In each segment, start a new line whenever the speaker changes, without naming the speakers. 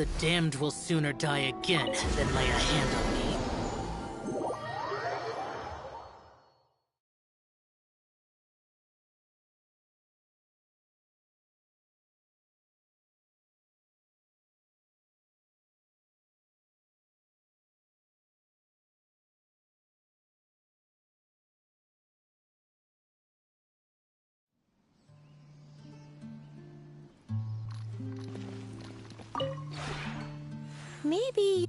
The damned will sooner die again than lay a hand on me.
Maybe...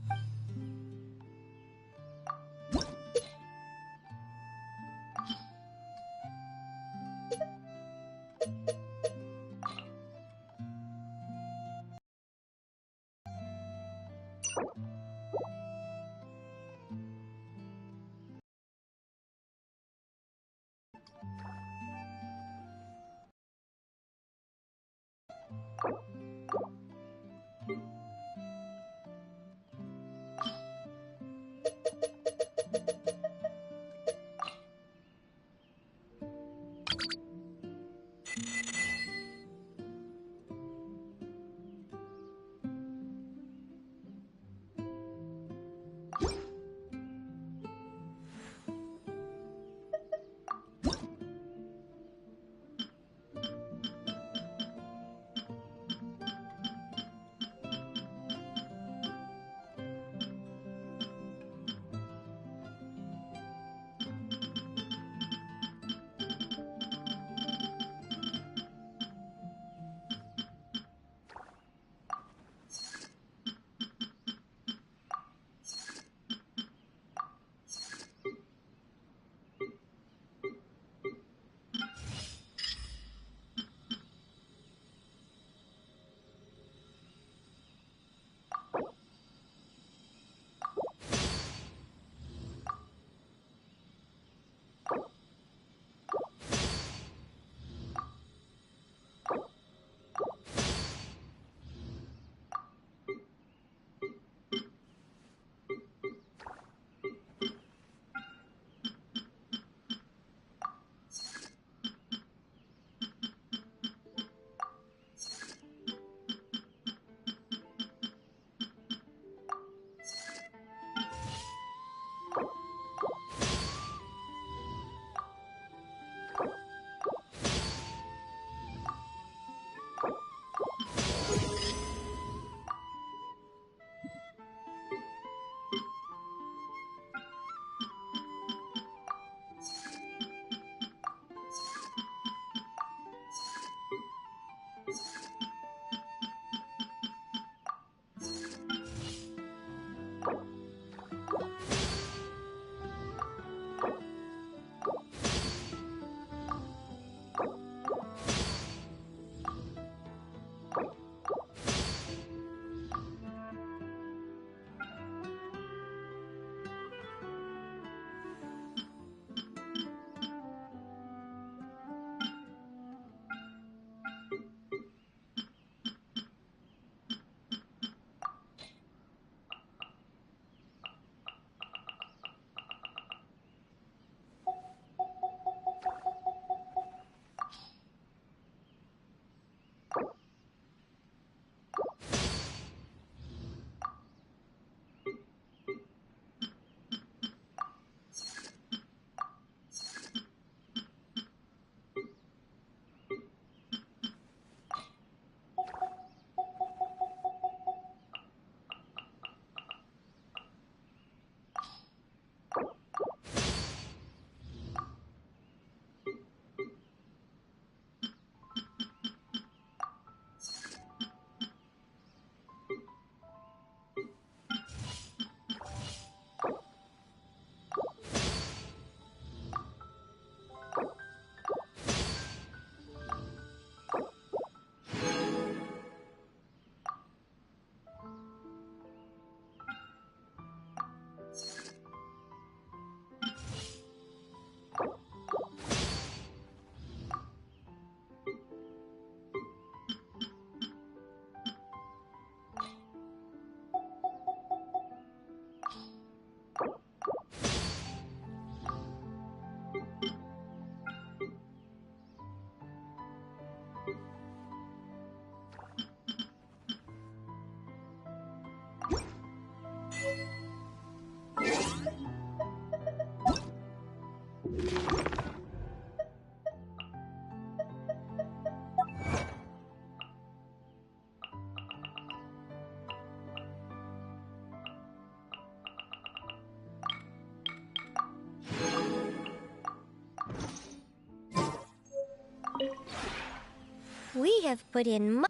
I have put in much.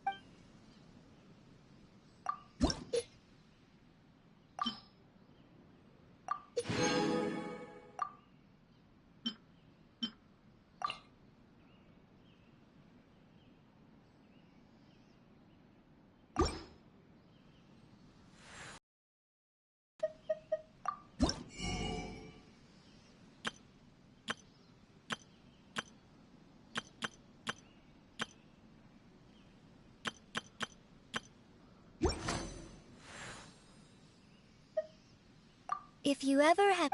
If you ever have...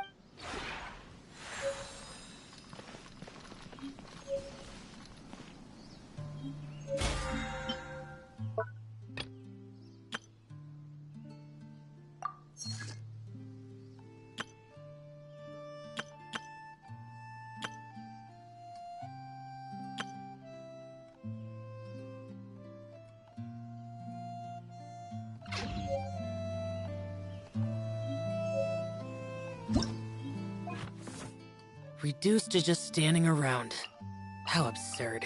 Reduced to just standing around. How absurd.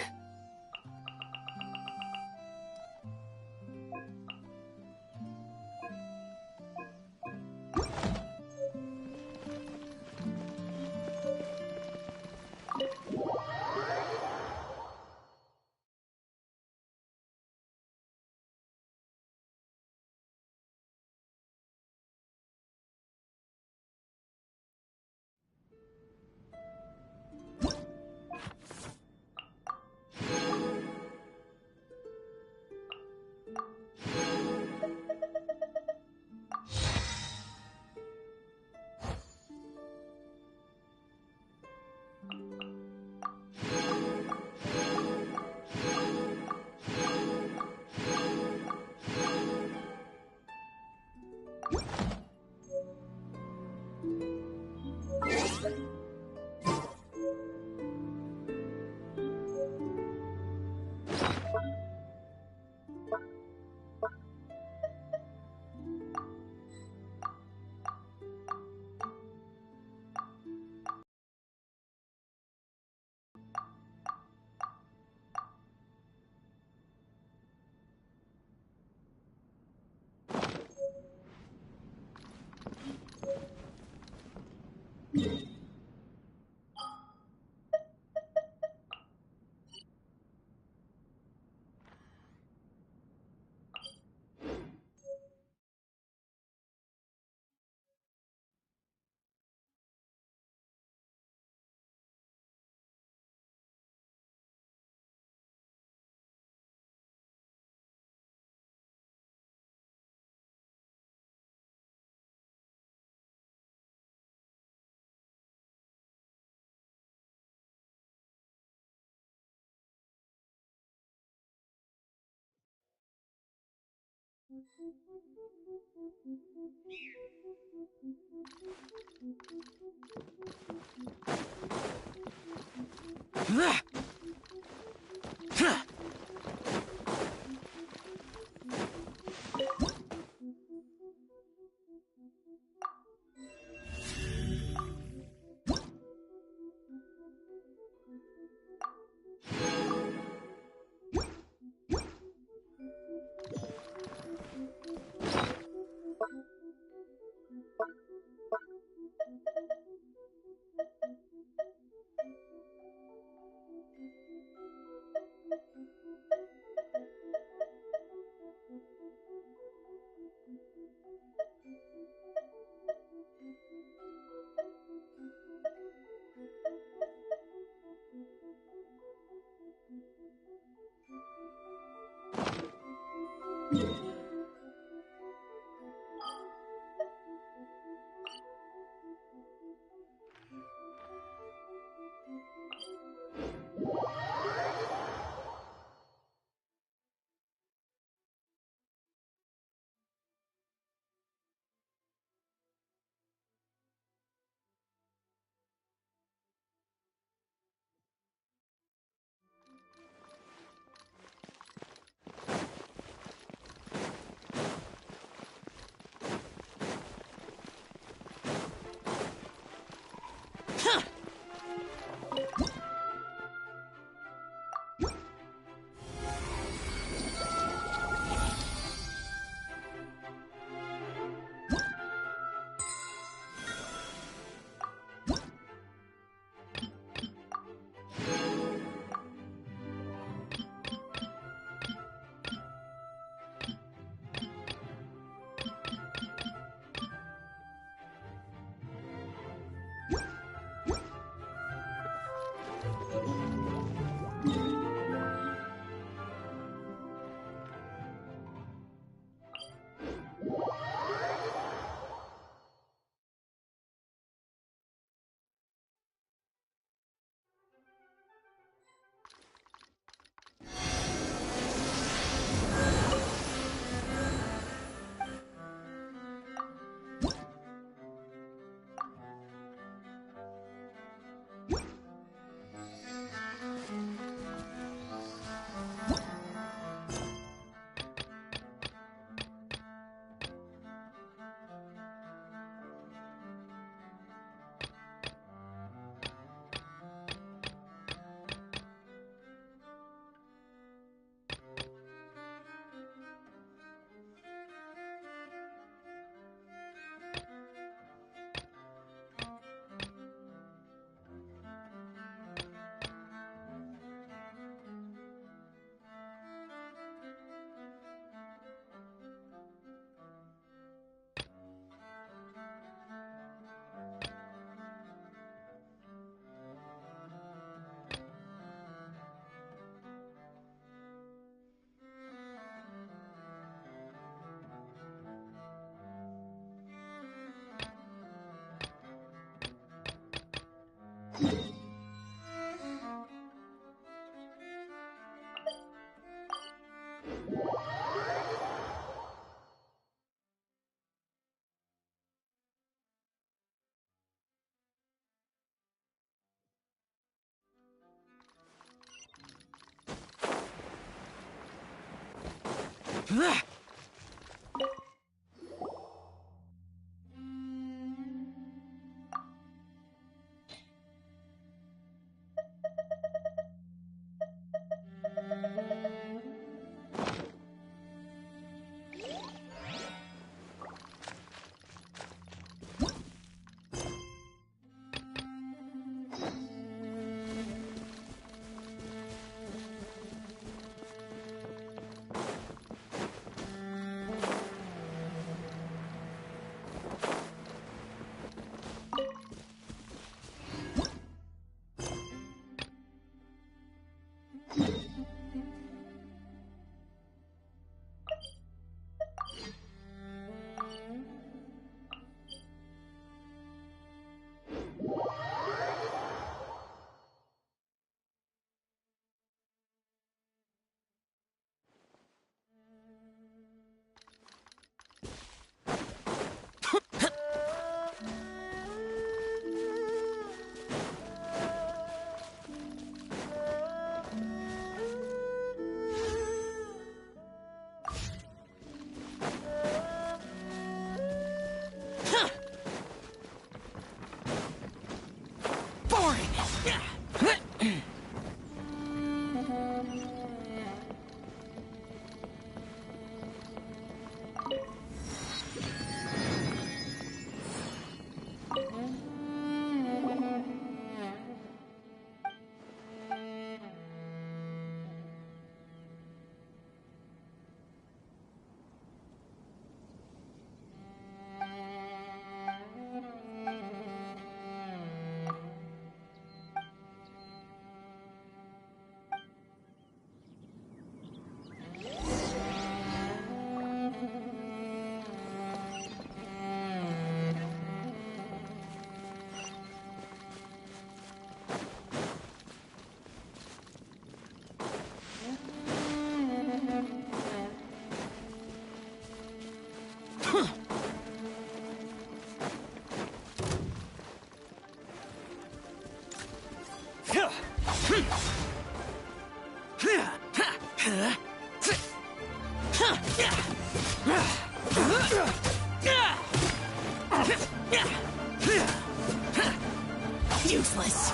Useless.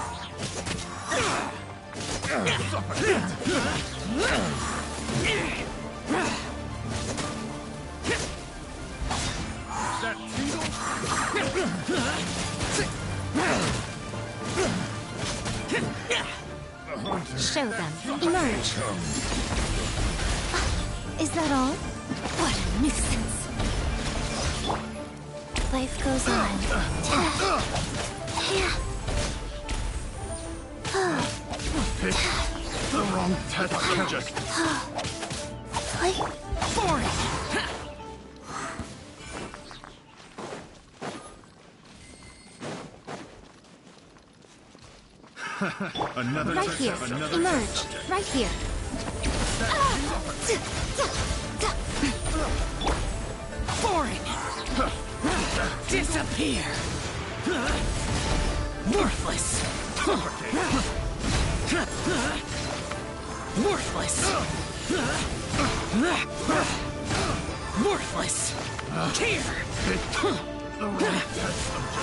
Show them. Emerge. Is that all? What a nuisance. Life goes on.
The wrong tether. Just another
right here. Emerge. Right here.
Boring. Disappear. Worthless. Worthless. Worthless. Here.
the wrong tether.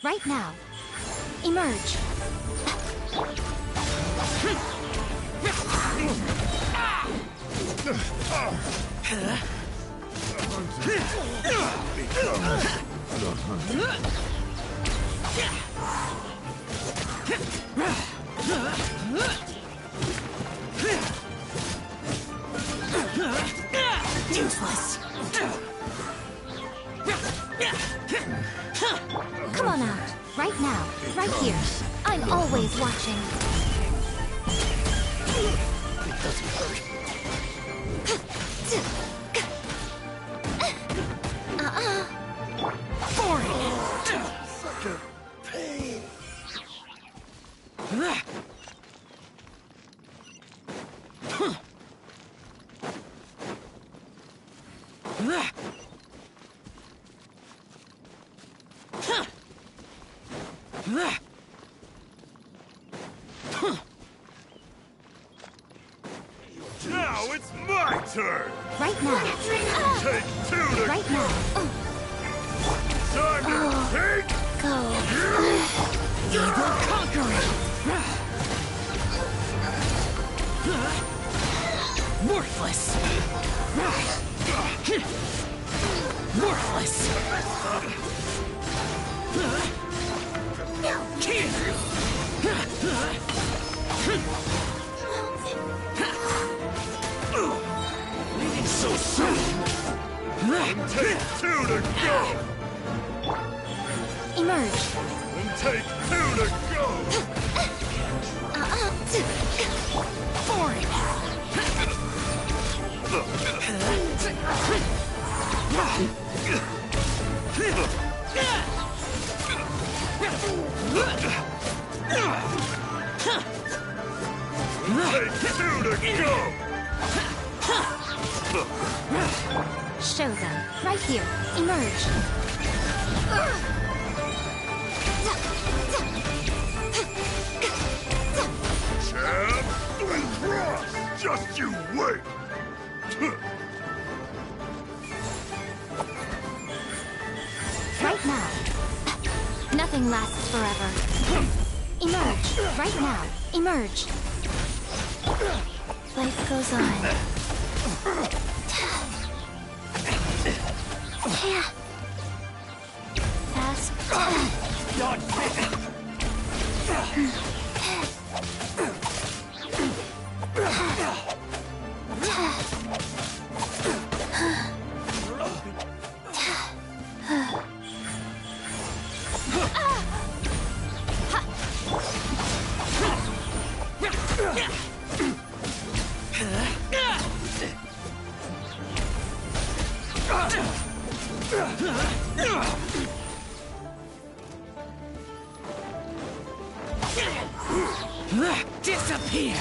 Right now. Emerge.
Useless.
Right here. I'm always watching.
It doesn't hurt.
Such a pain.
Now it's my turn!
Right now.
Take two to
Right now.
time to take
Go.
Evil conquering! Worthless! Worthless!
leaving so soon! And take two to go!
Emerge.
And take two to go!
Boring!
Take two to go!
Show them. Right here. Emerge.
Jab and cross! Just you wait!
Right now. Nothing lasts forever. Emerge. Right now. Emerge. Life goes on. Fast.
Disappear!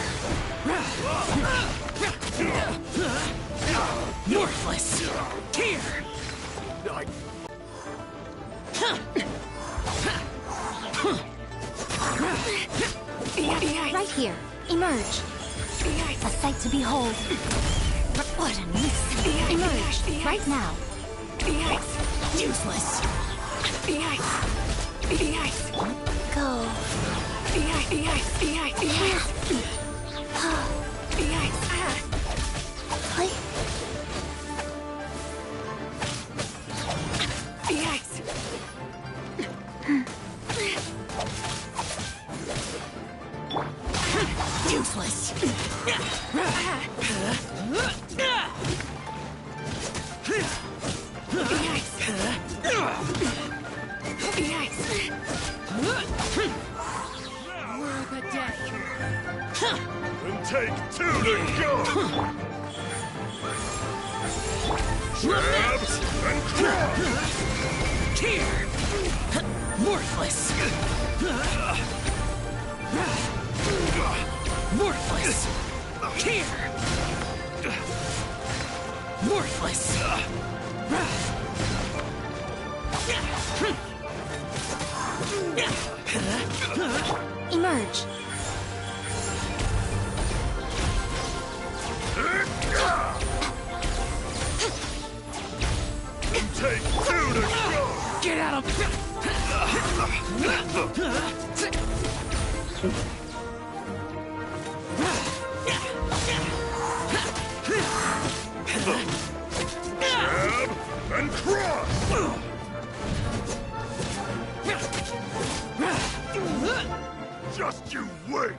Worthless! Here!
Right here. Emerge. A sight to behold. What a nuisance. Emerge. Right now.
Useless!
Go.
Useless!
And take two to go! Jab and cross!
Here! Worthless! Worthless! Here! Worthless!
Emerge.
And take two to go!
Get out of...
Jab and cross! Just you wait!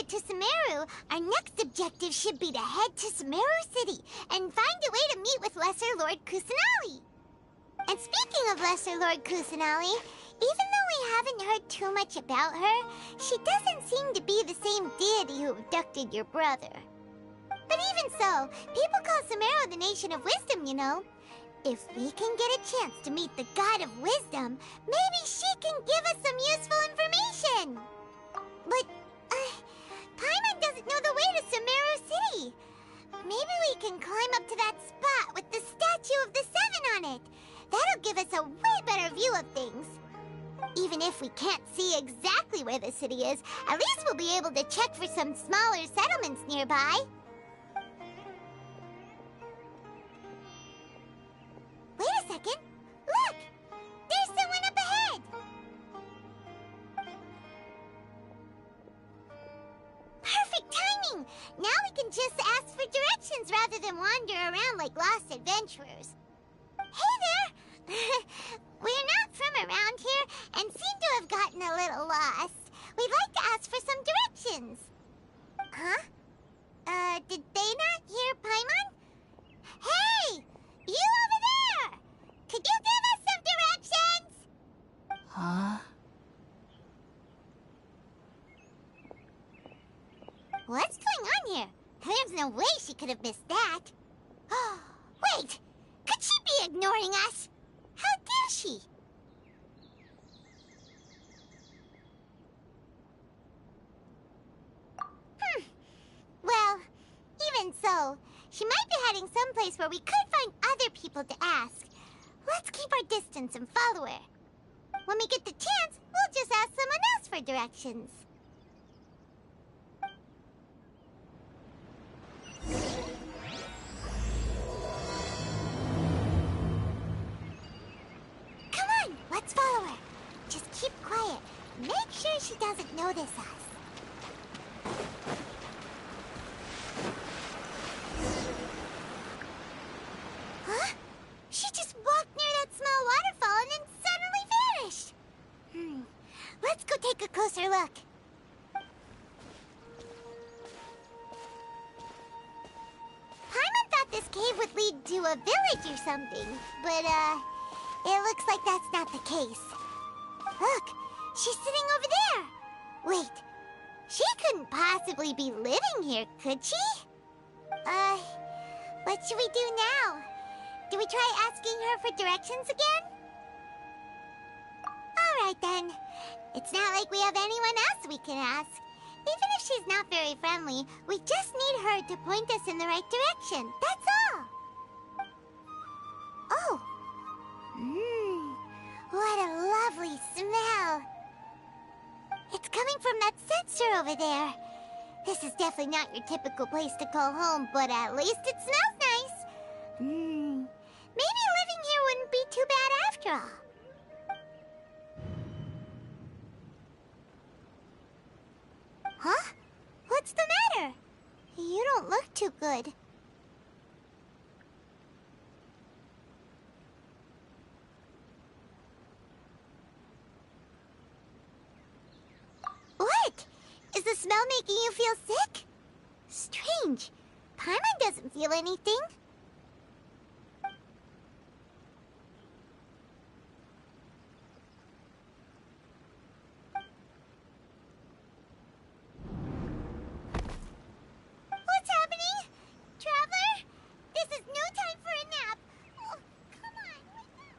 To Sumeru, our next objective should be to head to Sumeru City and find a way to meet with Lesser Lord Kusanali. And speaking of Lesser Lord Kusanali, even though we haven't heard too much about her, she doesn't seem to be the same deity who abducted your brother. But even so, people call Sumeru the Nation of Wisdom, you know. If we can get a chance to meet the God of Wisdom, maybe she can give us some useful information. But, Paimon doesn't know the way to Sumeru City. Maybe we can climb up to that spot with the statue of the Seven on it. That'll give us a way better view of things. Even if we can't see exactly where the city is, at least we'll be able to check for some smaller settlements nearby. Wait a second. Look! There's someone up ahead! Perfect timing! Now we can just ask for directions rather than wander around like lost adventurers. Hey there! We're not from around here and seem to have gotten a little lost. We'd like to ask for some directions. Huh? Did they not hear Paimon? Hey! You over there! Could you give us some directions?
Huh?
What's going on here? There's no way she could have missed that. Oh, wait! Could she be ignoring us? How dare she? Well, even so, she might be heading someplace where we could find other people to ask. Let's keep our distance and follow her. When we get the chance, we'll just ask someone else for directions. Come on, let's follow her. Just keep quiet. Make sure she doesn't notice us. Huh? She just walked near that small waterfall and then suddenly vanished. Let's go take a closer look. Paimon thought this cave would lead to a village or something, but, it looks like that's not the case. Look, she's sitting over there. Wait, she couldn't possibly be living here, could she? What should we do now? Do we try asking her for directions again? Alright then. It's not like we have anyone else we can ask. Even if she's not very friendly, we just need her to point us in the right direction. That's all. Oh. What a lovely smell. It's coming from that sensor over there. This is definitely not your typical place to call home, but at least it smells nice. Maybe living here wouldn't be too bad after all. Huh? What's the matter? You don't look too good. smell making you feel sick? Strange. Paimon doesn't feel anything. What's happening? Traveler? This is no time for a nap. Oh, come on, wake up.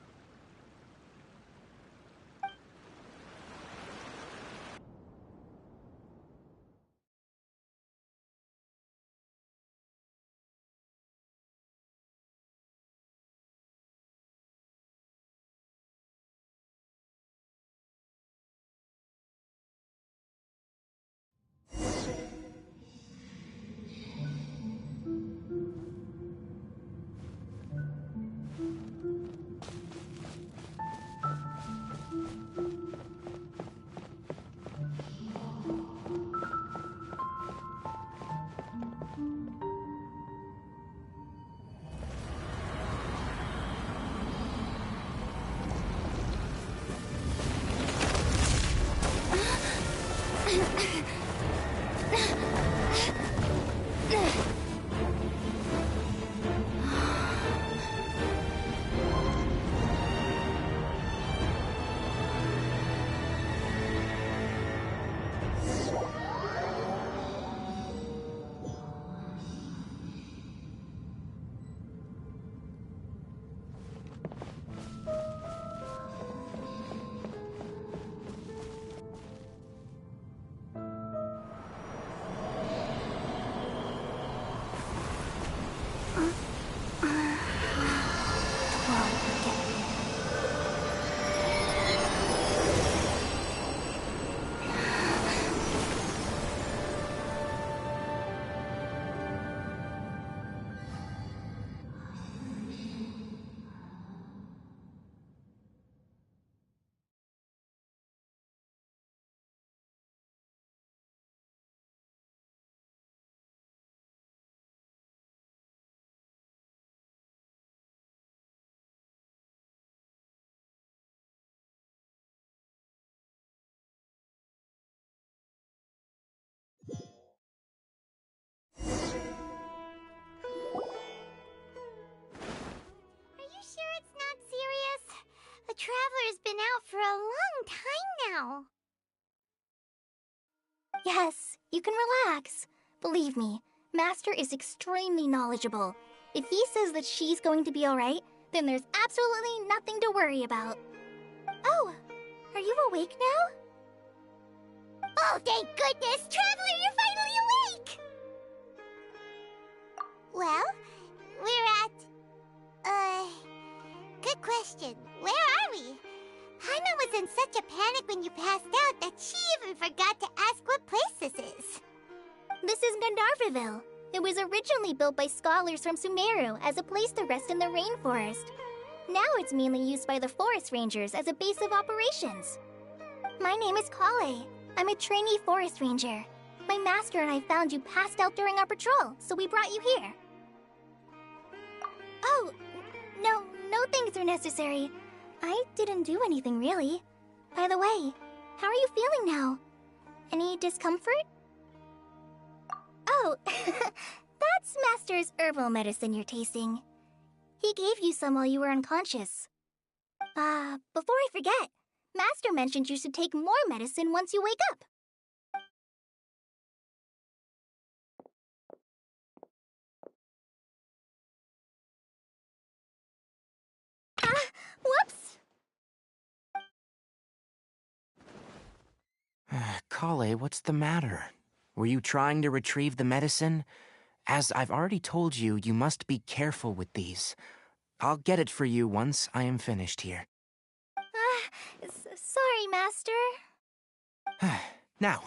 Traveler's been out for a long time now.
Yes, you can relax. Believe me, Master is extremely knowledgeable. If he says that she's going to be alright, then there's absolutely nothing to worry about. Oh, are you awake now?
Oh, thank goodness! Traveler, you're finally awake! Well, we're at... Good question. Where are we? Paimon was in such a panic when you passed out that she even forgot to ask what place this is.
This is Gandharvaville. It was originally built by scholars from Sumeru as a place to rest in the rainforest. Now it's mainly used by the forest rangers as a base of operations. My name is Kale. I'm a trainee forest ranger. My master and I found you passed out during our patrol, so we brought you here. Oh, no things are necessary. I didn't do anything, really. By the way, how are you feeling now? Any discomfort? Oh, that's Master's herbal medicine you're tasting. He gave you some while you were unconscious. Before I forget, Master mentioned you should take more medicine once you wake up. Whoops!
Kale, what's the matter? Were you trying to retrieve the medicine? As I've already told you, you must be careful with these. I'll get it for you once I am finished here.
Sorry, Master.
Now,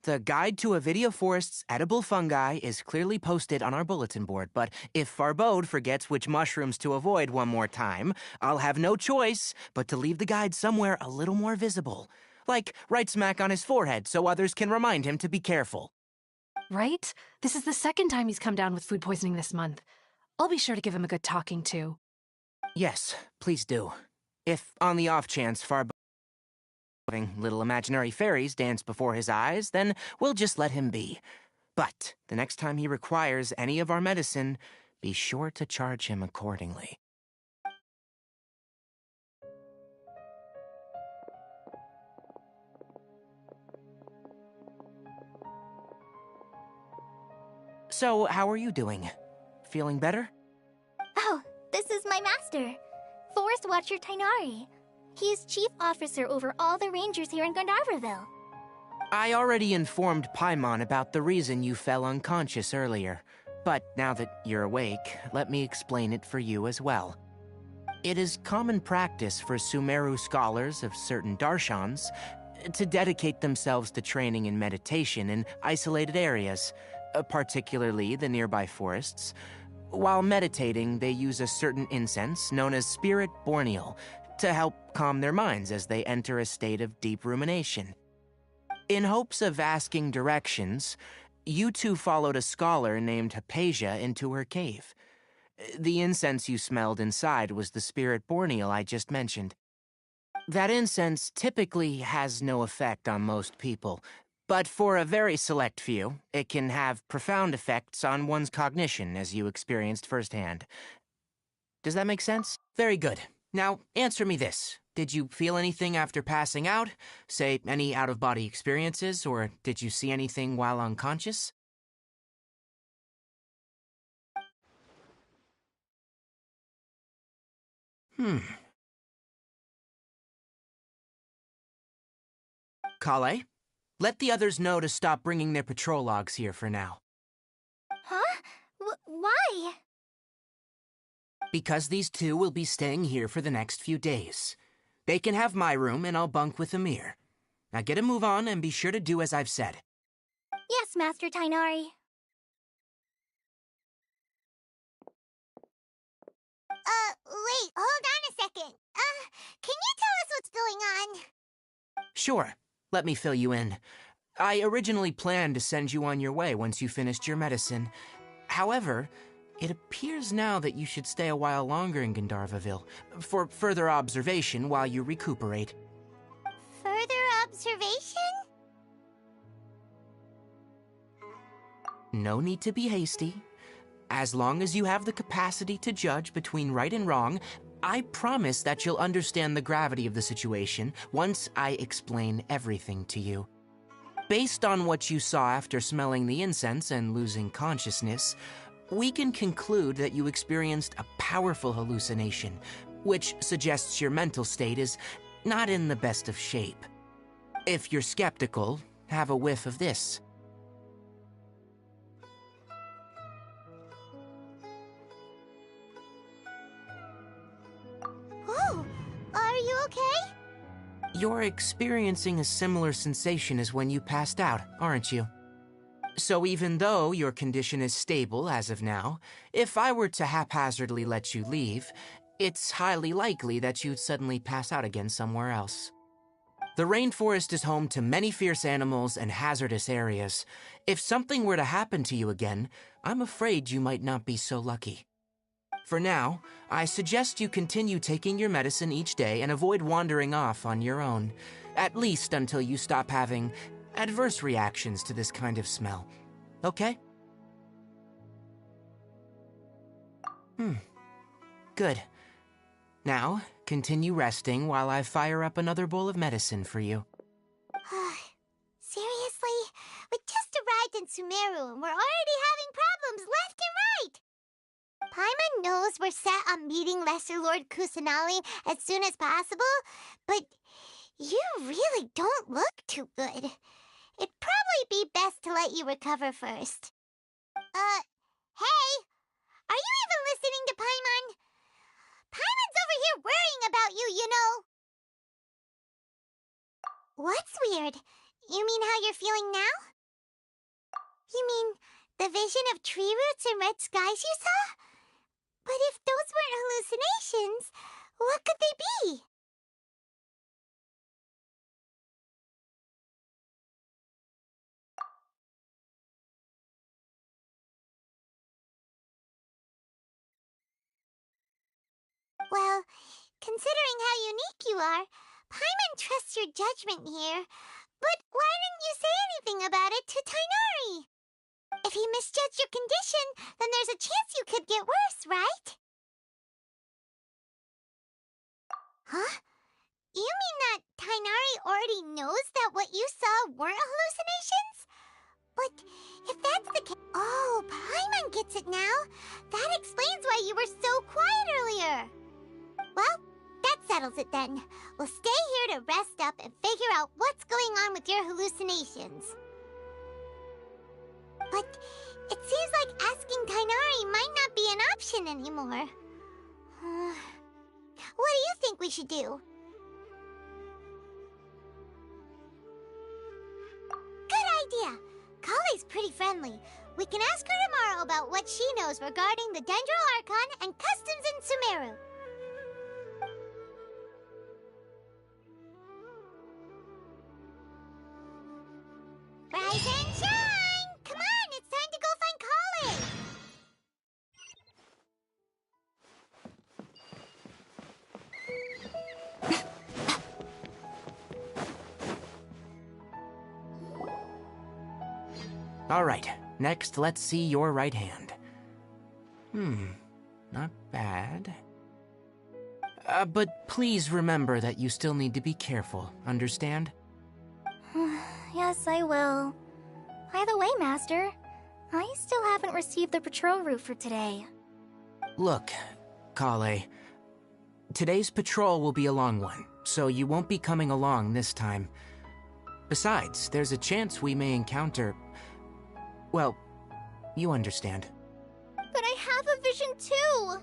the Guide to Avidia Forest's edible fungi is clearly posted on our bulletin board, but if Farbode forgets which mushrooms to avoid one more time, I'll have no choice but to leave the guide somewhere a little more visible. Like right smack on his forehead so others can remind him to be careful.
Right? This is the second time he's come down with food poisoning this month. I'll be sure to give him a good talking to.
Yes, please do. If on the off chance Farbode Having little imaginary fairies dance before his eyes, then we'll just let him be. But the next time he requires any of our medicine, be sure to charge him accordingly. So, how are you doing? Feeling better?
Oh, this is my master, Forest Watcher Tainari. He is chief officer over all the rangers here in Gandharvaville.
I already informed Paimon about the reason you fell unconscious earlier. But now that you're awake, let me explain it for you as well. It is common practice for Sumeru scholars of certain darshans to dedicate themselves to training in meditation in isolated areas, particularly the nearby forests. While meditating, they use a certain incense known as Spirit Borneal to help calm their minds as they enter a state of deep rumination. In hopes of asking directions, you two followed a scholar named Hypatia into her cave. The incense you smelled inside was the Spirit Borneal I just mentioned. That incense typically has no effect on most people, but for a very select few, it can have profound effects on one's cognition, as you experienced firsthand. Does that make sense? Very good. Now, answer me this. Did you feel anything after passing out? Say, any out-of-body experiences, or did you see anything while unconscious? Kale, let the others know to stop bringing their patrol logs here for now.
Huh? Why?
Because these two will be staying here for the next few days. They can have my room, and I'll bunk with Amir. Now get a move on, and be sure to do as I've said.
Yes, Master Tainari.
Wait, hold on a second. Can you tell us what's going on?
Sure. Let me fill you in. I originally planned to send you on your way once you finished your medicine. However, it appears now that you should stay a while longer in Gandharvaville for further observation while you recuperate.
Further observation?
No need to be hasty. As long as you have the capacity to judge between right and wrong, I promise that you'll understand the gravity of the situation once I explain everything to you. Based on what you saw after smelling the incense and losing consciousness, we can conclude that you experienced a powerful hallucination, which suggests your mental state is not in the best of shape. If you're skeptical, have a whiff of this.
Oh, are you okay?
You're experiencing a similar sensation as when you passed out, aren't you? So even though your condition is stable as of now, if I were to haphazardly let you leave, it's highly likely that you'd suddenly pass out again somewhere else. The rainforest is home to many fierce animals and hazardous areas. If something were to happen to you again, I'm afraid you might not be so lucky. For now, I suggest you continue taking your medicine each day and avoid wandering off on your own, at least until you stop having adverse reactions to this kind of smell. Okay? Good. Now, continue resting while I fire up another bowl of medicine for you.
Seriously? We just arrived in Sumeru and we're already having problems left and right! Paimon knows we're set on meeting Lesser Lord Kusanali as soon as possible, but you really don't look too good. It'd probably be best to let you recover first. Hey! Are you even listening to Paimon? Paimon's over here worrying about you, you know. What's weird? You mean how you're feeling now? You mean the vision of tree roots and red skies you saw? But if those weren't hallucinations, what could they be? Well, considering how unique you are, Paimon trusts your judgment here, but why didn't you say anything about it to Tainari? If he misjudged your condition, then there's a chance you could get worse, right? Huh? You mean that Tainari already knows that what you saw weren't hallucinations? But if that's the case... Oh, Paimon gets it now. That explains why you were so quiet earlier. Well, that settles it then. We'll stay here to rest up and figure out what's going on with your hallucinations. But it seems like asking Tainari might not be an option anymore. What do you think we should do? Good idea! Kale's pretty friendly. We can ask her tomorrow about what she knows regarding the Dendro Archon and customs in Sumeru. Rise and shine! Come on, it's time to go find Kale!
All right, next let's see your right hand. Not bad. But please remember that you still need to be careful, understand?
Yes, I will. By the way, Master, I still haven't received the patrol route for today.
Look, Kale, today's patrol will be a long one, so you won't be coming along this time. Besides, there's a chance we may encounter... Well, you understand.
But I have a vision too!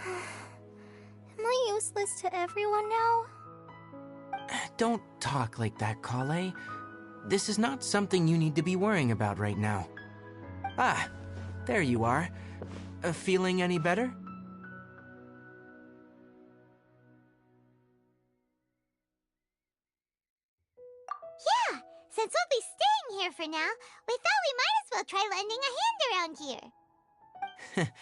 Am I useless to everyone now?
Don't talk like that, Kale. This is not something you need to be worrying about right now. Ah, there you are. Feeling any better?
Yeah, since we'll be staying here for now, we thought we might as well try lending a hand around here.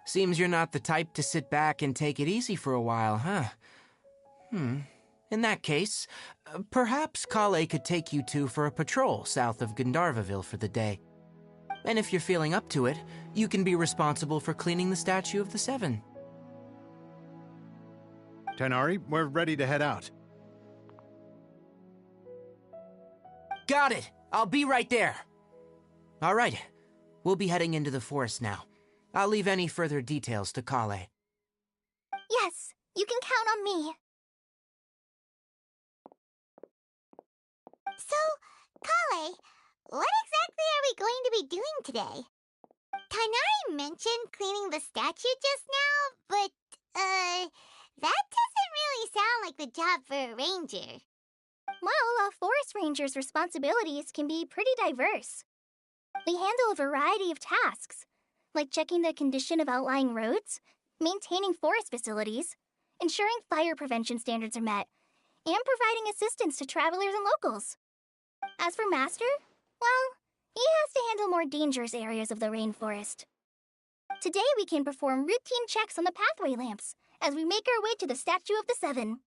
Seems you're not the type to sit back and take it easy for a while, huh? In that case, perhaps Kale could take you two for a patrol south of Gandharvaville for the day. And if you're feeling up to it, you can be responsible for cleaning the Statue of the Seven.
Tainari, we're ready to head out.
Got it! I'll be right there! All right, we'll be heading into the forest now. I'll leave any further details to Kale.
Yes, you can count on me.
So, Kale, what exactly are we going to be doing today? Tainari mentioned cleaning the statue just now, but, that doesn't really sound like the job for a ranger.
Well, a forest ranger's responsibilities can be pretty diverse. They handle a variety of tasks, like checking the condition of outlying roads, maintaining forest facilities, ensuring fire prevention standards are met, and providing assistance to travelers and locals. As for Master, well, he has to handle more dangerous areas of the rainforest. Today we can perform routine checks on the pathway lamps as we make our way to the Statue of the Seven.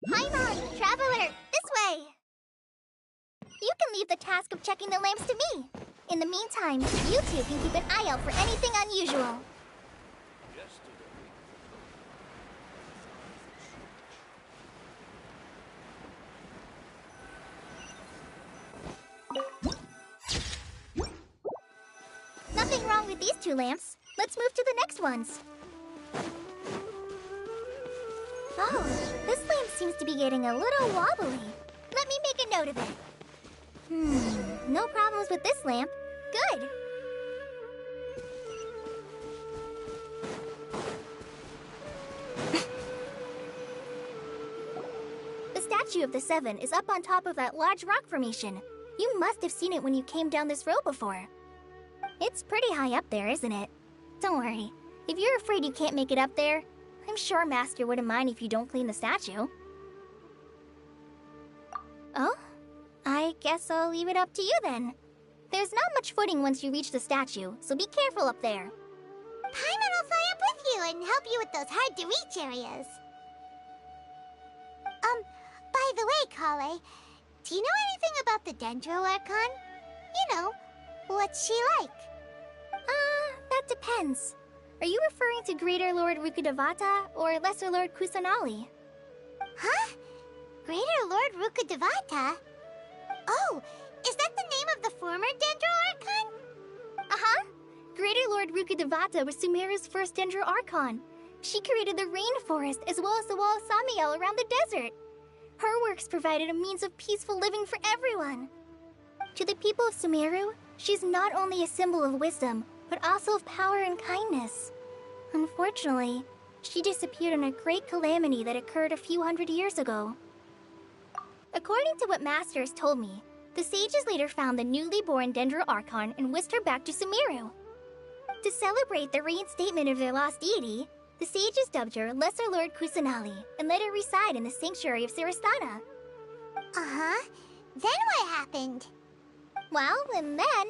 Hi, Molly, Traveler, this way! You can leave the task of checking the lamps to me. In the meantime, you two can keep an eye out for anything unusual. Nothing wrong with these two lamps. Let's move to the next ones. Oh, this lamp seems to be getting a little wobbly. Let me make a note of it. No problems with this lamp. Good. The Statue of the Seven is up on top of that large rock formation. You must have seen it when you came down this road before. It's pretty high up there, isn't it? Don't worry. If you're afraid you can't make it up there, I'm sure Master wouldn't mind if you don't clean the statue. Oh? I guess I'll leave it up to you then. There's not much footing once you reach the statue, so be careful up there.
Paimon will fly up with you and help you with those hard-to-reach areas. By the way, Kale, do you know anything about the Dendro Archon? You know, what's she like?
That depends. Are you referring to Greater Lord Rukkhadevata or Lesser Lord Kusanali?
Huh? Greater Lord Rukkhadevata? Oh, is that the name of the former Dendro Archon?
Uh-huh. Greater Lord Rukkhadevata was Sumeru's first Dendro Archon. She created the rainforest as well as the wall of Samiel around the desert. Her works provided a means of peaceful living for everyone. To the people of Sumeru, she's not only a symbol of wisdom, but also of power and kindness. Unfortunately, she disappeared in a great calamity that occurred a few hundred years ago. According to what Masters told me, the sages later found the newly born Dendro Archon and whisked her back to Sumeru. To celebrate the reinstatement of their lost deity, the sages dubbed her Lesser Lord Kusanali and let her reside in the sanctuary of Sarastana.
Uh-huh. Then what happened?
Well, and then...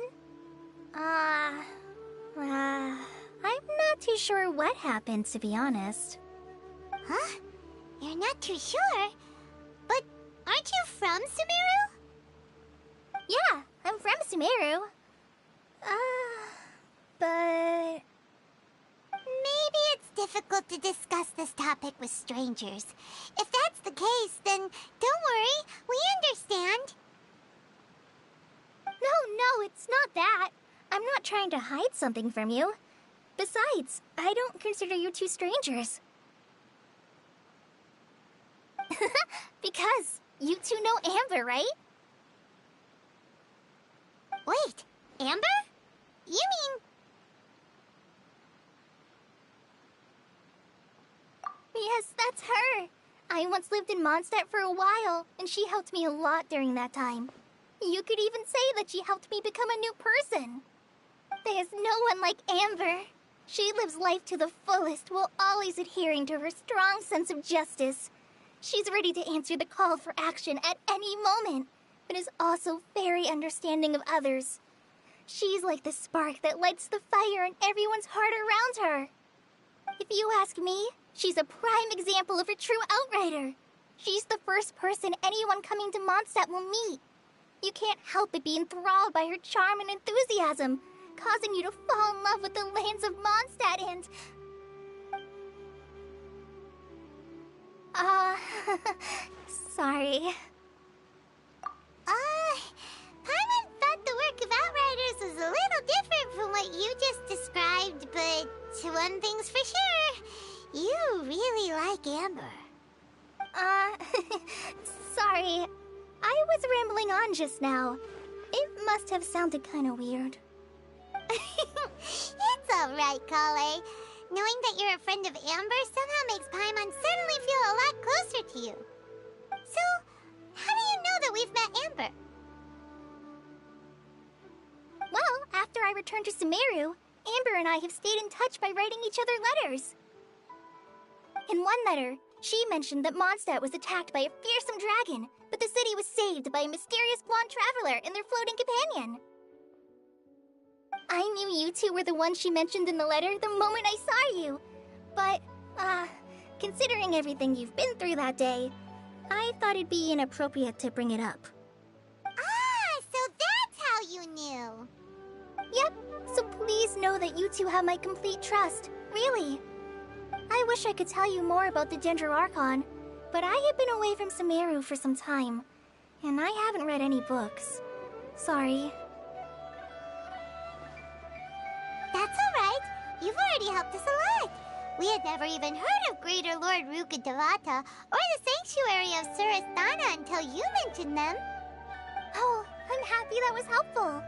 I'm not too sure what happened, to be honest.
Huh? You're not too sure? But aren't you from Sumeru?
Yeah, I'm from Sumeru. But...
Maybe it's difficult to discuss this topic with strangers. If that's the case, then don't worry, we understand.
No, it's not that. I'm not trying to hide something from you. Besides, I don't consider you two strangers. Because you two know Amber, right?
Wait, Amber? You mean...
Yes, that's her. I once lived in Mondstadt for a while, and she helped me a lot during that time. You could even say that she helped me become a new person. There's no one like Amber. She lives life to the fullest while always adhering to her strong sense of justice. She's ready to answer the call for action at any moment, but is also very understanding of others. She's like the spark that lights the fire in everyone's heart around her. If you ask me, she's a prime example of a true outrider. She's the first person anyone coming to Mondstadt will meet. You can't help but be enthralled by her charm and enthusiasm, causing you to fall in love with the lands of Mondstadt and... sorry.
Paimon thought the work of Outriders was a little different from what you just described, but one thing's for sure, you really like Amber.
Sorry. I was rambling on just now. It must have sounded kind of weird.
It's alright, Kale. Knowing that you're a friend of Amber somehow makes Paimon suddenly feel a lot closer to you. So, how do you know that we've met Amber?
Well, after I returned to Sumeru, Amber and I have stayed in touch by writing each other letters. In one letter, she mentioned that Mondstadt was attacked by a fearsome dragon, but the city was saved by a mysterious blonde traveler and their floating companion. I knew you two were the ones she mentioned in the letter the moment I saw you. But, considering everything you've been through that day, I thought it'd be inappropriate to bring it up.
So that's how you knew.
Yep, so please know that you two have my complete trust, really. I wish I could tell you more about the Dendro Archon, but I have been away from Sumeru for some time, and I haven't read any books. Sorry.
That's alright. You've already helped us a lot. We had never even heard of Greater Lord Rukkhadevata or the Sanctuary of Surasthana until you mentioned them.
Oh, I'm happy that was helpful.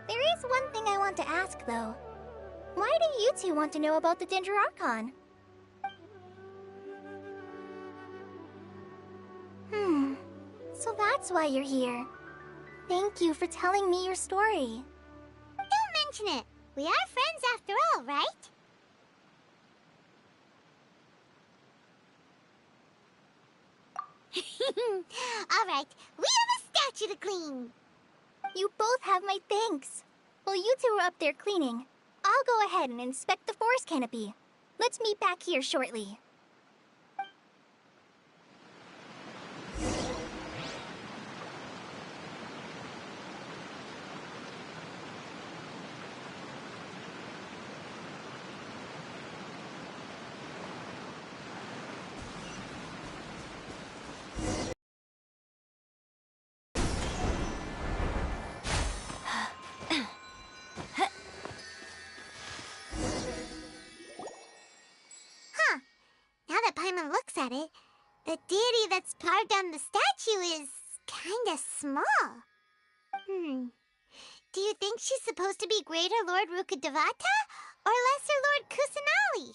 There is one thing I want to ask, though. Why do you two want to know about the Dendro Archon? So that's why you're here. Thank you for telling me your story.
Don't mention it. We are friends after all, right? Alright, we have a statue to clean.
You both have my thanks. While you two are up there cleaning, I'll go ahead and inspect the forest canopy. Let's meet back here shortly.
Now that Paimon looks at it, the deity that's carved on the statue is kinda small. Do you think she's supposed to be Greater Lord Rukkhadevata or Lesser Lord Kusanali?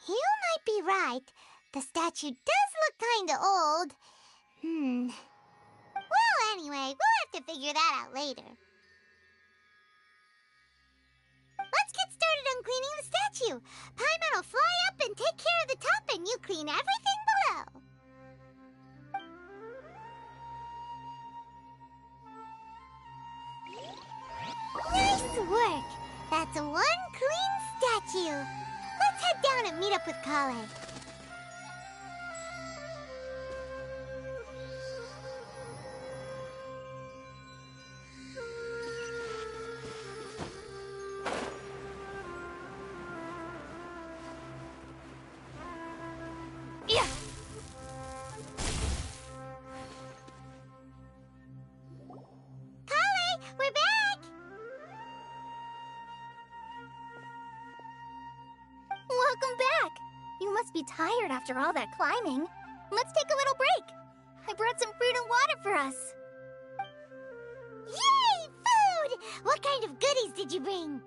You might be right. The statue does look kinda old. Well, anyway, we'll have to figure that out later. Let's get started on cleaning the statue. Paimon will fly up and take care of the top, and you clean everything below. Nice work! That's one clean statue. Let's head down and meet up with Kale. We're back!
Welcome back! You must be tired after all that climbing. Let's take a little break. I brought some fruit and water for us.
Yay! Food! What kind of goodies did you bring?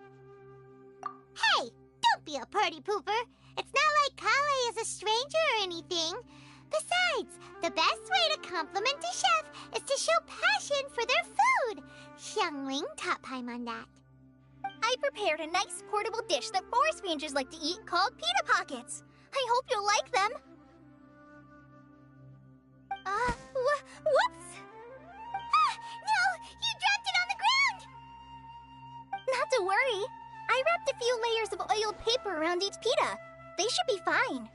Hey! Don't be a party pooper. It's not like Kale is a stranger or anything. Besides, the best way to compliment a chef is to show passion for their food. Xiangling taught Paimon that.
I prepared a nice portable dish that forest rangers like to eat called pita pockets. I hope you'll like them. Whoops!
No! You dropped it on the ground!
Not to worry. I wrapped a few layers of oiled paper around each pita. They should be fine.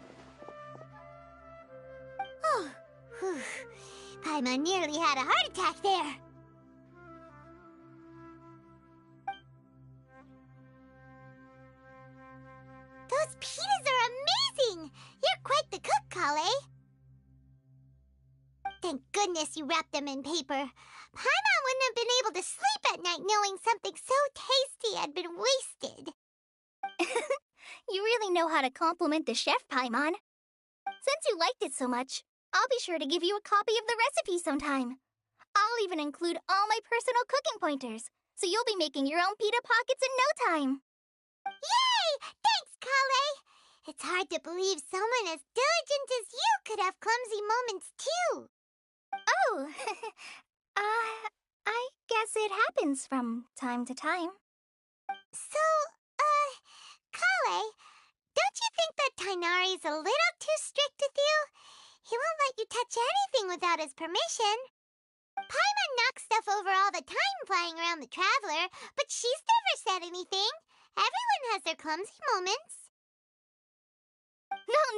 Oh, whew. Paimon nearly had a heart attack there. Those pitas are amazing! You're quite the cook, Kale. Thank goodness you wrapped them in paper. Paimon wouldn't have been able to sleep at night knowing something so tasty had been wasted.
You really know how to compliment the chef, Paimon. Since you liked it so much, I'll be sure to give you a copy of the recipe sometime. I'll even include all my personal cooking pointers, so you'll be making your own pita pockets in no time.
Yay! Thanks, Kale! It's hard to believe someone as diligent as you could have clumsy moments, too.
Oh, I guess it happens from time to time.
So, Kale, don't you think that Tighnari's a little too strict with you? He won't let you touch anything without his permission. Paimon knocks stuff over all the time flying around the Traveler, but she's never said anything. Everyone has their clumsy moments.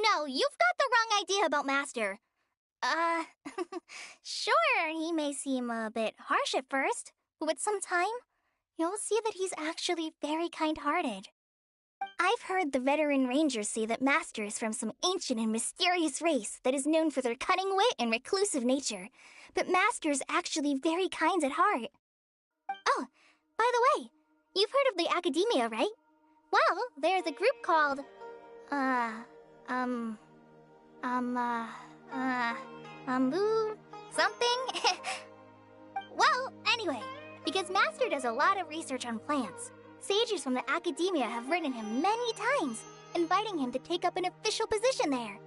No, you've got the wrong idea about Master. Sure, he may seem a bit harsh at first, but with some time, you'll see that he's actually very kind-hearted. I've heard the veteran rangers say that Master is from some ancient and mysterious race that is known for their cunning wit and reclusive nature, but Master is actually very kind at heart. Oh, by the way, you've heard of the Academia, right? Well, there's a group called, something? Well, anyway, because Master does a lot of research on plants, sages from the Academia have written him many times, inviting him to take up an official position there.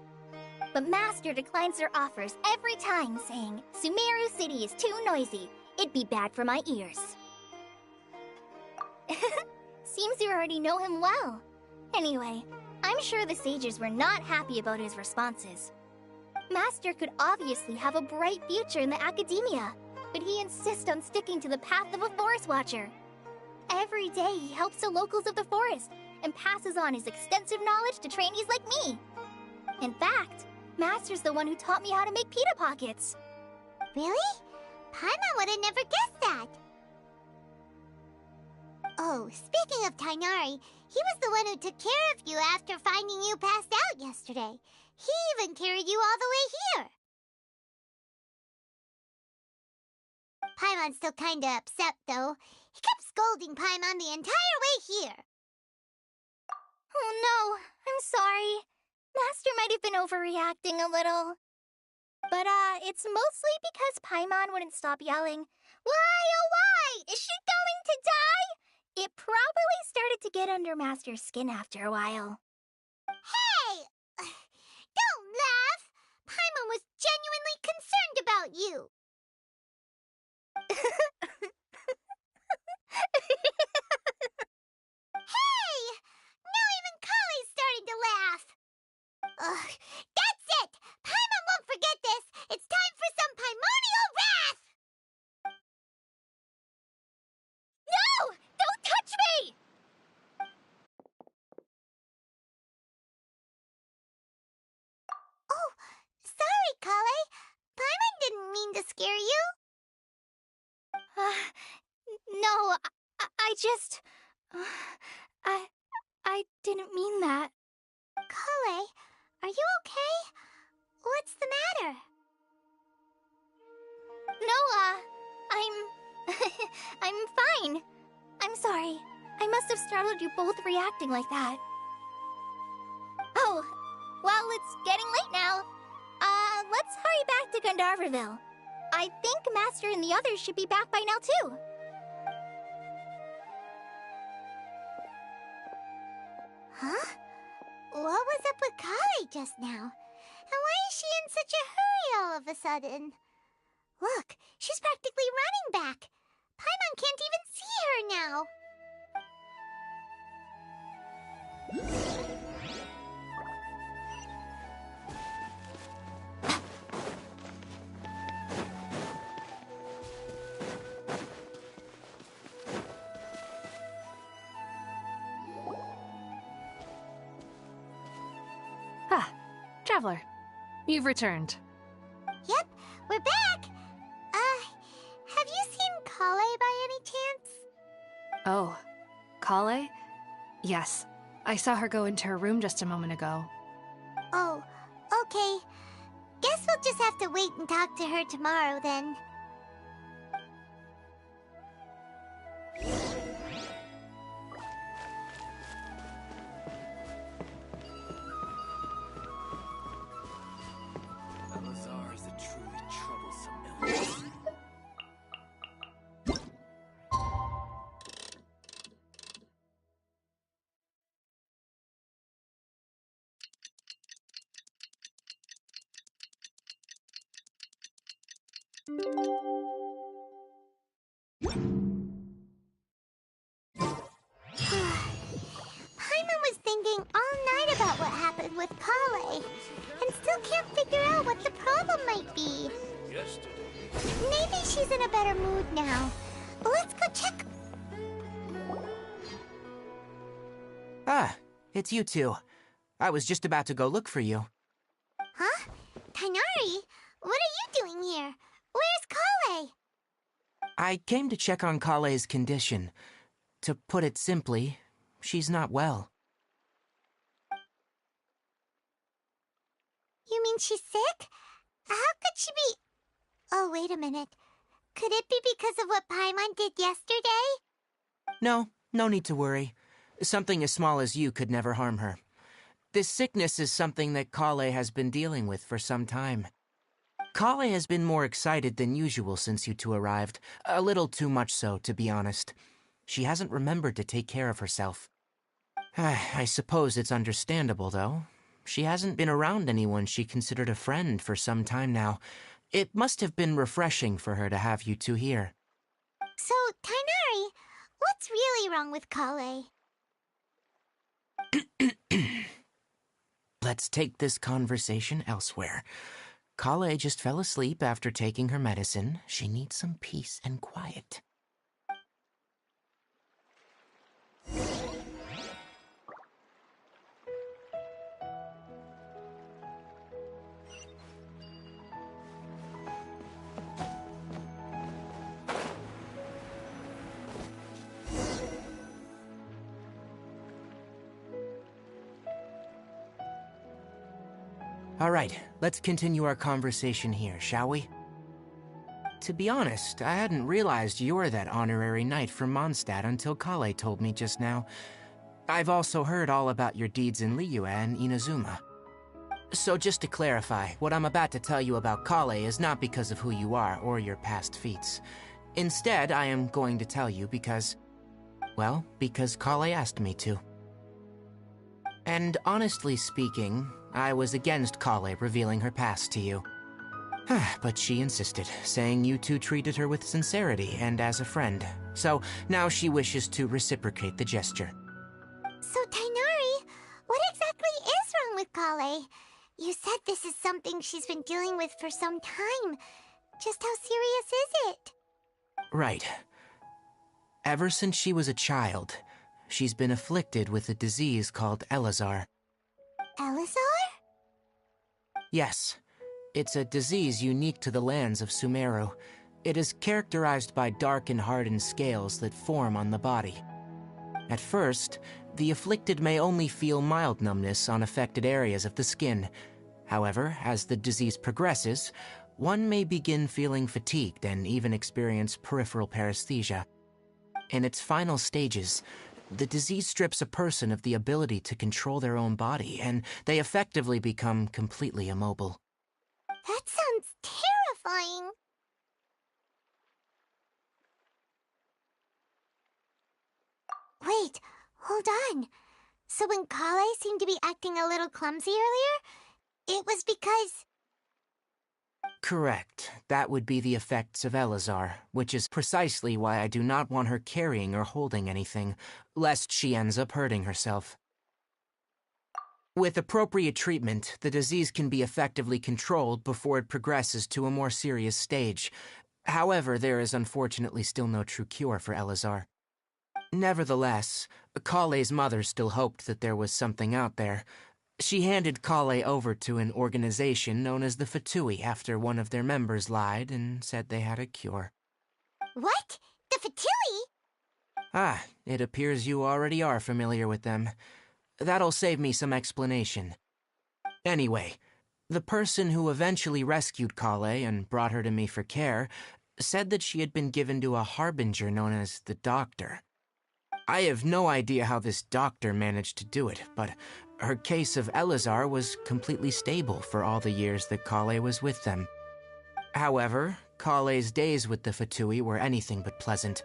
But Master declines their offers every time, saying, Sumeru City is too noisy. It'd be bad for my ears. Seems you already know him well. Anyway, I'm sure the sages were not happy about his responses. Master could obviously have a bright future in the Academia, but he insists on sticking to the path of a Forest Watcher. Every day he helps the locals of the forest and passes on his extensive knowledge to trainees like me. In fact, Master's the one who taught me how to make pita pockets.
Really? Paimon would have never guessed that. Oh, speaking of Tainari, he was the one who took care of you after finding you passed out yesterday. He even carried you all the way here. Paimon's still kinda upset, though. He kept scolding Paimon the entire way here.
Oh no, I'm sorry. Master might have been overreacting a little. But, it's mostly because Paimon wouldn't stop yelling, "Why, oh why? Is she going to die?" It probably started to get under Master's skin after a while.
Hey! Don't laugh! Paimon was genuinely concerned about you. Hey! Now even Kale's starting to laugh. Ugh, that's it! Paimon won't forget this! It's time for some primordial wrath!
No! Don't touch me!
Oh, sorry, Kale. Paimon didn't mean to scare you.
No, I just... I didn't mean that.
Kale, are you okay? What's the matter?
No, I'm fine. I'm sorry. I must have startled you both reacting like that. Oh, well, it's getting late now. Let's hurry back to Gandharverville. I think Master and the others should be back by now, too.
Huh? What was up with Kale just now? And why is she in such a hurry all of a sudden? Look, she's practically running back. Paimon can't even see her now.
Ah, Traveler, you've returned.
Yep, we're back. Have you seen Kale by any chance?
Oh, Kale? Yes, I saw her go into her room just a moment ago.
Oh, okay. Guess we'll just have to wait and talk to her tomorrow then.
Elazar is a truly troublesome illness.
Paimon was thinking all night about what happened with Kale, and still can't figure out what the problem might be.
Yesterday.
Maybe she's in a better mood now. Let's go check.
Ah, it's you two. I was just about to go look for you.
Huh? Tainari? What are you doing here? Where's Kale?
I came to check on Kale's condition. To put it simply, she's not well.
You mean she's sick? How could she be... Oh, wait a minute. Could it be because of what Paimon did yesterday?
No, no need to worry. Something as small as you could never harm her. This sickness is something that Kale has been dealing with for some time. Kale has been more excited than usual since you two arrived. A little too much so, to be honest. She hasn't remembered to take care of herself. I suppose it's understandable, though. She hasn't been around anyone she considered a friend for some time now. It must have been refreshing for her to have you two here.
So, Tainari, what's really wrong with Kale?
Let's take this conversation elsewhere. Kale just fell asleep after taking her medicine. She needs some peace and quiet. All right, let's continue our conversation here, shall we? To be honest, I hadn't realized you're that honorary knight from Mondstadt until Kale told me just now. I've also heard all about your deeds in Liyue and Inazuma. So just to clarify, what I'm about to tell you about Kale is not because of who you are or your past feats. Instead, I am going to tell you because... well, because Kale asked me to. And honestly speaking, I was against Kale revealing her past to you. But she insisted, saying you two treated her with sincerity and as a friend. So now she wishes to reciprocate the gesture.
So, Tainari, what exactly is wrong with Kale? You said this is something she's been dealing with for some time. Just how serious is it?
Right. Ever since she was a child, she's been afflicted with a disease called Elazar.
Elazar?
Yes. It's a disease unique to the lands of Sumeru. It is characterized by dark and hardened scales that form on the body. At first, the afflicted may only feel mild numbness on affected areas of the skin. However, as the disease progresses, one may begin feeling fatigued and even experience peripheral paresthesia. In its final stages, the disease strips a person of the ability to control their own body, and they effectively become completely immobile.
That sounds terrifying. Wait, hold on. So when Kale seemed to be acting a little clumsy earlier, it was because...
Correct. That would be the effects of Elazar, which is precisely why I do not want her carrying or holding anything, lest she ends up hurting herself. With appropriate treatment, the disease can be effectively controlled before it progresses to a more serious stage. However, there is unfortunately still no true cure for Elazar. Nevertheless, Kale's mother still hoped that there was something out there. She handed Kale over to an organization known as the Fatui after one of their members lied and said they had a cure.
What? The Fatui?
It appears you already are familiar with them. That'll save me some explanation. Anyway, the person who eventually rescued Kale and brought her to me for care said that she had been given to a harbinger known as the Doctor. I have no idea how this doctor managed to do it, but her case of Elazar was completely stable for all the years that Kale was with them. However, Kale's days with the Fatui were anything but pleasant.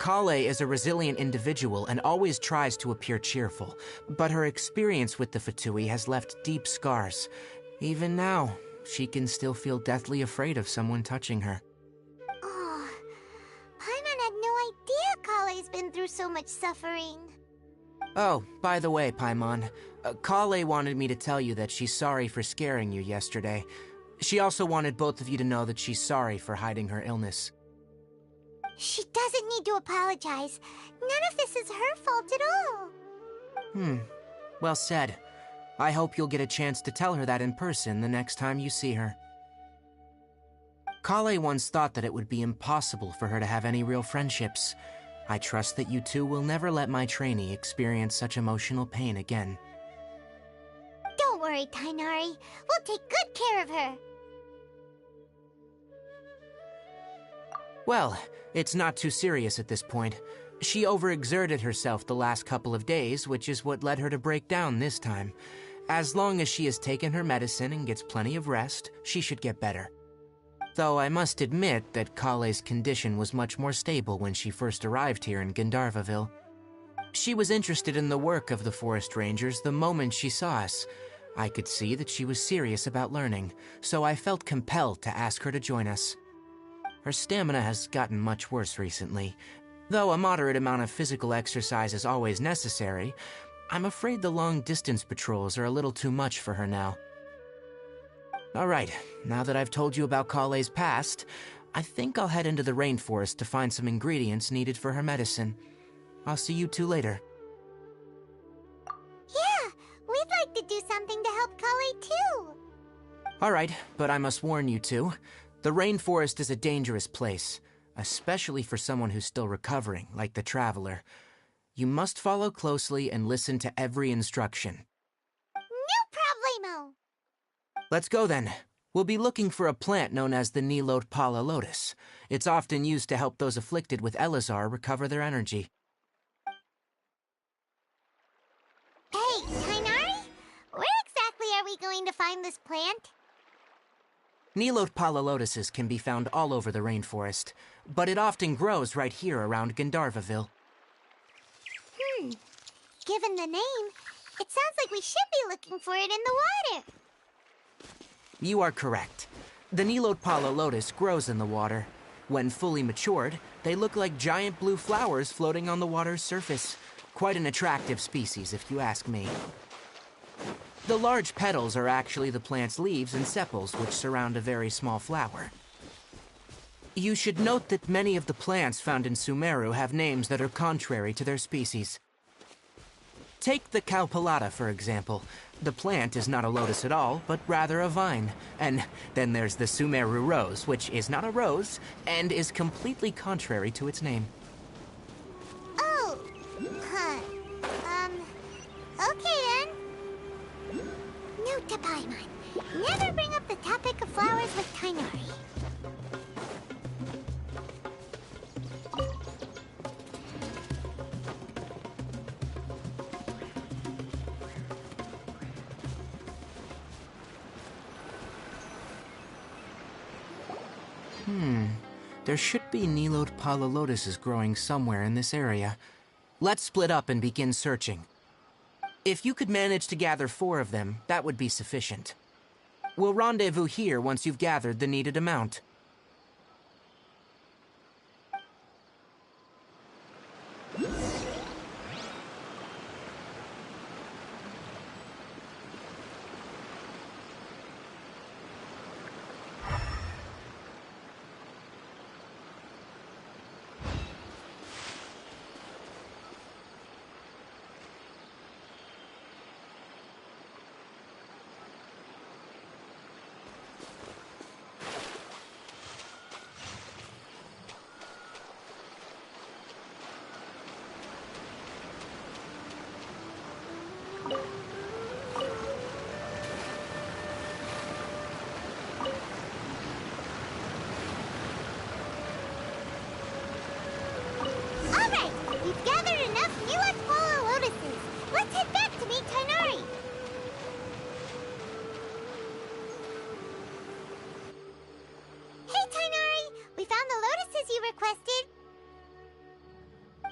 Kale is a resilient individual and always tries to appear cheerful, but her experience with the Fatui has left deep scars. Even now, she can still feel deathly afraid of someone touching her.
Oh, Paimon had no idea Kale's been through so much suffering.
Oh, by the way, Paimon, Kale wanted me to tell you that she's sorry for scaring you yesterday. She also wanted both of you to know that she's sorry for hiding her illness.
She doesn't need to apologize. None of this is her fault at all.
Well said. I hope you'll get a chance to tell her that in person the next time you see her. Kale once thought that it would be impossible for her to have any real friendships. I trust that you two will never let my trainee experience such emotional pain again.
Don't worry, Tainari. We'll take good care of her.
Well, it's not too serious at this point. She overexerted herself the last couple of days, which is what led her to break down this time. As long as she has taken her medicine and gets plenty of rest, she should get better. Though I must admit that Kale's condition was much more stable when she first arrived here in Gandharvaville. She was interested in the work of the forest rangers the moment she saw us. I could see that she was serious about learning, so I felt compelled to ask her to join us. Her stamina has gotten much worse recently. Though a moderate amount of physical exercise is always necessary, I'm afraid the long-distance patrols are a little too much for her now. Alright, now that I've told you about Kale's past, I think I'll head into the rainforest to find some ingredients needed for her medicine. I'll see you two later.
Yeah, we'd like to do something to help Kale too.
Alright, but I must warn you two. The rainforest is a dangerous place, especially for someone who's still recovering, like the Traveler. You must follow closely and listen to every instruction.
No problemo!
Let's go then. We'll be looking for a plant known as the Nilot Pala Lotus. It's often used to help those afflicted with Elazar recover their energy.
Hey, Tainari? Where exactly are we going to find this plant?
Nilot Pala Lotuses can be found all over the rainforest, but it often grows right here around Gandharvaville.
Given the name, it sounds like we should be looking for it in the water.
You are correct. The Nilot Pala Lotus grows in the water. When fully matured, they look like giant blue flowers floating on the water's surface. Quite an attractive species, if you ask me. The large petals are actually the plant's leaves and sepals, which surround a very small flower. You should note that many of the plants found in Sumeru have names that are contrary to their species. Take the Cowpelata, for example. The plant is not a lotus at all, but rather a vine. And then there's the Sumeru rose, which is not a rose, and is completely contrary to its name.
Oh, huh. Okay then. Note to Paimon. Never bring up the topic of flowers with Tainari.
There should be Nilot Pala Lotuses growing somewhere in this area. Let's split up and begin searching. If you could manage to gather 4 of them, that would be sufficient. We'll rendezvous here once you've gathered the needed amount.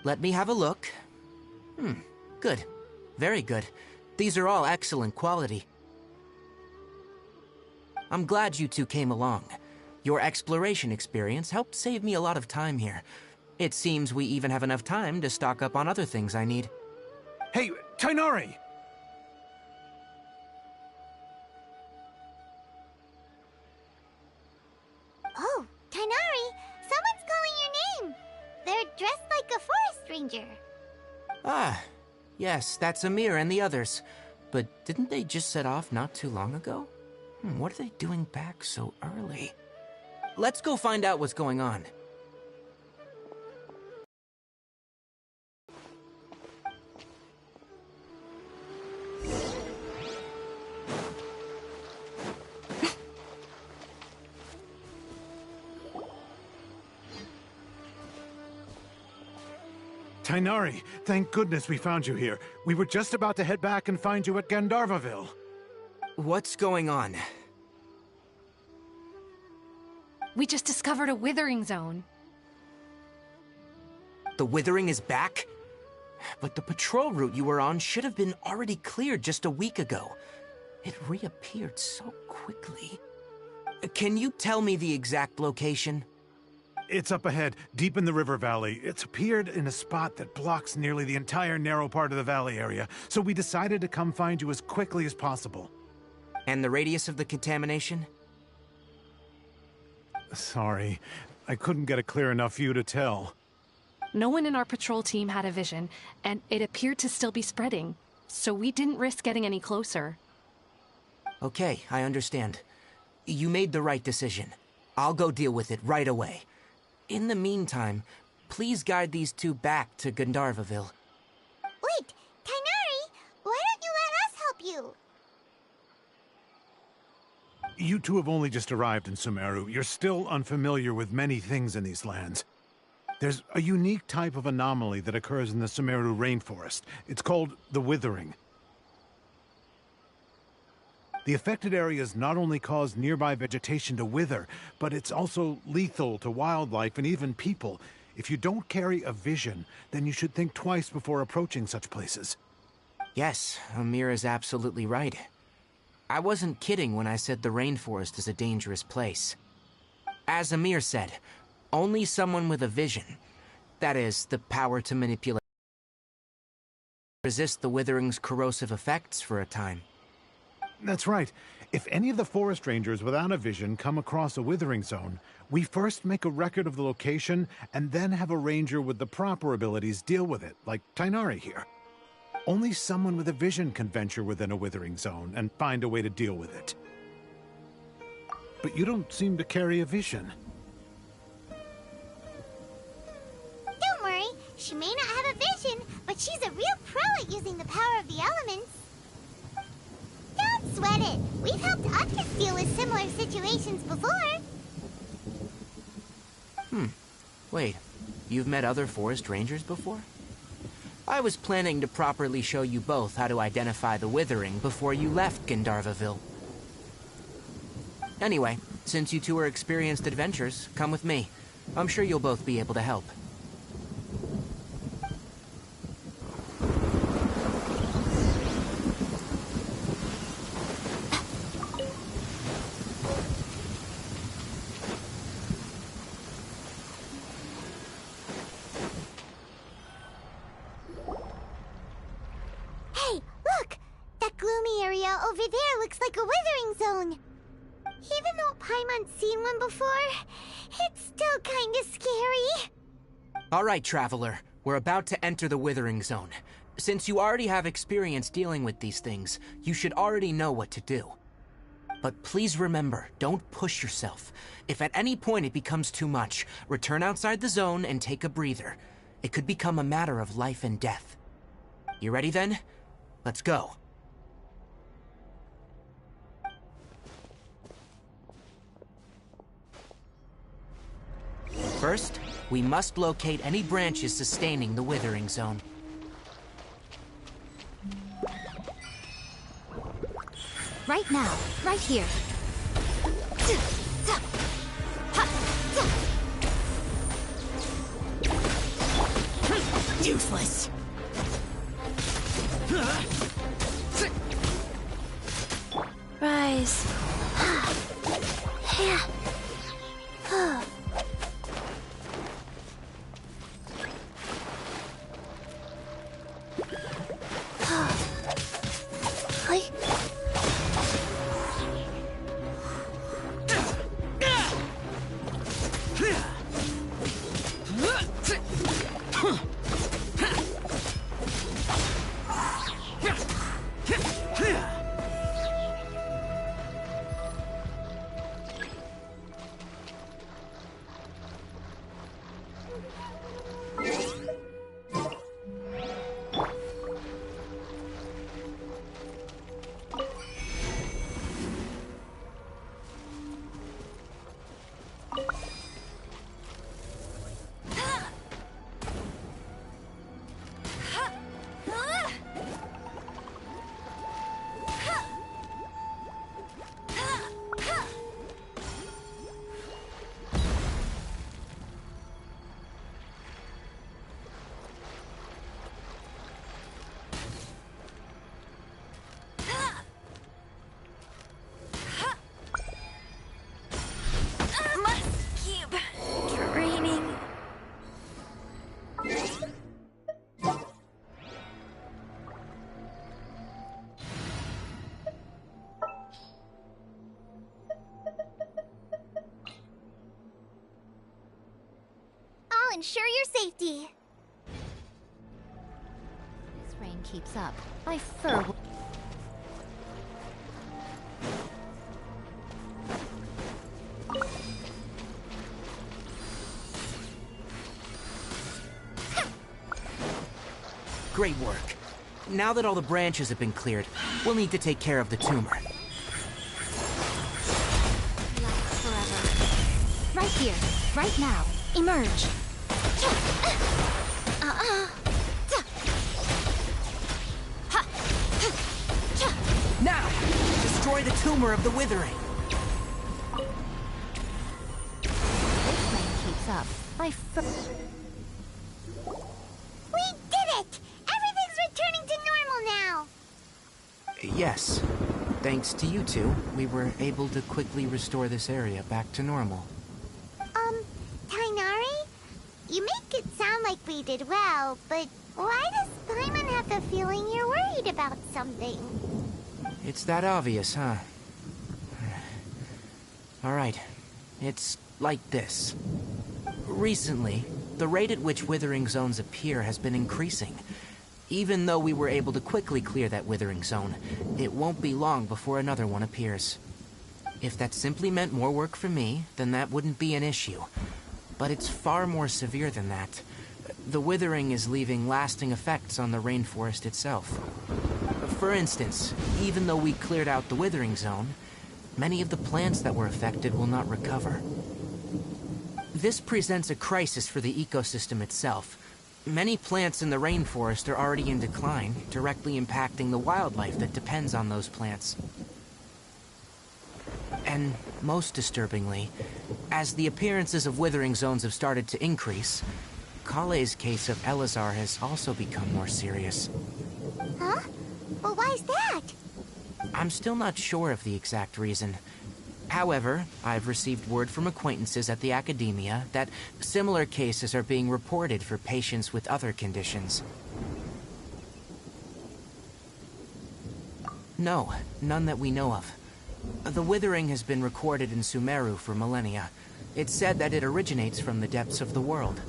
Let me have a look. Good. Very good. These are all excellent quality. I'm glad you two came along. Your exploration experience helped save me a lot of time here. It seems we even have enough time to stock up on other things I need.
Hey, Tainari!
Oh, Tainari! Someone's calling your name! They're dressed like a forest ranger.
Ah, yes, that's Amir and the others. But didn't they just set off not too long ago? What are they doing back so early? Let's go find out what's going on.
Tainari, thank goodness we found you here. We were just about to head back and find you at Gandharvaville.
What's going on?
We just discovered a withering zone.
The withering is back? But the patrol route you were on should have been already cleared just a week ago. It reappeared so quickly. Can you tell me the exact location?
It's up ahead, deep in the river valley. It's appeared in a spot that blocks nearly the entire narrow part of the valley area, so we decided to come find you as quickly as possible.
And the radius of the contamination?
Sorry, I couldn't get a clear enough view to tell.
No one in our patrol team had a vision, and it appeared to still be spreading, so we didn't risk getting any closer.
Okay, I understand. You made the right decision. I'll go deal with it right away. In the meantime, please guide these two back to Gandharvaville.
Wait, Tainari! Why don't you let us help you?
You two have only just arrived in Sumeru. You're still unfamiliar with many things in these lands. There's a unique type of anomaly that occurs in the Sumeru rainforest. It's called the Withering. The affected areas not only cause nearby vegetation to wither, but it's also lethal to wildlife and even people. If you don't carry a vision, then you should think twice before approaching such places.
Yes, Amir is absolutely right. I wasn't kidding when I said the rainforest is a dangerous place. As Amir said, only someone with a vision, that is, the power to manipulate, resist the withering's corrosive effects for a time.
That's right. If any of the forest rangers without a vision come across a withering zone, we first make a record of the location and then have a ranger with the proper abilities deal with it, like Tainari here. Only someone with a vision can venture within a withering zone and find a way to deal with it. But you don't seem to carry a vision.
Don't worry, she may not have a vision, but she's a real pro at using the power of the elements. Don't sweat it. We've helped others deal with similar situations before.
Wait, you've met other forest rangers before? I was planning to properly show you both how to identify the withering before you left Gandharvaville. Anyway, since you two are experienced adventurers, come with me. I'm sure you'll both be able to help.
Over there looks like a withering zone. Even though Paimon's seen one before, it's still kinda scary.
All right, Traveler. We're about to enter the withering zone. Since you already have experience dealing with these things, you should already know what to do. But please remember, don't push yourself. If at any point it becomes too much, return outside the zone and take a breather. It could become a matter of life and death. You ready then? Let's go. First, we must locate any branches sustaining the withering zone.
Right now, right here.
Useless.
Rise.
Ensure your safety.
This rain keeps up. My fur will...
Great work. Now that all the branches have been cleared, we'll need to take care of the tumor.
right here, right now. Emerge.
Now! Destroy the tumor of the withering!
This plan keeps up.
We did it! Everything's returning to normal now!
Yes. Thanks to you two, we were able to quickly restore this area back to normal.
Tainari? You make it sound like we did well, but why does Paimon have the feeling you're worried about something?
It's that obvious, huh? Alright. It's like this. Recently, the rate at which withering zones appear has been increasing. Even though we were able to quickly clear that withering zone, it won't be long before another one appears. If that simply meant more work for me, then that wouldn't be an issue. But it's far more severe than that. The withering is leaving lasting effects on the rainforest itself. For instance, even though we cleared out the withering zone, many of the plants that were affected will not recover. This presents a crisis for the ecosystem itself. Many plants in the rainforest are already in decline, directly impacting the wildlife that depends on those plants. And most disturbingly, as the appearances of withering zones have started to increase, Kale's case of Elazar has also become more serious.
Huh? Well, why's that?
I'm still not sure of the exact reason. However, I've received word from acquaintances at the academia that similar cases are being reported for patients with other conditions. No, none that we know of. The withering has been recorded in Sumeru for millennia. It's said that it originates from the depths of the world.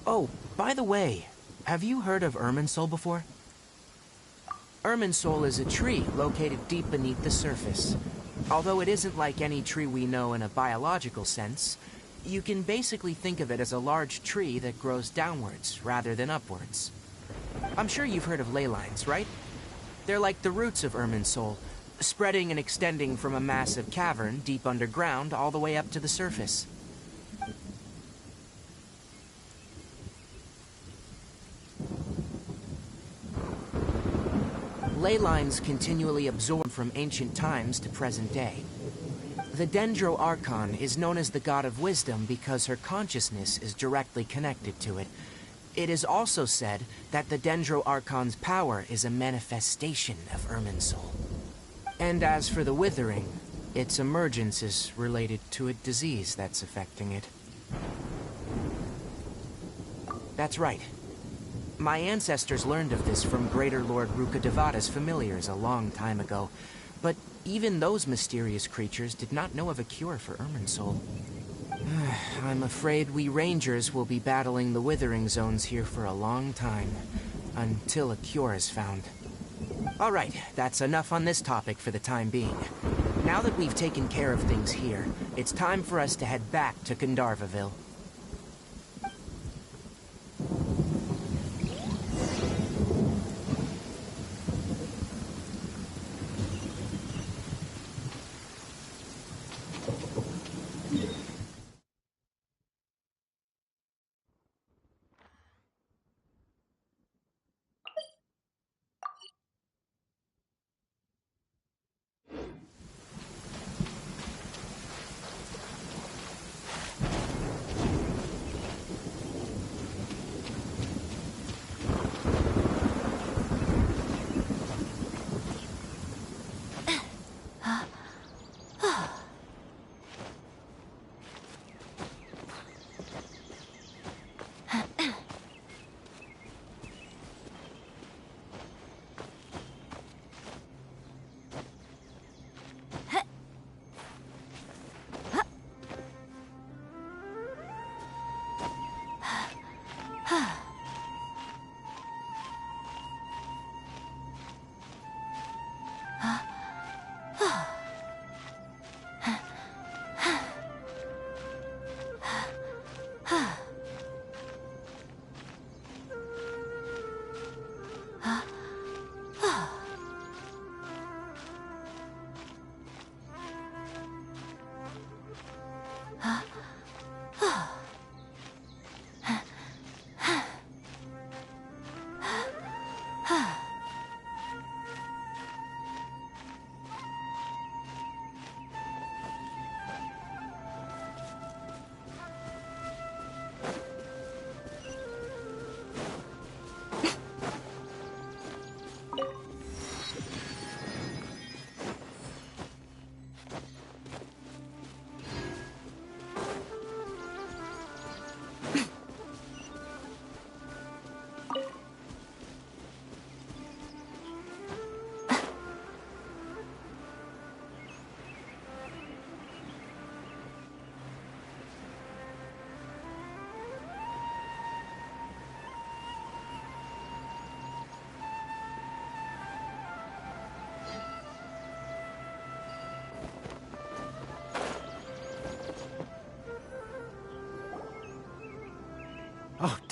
Oh, by the way, have you heard of Irminsul before? Irminsul is a tree located deep beneath the surface. Although it isn't like any tree we know in a biological sense, you can basically think of it as a large tree that grows downwards rather than upwards. I'm sure you've heard of ley lines, right? They're like the roots of Irminsul, spreading and extending from a massive cavern deep underground all the way up to the surface. Ley lines continually absorb from ancient times to present day. The Dendro Archon is known as the god of wisdom because her consciousness is directly connected to it. It is also said that the Dendro Archon's power is a manifestation of Irminsul. And as for the withering, its emergence is related to a disease that's affecting it. That's right. My ancestors learned of this from Greater Lord Rukkhadevata's familiars a long time ago, but even those mysterious creatures did not know of a cure for Irminsul. I'm afraid we Rangers will be battling the withering zones here for a long time, until a cure is found. Alright, that's enough on this topic for the time being. Now that we've taken care of things here, it's time for us to head back to Gandharvaville.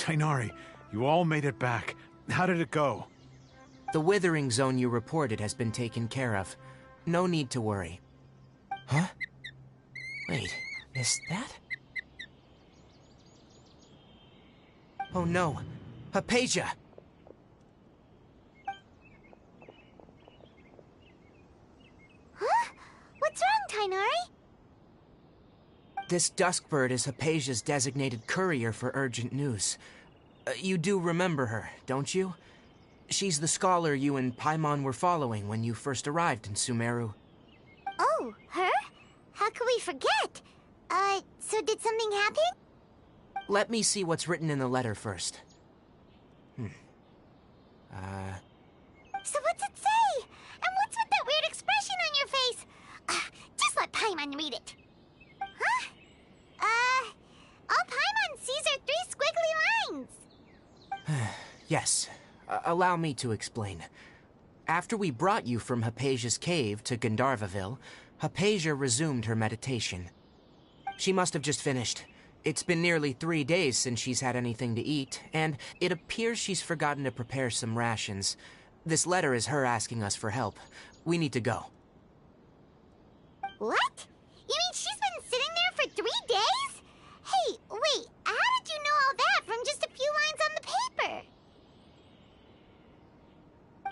Tainari, you all made it back. How did it go?
The withering zone you reported has been taken care of. No need to worry. Huh? Wait, is that? Oh no, Hypatia!
Huh? What's wrong, Tainari?
This Duskbird is Hypatia's designated courier for urgent news. You do remember her, don't you? She's the scholar you and Paimon were following when you first arrived in Sumeru.
Oh, her? How could we forget? So did something happen?
Let me see what's written in the letter first.
So what's it say? And what's with that weird expression on your face? Just let Paimon read it. Huh? All Paimon sees are 3 squiggly lines.
Yes. Allow me to explain. After we brought you from Hypatia's cave to Gandharvaville, Hypatia resumed her meditation. She must have just finished. It's been nearly 3 days since she's had anything to eat, and it appears she's forgotten to prepare some rations. This letter is her asking us for help. We need to go.
What? You mean she's been sitting there for 3 days? Hey, wait, how did you know all that from just a few lines on the paper?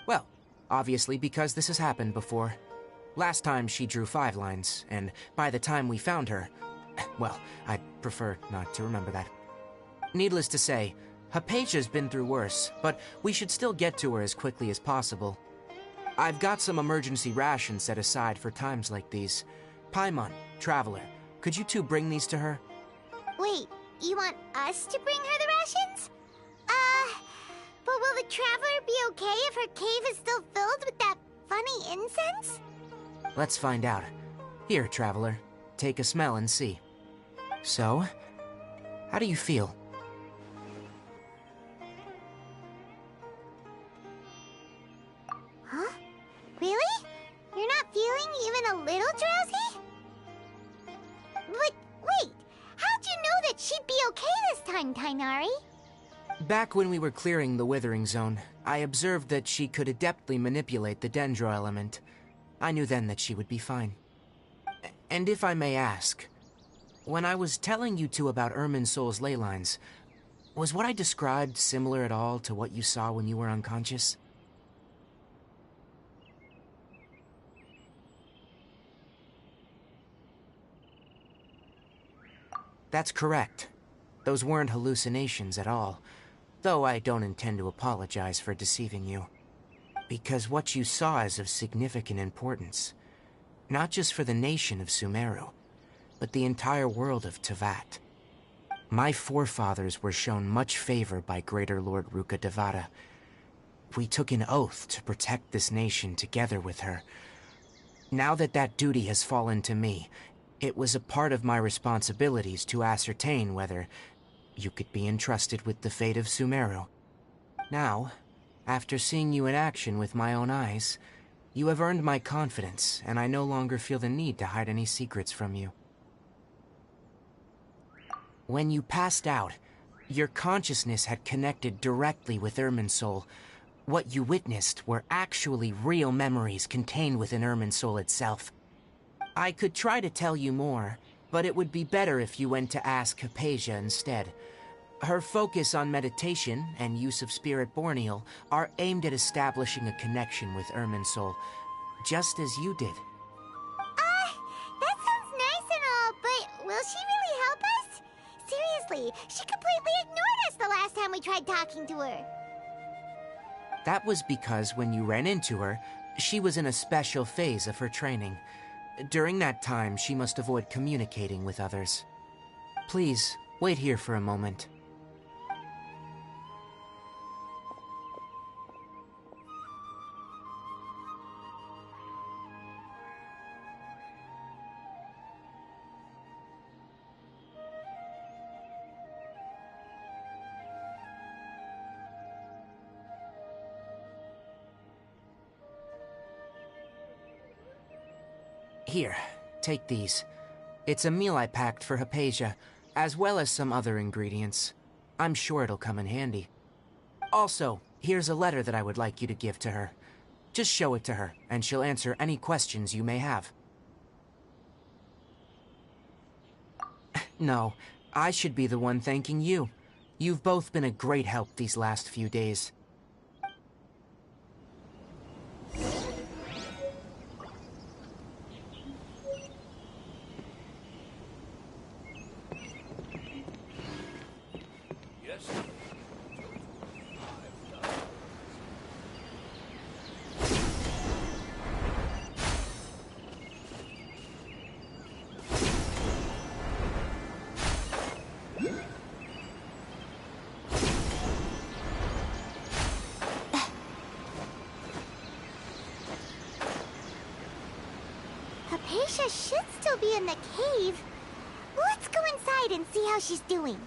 Well, obviously because this has happened before. Last time she drew 5 lines, and by the time we found her, well, I'd prefer not to remember that. Needless to say, Hypatia's been through worse, but we should still get to her as quickly as possible. I've got some emergency rations set aside for times like these. Paimon, Traveler, could you two bring these to her?
Wait, you want us to bring her the rations? But will the Traveler be okay if her cave is still filled with that funny incense?
Let's find out. Here, Traveler, take a smell and see. So, how do you feel?
Huh? Really? You're not feeling even a little drowsy? But wait, how'd you know that she'd be okay this time, Tainari?
Back when we were clearing the Withering Zone, I observed that she could adeptly manipulate the Dendro element. I knew then that she would be fine. And if I may ask, when I was telling you two about Irminsul's ley lines, was what I described similar at all to what you saw when you were unconscious? That's correct. Those weren't hallucinations at all, though I don't intend to apologize for deceiving you. Because what you saw is of significant importance. Not just for the nation of Sumeru, but the entire world of Teyvat. My forefathers were shown much favor by Greater Lord Ruka Devata. We took an oath to protect this nation together with her. Now that that duty has fallen to me, it was a part of my responsibilities to ascertain whether you could be entrusted with the fate of Sumeru. Now, after seeing you in action with my own eyes, you have earned my confidence, and I no longer feel the need to hide any secrets from you. When you passed out, your consciousness had connected directly with Irminsul. What you witnessed were actually real memories contained within Irminsul itself. I could try to tell you more, but it would be better if you went to ask Hypatia instead. Her focus on meditation and use of Spirit Borneal are aimed at establishing a connection with Irminsul, just as you did.
That sounds nice and all, but will she really help us? Seriously, she completely ignored us the last time we tried talking to her.
That was because when you ran into her, she was in a special phase of her training. During that time, she must avoid communicating with others. Please, wait here for a moment. Here, take these. It's a meal I packed for Hypatia, as well as some other ingredients. I'm sure it'll come in handy. Also, here's a letter that I would like you to give to her. Just show it to her, and she'll answer any questions you may have. No, I should be the one thanking you. You've both been a great help these last few days.
Hypatia should still be in the cave. Let's go inside and see how she's doing.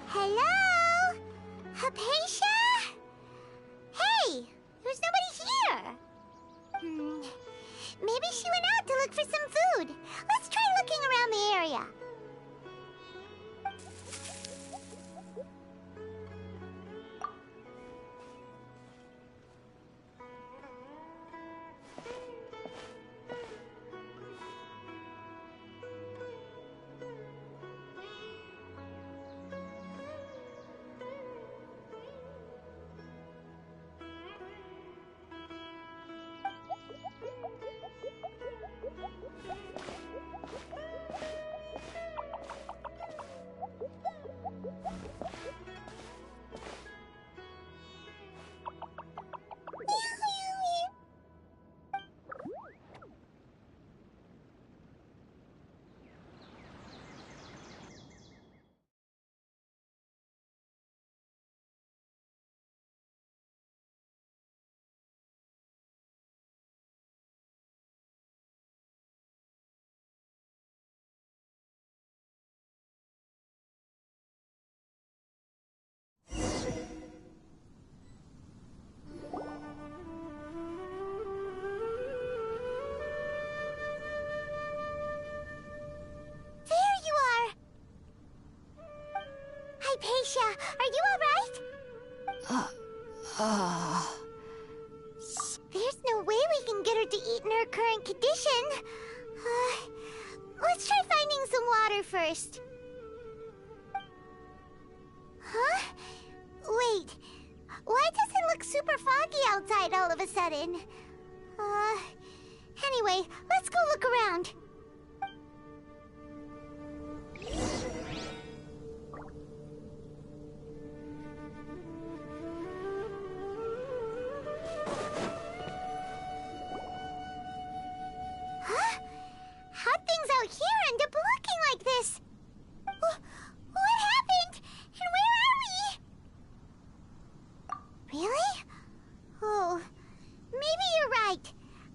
Hello? Hypatia? Hey, there's nobody here. Maybe she went out to look for some food. Let's try looking around the area. Hypatia, are you alright? There's no way we can get her to eat in her current condition. Let's try finding some water first. Huh? Wait, why does it look super foggy outside all of a sudden? Anyway, let's go look around. How'd things out here end up looking like this? What happened? And where are we? Really? Oh, maybe you're right.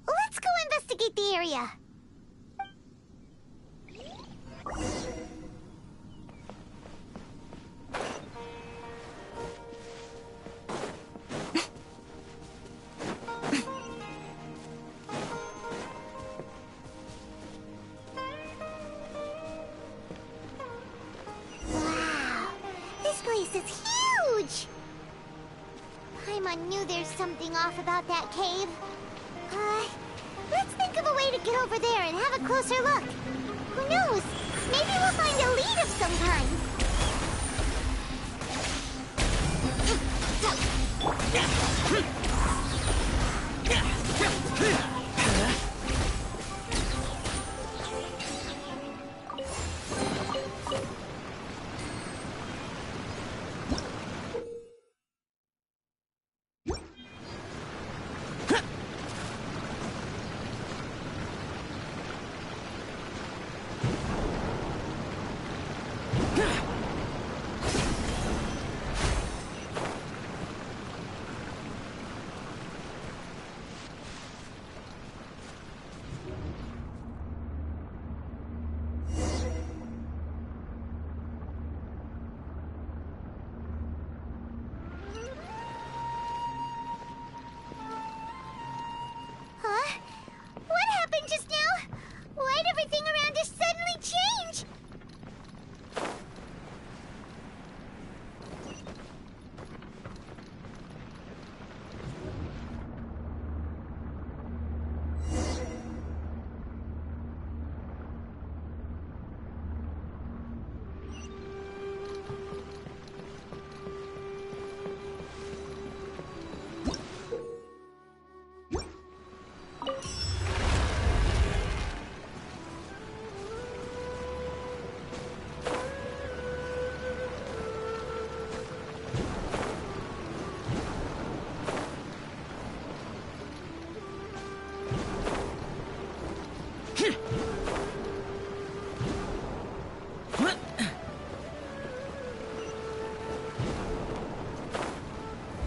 Let's go investigate the area. This place is huge! Paimon knew there's something off about that cave. Let's think of a way to get over there and have a closer look. Who knows? Maybe we'll find a lead of some kind.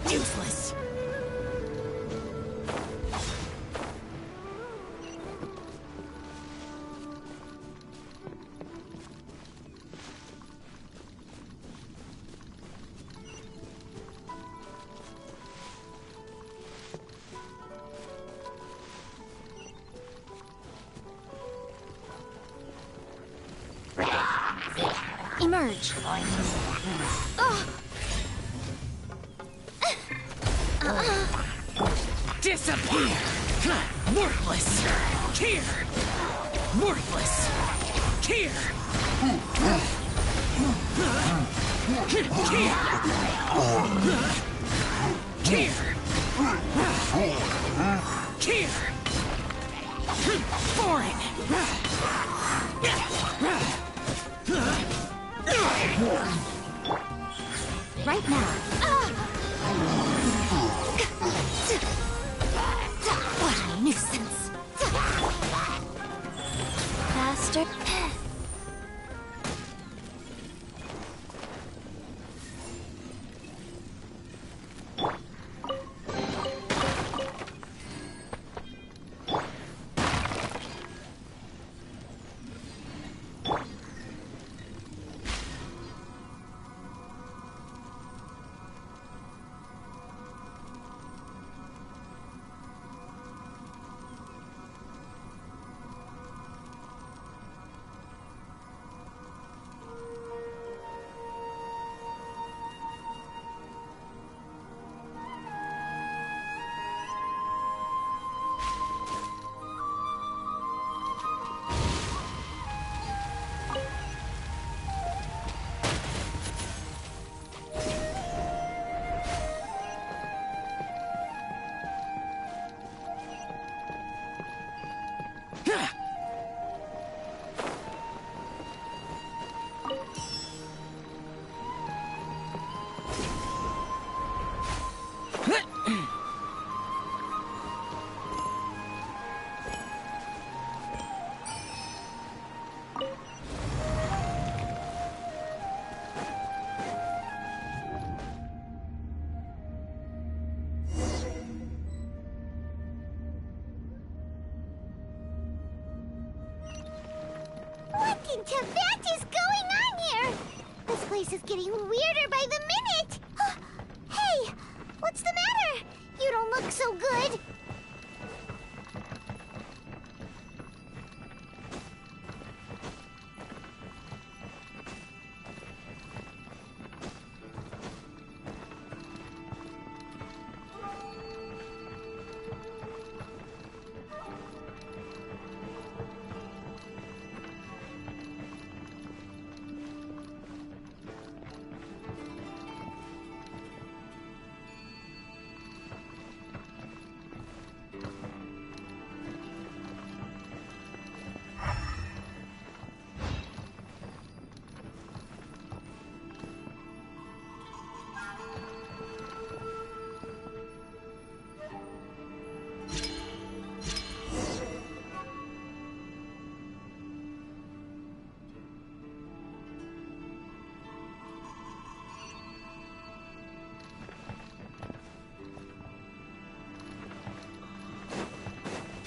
Useless.
Emerge.
Disappear! Worthless! Here! Worthless! Here! Here! Here! Here! Foreign!
Right now. What a nuisance. Faster.
What in Tibet is going on here? This place is getting weirder by the minute. Hey, what's the matter? You don't look so good.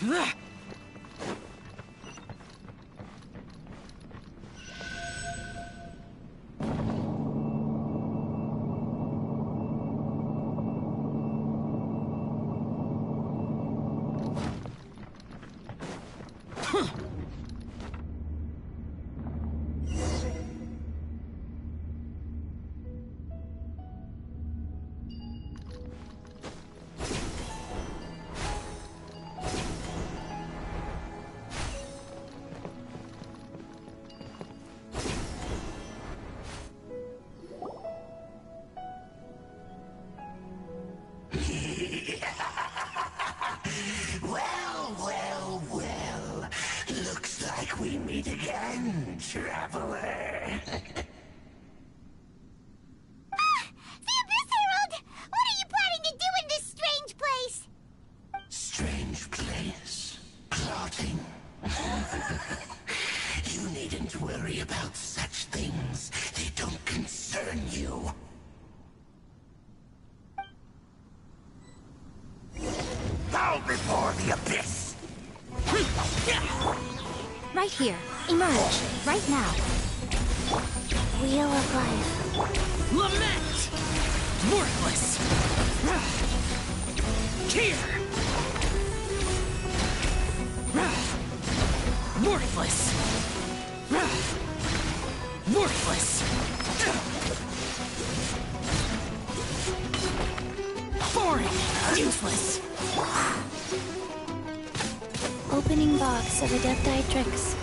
Well. Looks like we meet again, traveler.
The Abyss Herald! What are you planning to do in this strange place?
Strange place. Plotting. You needn't worry about such things. They don't concern you. Bow before the abyss!
Right here. Emerge. Right now. Wheel of Life.
Lament! Worthless! Here! Worthless! Worthless! Boring! Useless!
Opening box of Adepti Tricks.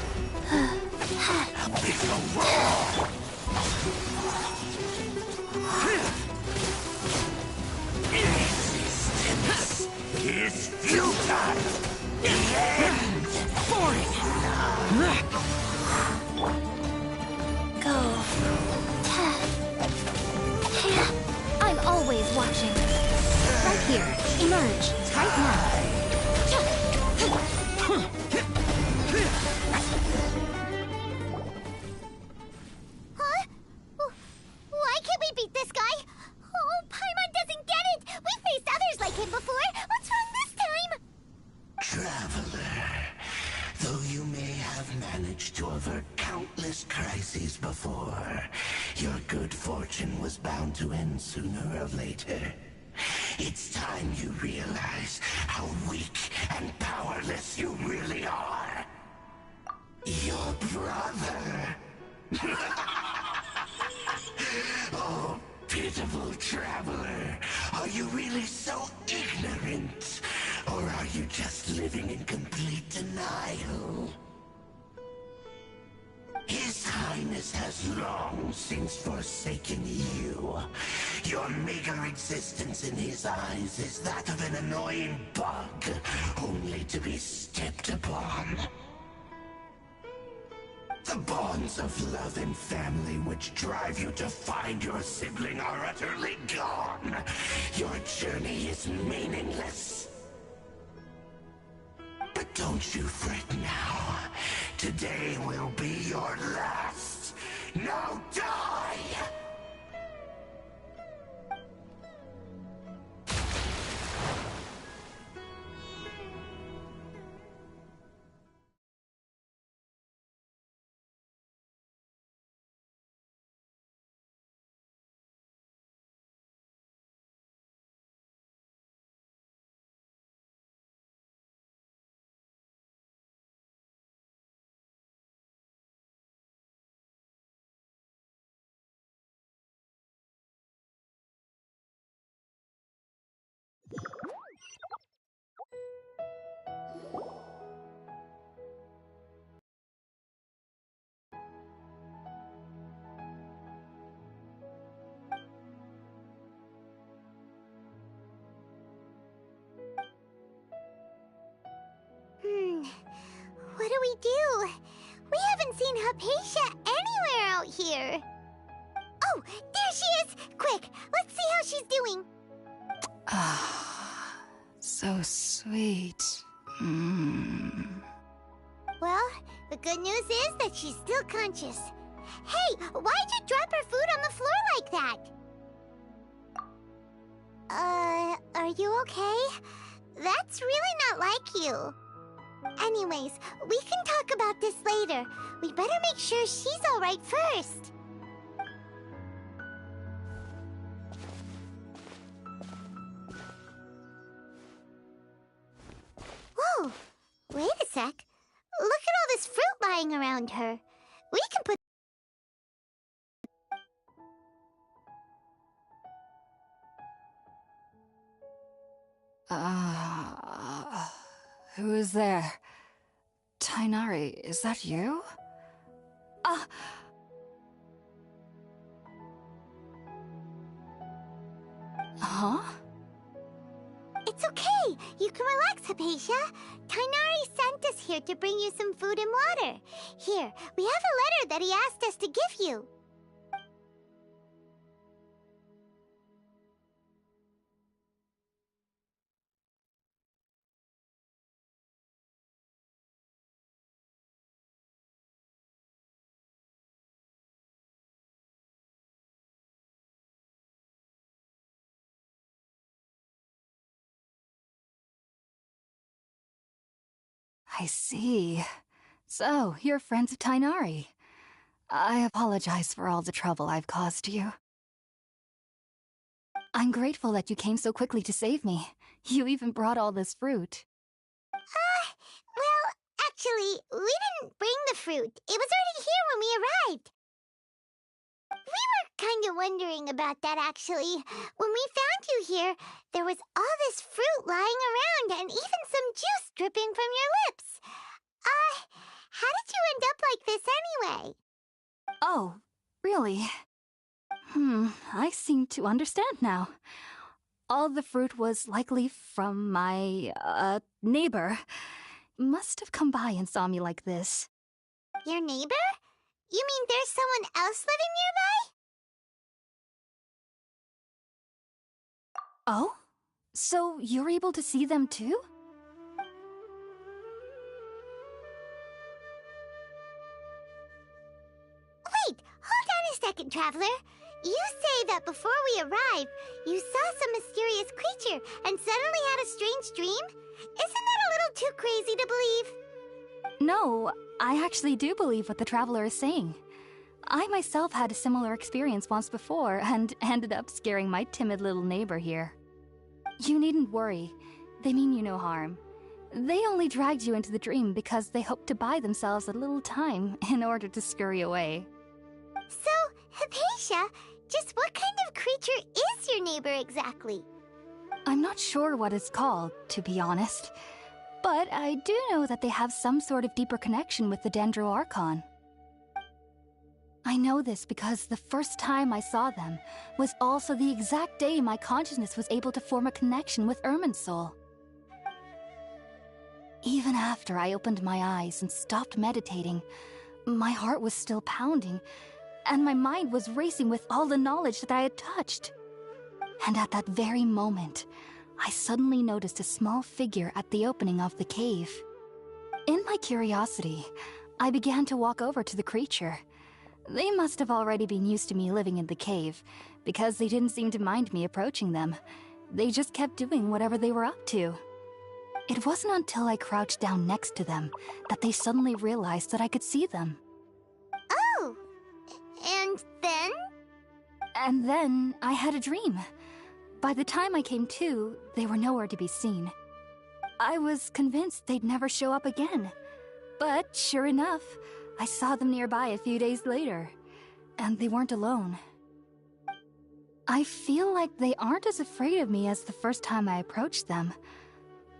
Resistance is futile! The end!
Boring!
Go. I'm always watching. Right here. Emerge. Right now.
Huh? Why can't we beat this guy? Oh, Paimon doesn't get it! We faced others like him before! What's wrong this time?
Traveler, though you may have managed to avert countless crises before, your good fortune was bound to end sooner or later. It's time you realize how weak and powerless you really are. Your brother. Oh, pitiful traveler. Are you really so ignorant? Or are you just living in complete denial? His Highness has long since forsaken you. Your meager existence in his eyes is that of an annoying bug, only to be stepped upon. The bonds of love and family which drive you to find your sibling are utterly gone. Your journey is meaningless. But don't you fret now. Today will be your last. Now die!
What do we do? We haven't seen Hypatia anywhere out here. Oh, there she is! Quick, let's see how she's doing.
Ah, so sweet.
Well, the good news is that she's still conscious. Hey, why'd you drop her food on the floor like that? Are you okay? That's really not like you. Anyways, we can talk about this later. We better make sure she's alright first. Whoa, wait a sec. Look at all this fruit lying around her. We can put...
Who is there? Tainari, is that you? Huh?
It's okay. You can relax, Hypatia. Tainari sent us here to bring you some food and water. Here, we have a letter that he asked us to give you.
I see. So, you're friends of Tainari. I apologize for all the trouble I've caused you. I'm grateful that you came so quickly to save me. You even brought all this fruit.
Well, actually, we didn't bring the fruit. It was already here when we arrived. We were kind of wondering about that, actually. When we found you here, there was all this fruit lying around and even some juice dripping from your lips. How did you end up like this anyway?
Oh, really? I seem to understand now. All the fruit was likely from my, neighbor. Must have come by and saw me like this.
Your neighbor? You mean there's someone else living nearby?
Oh? So you're able to see them too?
Wait, hold on a second, Traveler. You say that before we arrived, you saw some mysterious creature and suddenly had a strange dream? Isn't that a little too crazy to believe?
No, I actually do believe what the Traveler is saying. I myself had a similar experience once before and ended up scaring my timid little neighbor here. You needn't worry. They mean you no harm. They only dragged you into the dream because they hoped to buy themselves a little time in order to scurry away.
So, Hypatia, just what kind of creature is your neighbor exactly?
I'm not sure what it's called, to be honest. But I do know that they have some sort of deeper connection with the Dendro Archon. I know this because the first time I saw them was also the exact day my consciousness was able to form a connection with Irminsul. Even after I opened my eyes and stopped meditating, my heart was still pounding, and my mind was racing with all the knowledge that I had touched. And at that very moment, I suddenly noticed a small figure at the opening of the cave. In my curiosity, I began to walk over to the creature. They must have already been used to me living in the cave, because they didn't seem to mind me approaching them. They just kept doing whatever they were up to. It wasn't until I crouched down next to them that they suddenly realized that I could see them.
Oh! And then?
And then I had a dream. By the time I came to, they were nowhere to be seen. I was convinced they'd never show up again. But sure enough, I saw them nearby a few days later. And they weren't alone. I feel like they aren't as afraid of me as the first time I approached them.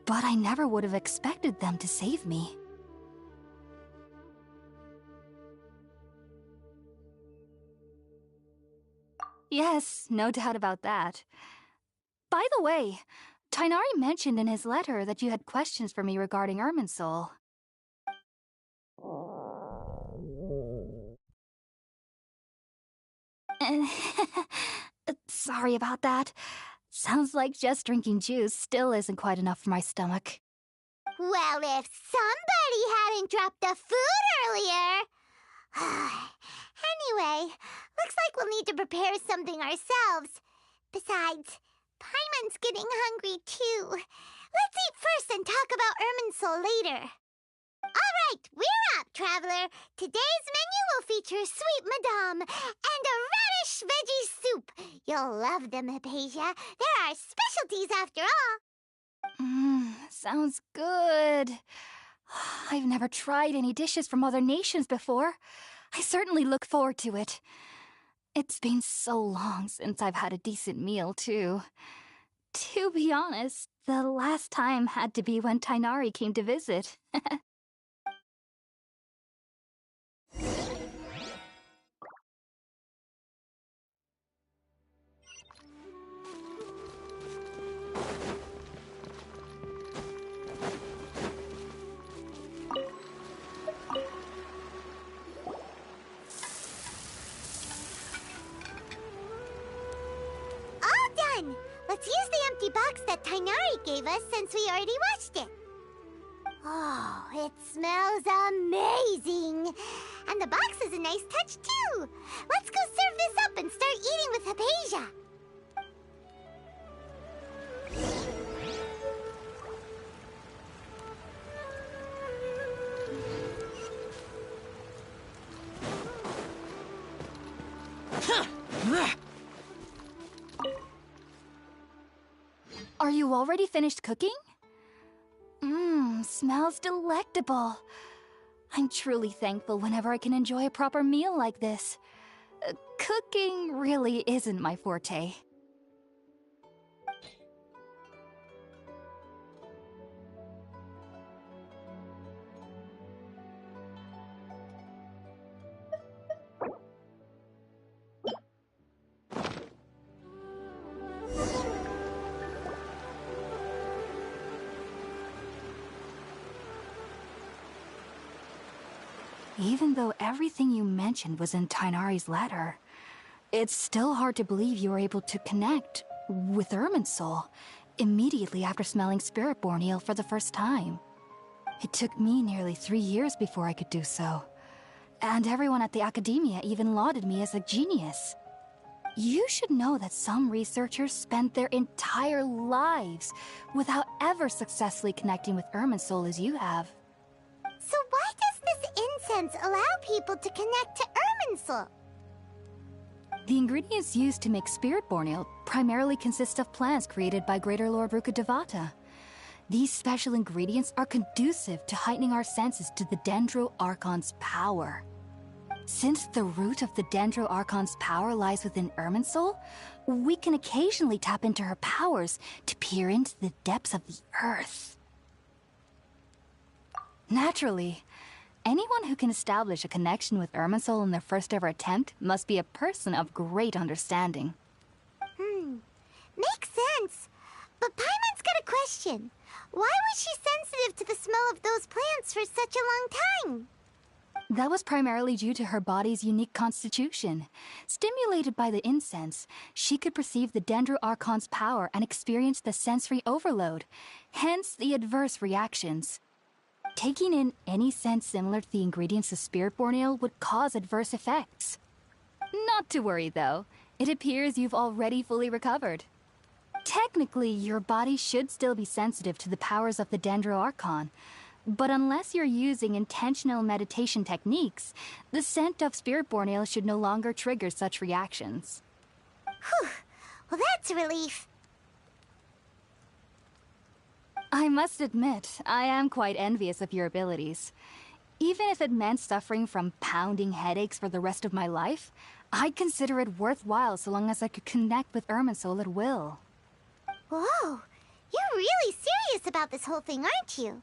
But I never would have expected them to save me. Yes, no doubt about that. By the way, Tainari mentioned in his letter that you had questions for me regarding Irminsul. Sorry about that. Sounds like just drinking juice still isn't quite enough for my stomach.
Well, if somebody hadn't dropped the food earlier... Anyway, looks like we'll need to prepare something ourselves. Besides, Paimon's getting hungry too. Let's eat first and talk about Irminsul later. Alright, we're up, Traveler. Today's menu will feature sweet madame and a radish veggie soup. You'll love them, Hypatia. They're our specialties after all.
Sounds good. I've never tried any dishes from other nations before. I certainly look forward to it. It's been so long since I've had a decent meal, too. To be honest, the last time had to be when Tainari came to visit.
Let's use the empty box that Tainari gave us since we already watched it. Oh, it smells amazing. And the box is a nice touch, too. Let's go serve this up and start eating with Hypatia.
already finished cooking? Smells delectable. I'm truly thankful whenever I can enjoy a proper meal like this. Cooking really isn't my forte. Even though everything you mentioned was in Tighnari's letter, it's still hard to believe you were able to connect with Irminsul immediately after smelling Spiritborn Ale for the first time. It took me nearly 3 years before I could do so, and everyone at the Academia even lauded me as a genius. You should know that some researchers spent their entire lives without ever successfully connecting with Irminsul as you have.
So why does this incense allow people to connect to Irminsul?
The ingredients used to make Spiritborn Ale primarily consist of plants created by Greater Lord Rukkhadevata. These special ingredients are conducive to heightening our senses to the Dendro Archon's power. Since the root of the Dendro Archon's power lies within Irminsul, we can occasionally tap into her powers to peer into the depths of the earth. Naturally, anyone who can establish a connection with Irminsul in their first ever attempt must be a person of great understanding.
Makes sense. But Paimon's got a question. Why was she sensitive to the smell of those plants for such a long time?
That was primarily due to her body's unique constitution. Stimulated by the incense, she could perceive the Dendro Archon's power and experience the sensory overload, hence the adverse reactions. Taking in any scent similar to the ingredients of Spiritborn Ale would cause adverse effects. Not to worry, though. It appears you've already fully recovered. Technically, your body should still be sensitive to the powers of the Dendro Archon, but unless you're using intentional meditation techniques, the scent of Spiritborn Ale should no longer trigger such reactions.
Whew. Well, that's a relief.
I must admit, I am quite envious of your abilities. Even if it meant suffering from pounding headaches for the rest of my life, I'd consider it worthwhile so long as I could connect with Irminsul at will.
Whoa, you're really serious about this whole thing, aren't you?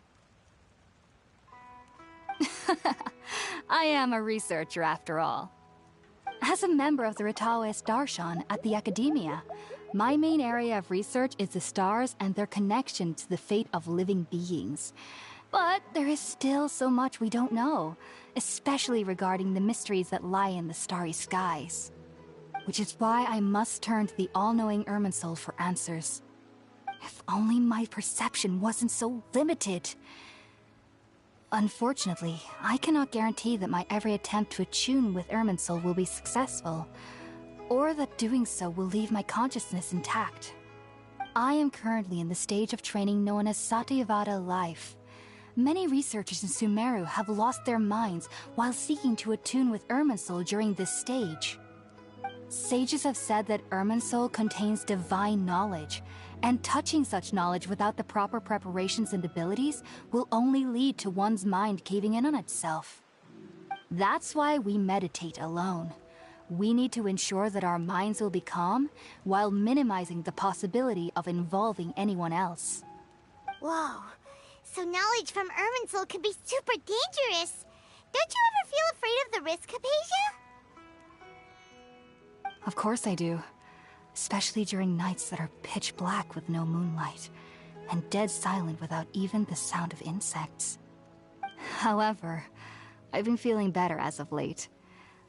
I am a researcher after all. As a member of the Ritaoist Darshan at the Academia, my main area of research is the stars and their connection to the fate of living beings. But there is still so much we don't know, especially regarding the mysteries that lie in the starry skies. Which is why I must turn to the all-knowing Irminsul for answers. If only my perception wasn't so limited. Unfortunately, I cannot guarantee that my every attempt to attune with Irminsul will be successful, or that doing so will leave my consciousness intact. I am currently in the stage of training known as Satyavada life. Many researchers in Sumeru have lost their minds while seeking to attune with Irminsul during this stage. Sages have said that Irminsul contains divine knowledge, and touching such knowledge without the proper preparations and abilities will only lead to one's mind caving in on itself. That's why we meditate alone. We need to ensure that our minds will be calm while minimizing the possibility of involving anyone else.
Whoa, so knowledge from Irminsul can be super dangerous. Don't you ever feel afraid of the risk, Hypatia?
Of course I do. Especially during nights that are pitch black with no moonlight, and dead silent without even the sound of insects. However, I've been feeling better as of late.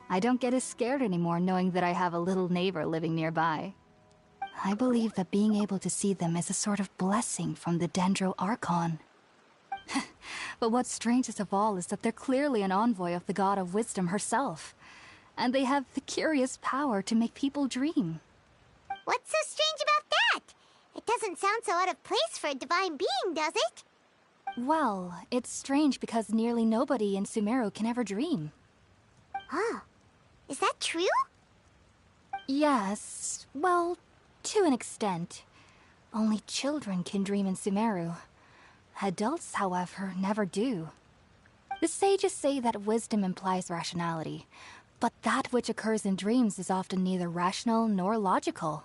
I don't get as scared anymore knowing that I have a little neighbor living nearby. I believe that being able to see them is a sort of blessing from the Dendro Archon. But what's strangest of all is that they're clearly an envoy of the God of Wisdom herself, and they have the curious power to make people dream.
What's so strange about that? It doesn't sound so out of place for a divine being, does it?
Well, it's strange because nearly nobody in Sumeru can ever dream.
Huh. Is that true?
Yes, well, to an extent. Only children can dream in Sumeru. Adults, however, never do. The sages say that wisdom implies rationality, but that which occurs in dreams is often neither rational nor logical.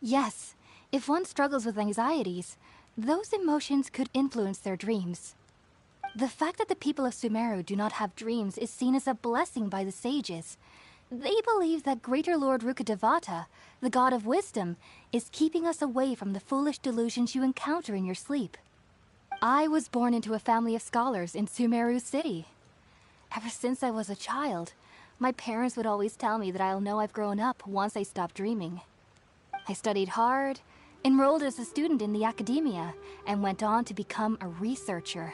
Yes, if one struggles with anxieties, those emotions could influence their dreams. The fact that the people of Sumeru do not have dreams is seen as a blessing by the sages. They believe that Greater Lord Rukkhadevata, the god of wisdom, is keeping us away from the foolish delusions you encounter in your sleep. I was born into a family of scholars in Sumeru City. Ever since I was a child, my parents would always tell me that I'll know I've grown up once I stop dreaming. I studied hard, enrolled as a student in the academia, and went on to become a researcher.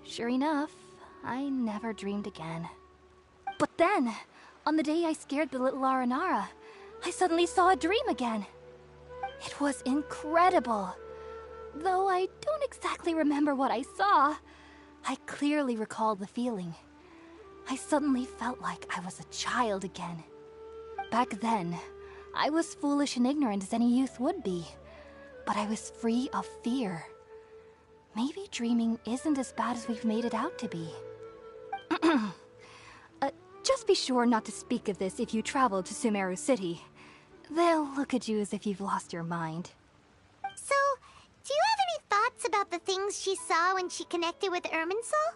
Sure enough, I never dreamed again. But then, on the day I scared the little Aranara, I suddenly saw a dream again. It was incredible. Though I don't exactly remember what I saw, I clearly recall the feeling. I suddenly felt like I was a child again. Back then, I was foolish and ignorant as any youth would be, but I was free of fear. Maybe dreaming isn't as bad as we've made it out to be. Just be sure not to speak of this if you travel to Sumeru City. They'll look at you as if you've lost your mind.
So, do you have any thoughts about the things she saw when she connected with Irminsul?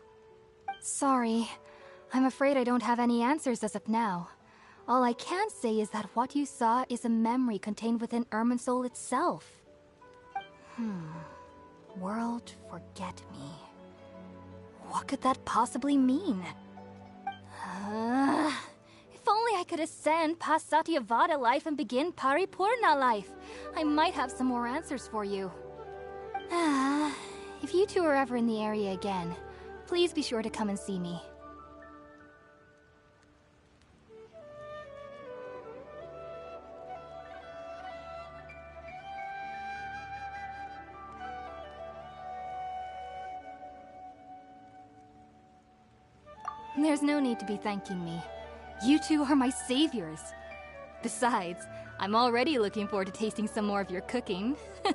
Sorry. I'm afraid I don't have any answers as of now. All I can say is that what you saw is a memory contained within Irminsul itself. World forget me. What could that possibly mean? If only I could ascend past Satyavada life and begin Paripurna life. I might have some more answers for you. If you two are ever in the area again, please be sure to come and see me. There's no need to be thanking me. You two are my saviors. Besides, I'm already looking forward to tasting some more of your cooking.
Now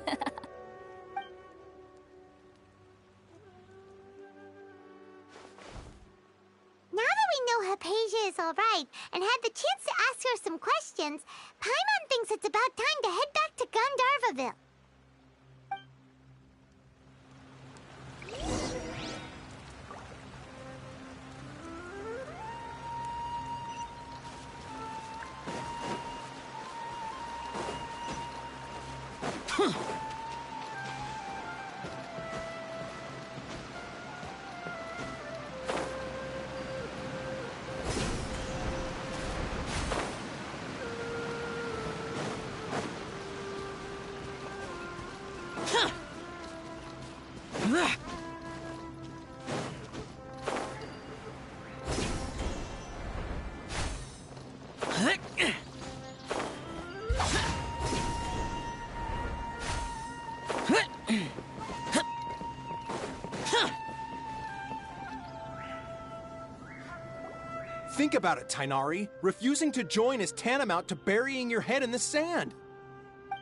that we know Hypatia is alright and had the chance to ask her some questions, Paimon thinks it's about time to head back to Gandharvaville.
Think about it, Tainari. Refusing to join is tantamount to burying your head in the sand.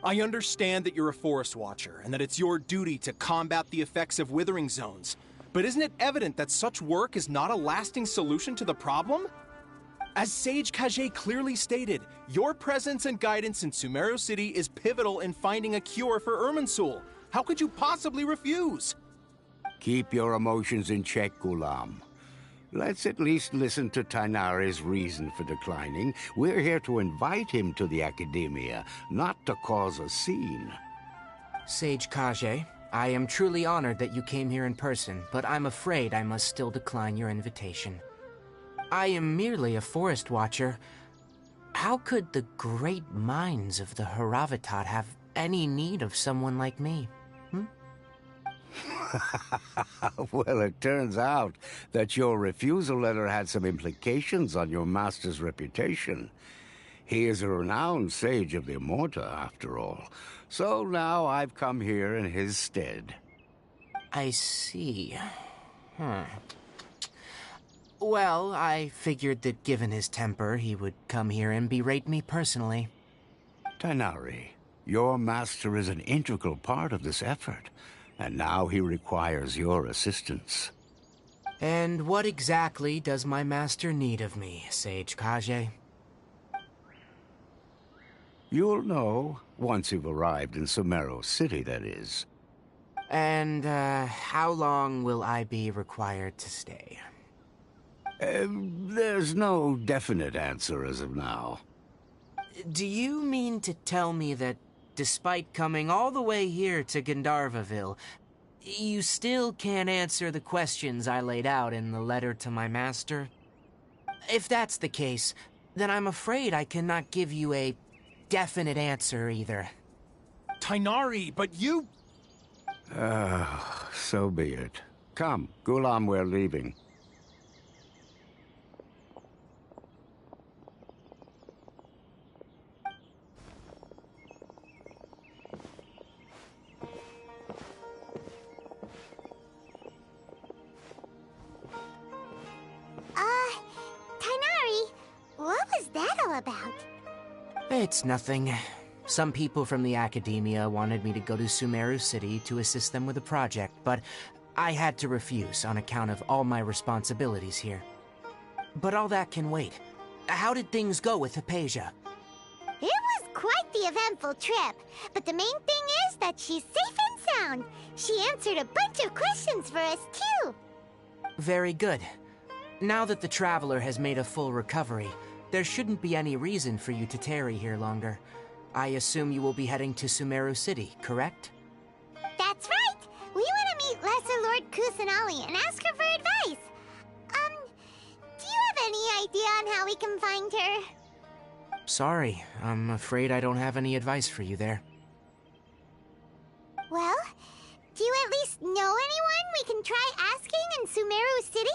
I understand that you're a forest watcher and that it's your duty to combat the effects of withering zones. But isn't it evident that such work is not a lasting solution to the problem? As Sage Kage clearly stated, your presence and guidance in Sumeru City is pivotal in finding a cure for Irminsul. How could you possibly refuse?
Keep your emotions in check, Ghulam. Let's at least listen to Tainari's reason for declining. We're here to invite him to the Academia, not to cause a scene.
Sage Kage, I am truly honored that you came here in person, but I'm afraid I must still decline your invitation. I am merely a forest watcher. How could the great minds of the Haravatat have any need of someone like me?
Well, it turns out that your refusal letter had some implications on your master's reputation. He is a renowned sage of the Immorta, after all. So now I've come here in his stead.
I see. Well, I figured that given his temper, he would come here and berate me personally.
Tighnari, your master is an integral part of this effort, and now he requires your assistance.
And what exactly does my master need of me, Sage Kage?
You'll know, once you've arrived in Sumeru City, that is.
And, how long will I be required to stay?
There's no definite answer as of now.
Do you mean to tell me that, despite coming all the way here to Gandharvaville, you still can't answer the questions I laid out in the letter to my master? If that's the case, then I'm afraid I cannot give you a definite answer either.
Tighnari, but you...
So be it. Come, Gulam, we're leaving.
Tighnari, what was that all about?
It's nothing. Some people from the academia wanted me to go to Sumeru City to assist them with a project, but I had to refuse on account of all my responsibilities here. But all that can wait. How did things go with Hypatia?
It was quite the eventful trip, but the main thing is that she's safe and sound. She answered a bunch of questions for us, too.
Very good. Now that the Traveler has made a full recovery, there shouldn't be any reason for you to tarry here longer. I assume you will be heading to Sumeru City, correct?
That's right! We want to meet Lesser Lord Kusanali and ask her for advice. Do you have any idea on how we can find her?
Sorry, I'm afraid I don't have any advice for you there.
Well, do you at least know anyone we can try asking in Sumeru City?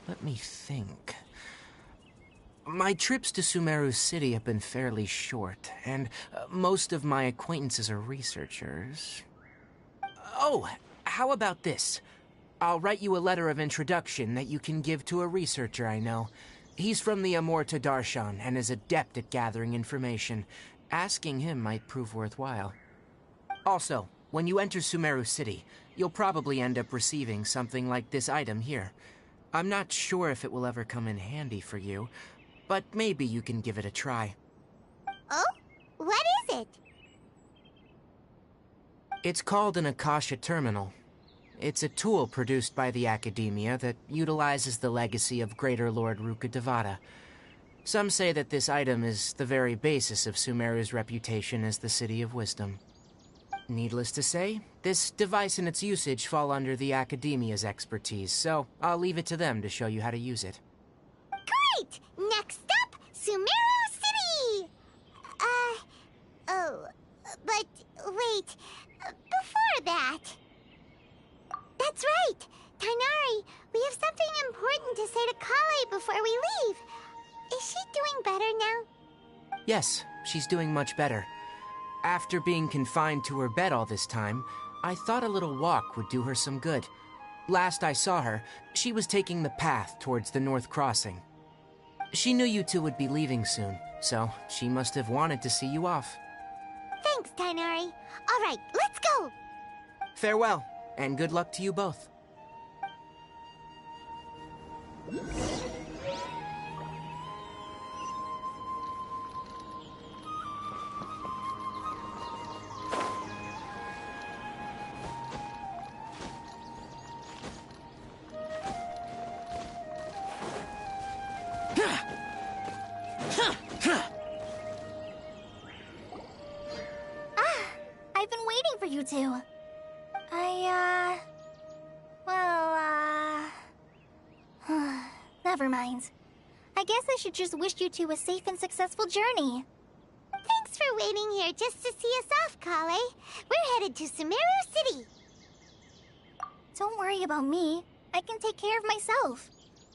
Let me think. My trips to Sumeru City have been fairly short, and most of my acquaintances are researchers. Oh, how about this? I'll write you a letter of introduction that you can give to a researcher I know. He's from the Amorta Darshan and is adept at gathering information. Asking him might prove worthwhile. Also, when you enter Sumeru City, you'll probably end up receiving something like this item here. I'm not sure if it will ever come in handy for you, but maybe you can give it a try.
Oh? What is it?
It's called an Akasha Terminal. It's a tool produced by the Academia that utilizes the legacy of Greater Lord Rukkhadevata. Some say that this item is the very basis of Sumeru's reputation as the City of Wisdom. Needless to say, this device and its usage fall under the Academia's expertise, so I'll leave it to them to show you how to use it.
Great! Next up, Sumeru City! But wait, before that... That's right! Tighnari, we have something important to say to Kale before we leave. Is she doing better now?
Yes, she's doing much better. After being confined to her bed all this time, I thought a little walk would do her some good. Last I saw her, she was taking the path towards the North Crossing. She knew you two would be leaving soon, so she must have wanted to see you off.
Thanks, Tighnari. All right, let's go!
Farewell, and good luck to you both.
I've been waiting for you two. Never mind. I guess I should just wish you two a safe and successful journey.
Thanks for waiting here just to see us off, Kale. We're headed to Sumeru City.
Don't worry about me. I can take care of myself.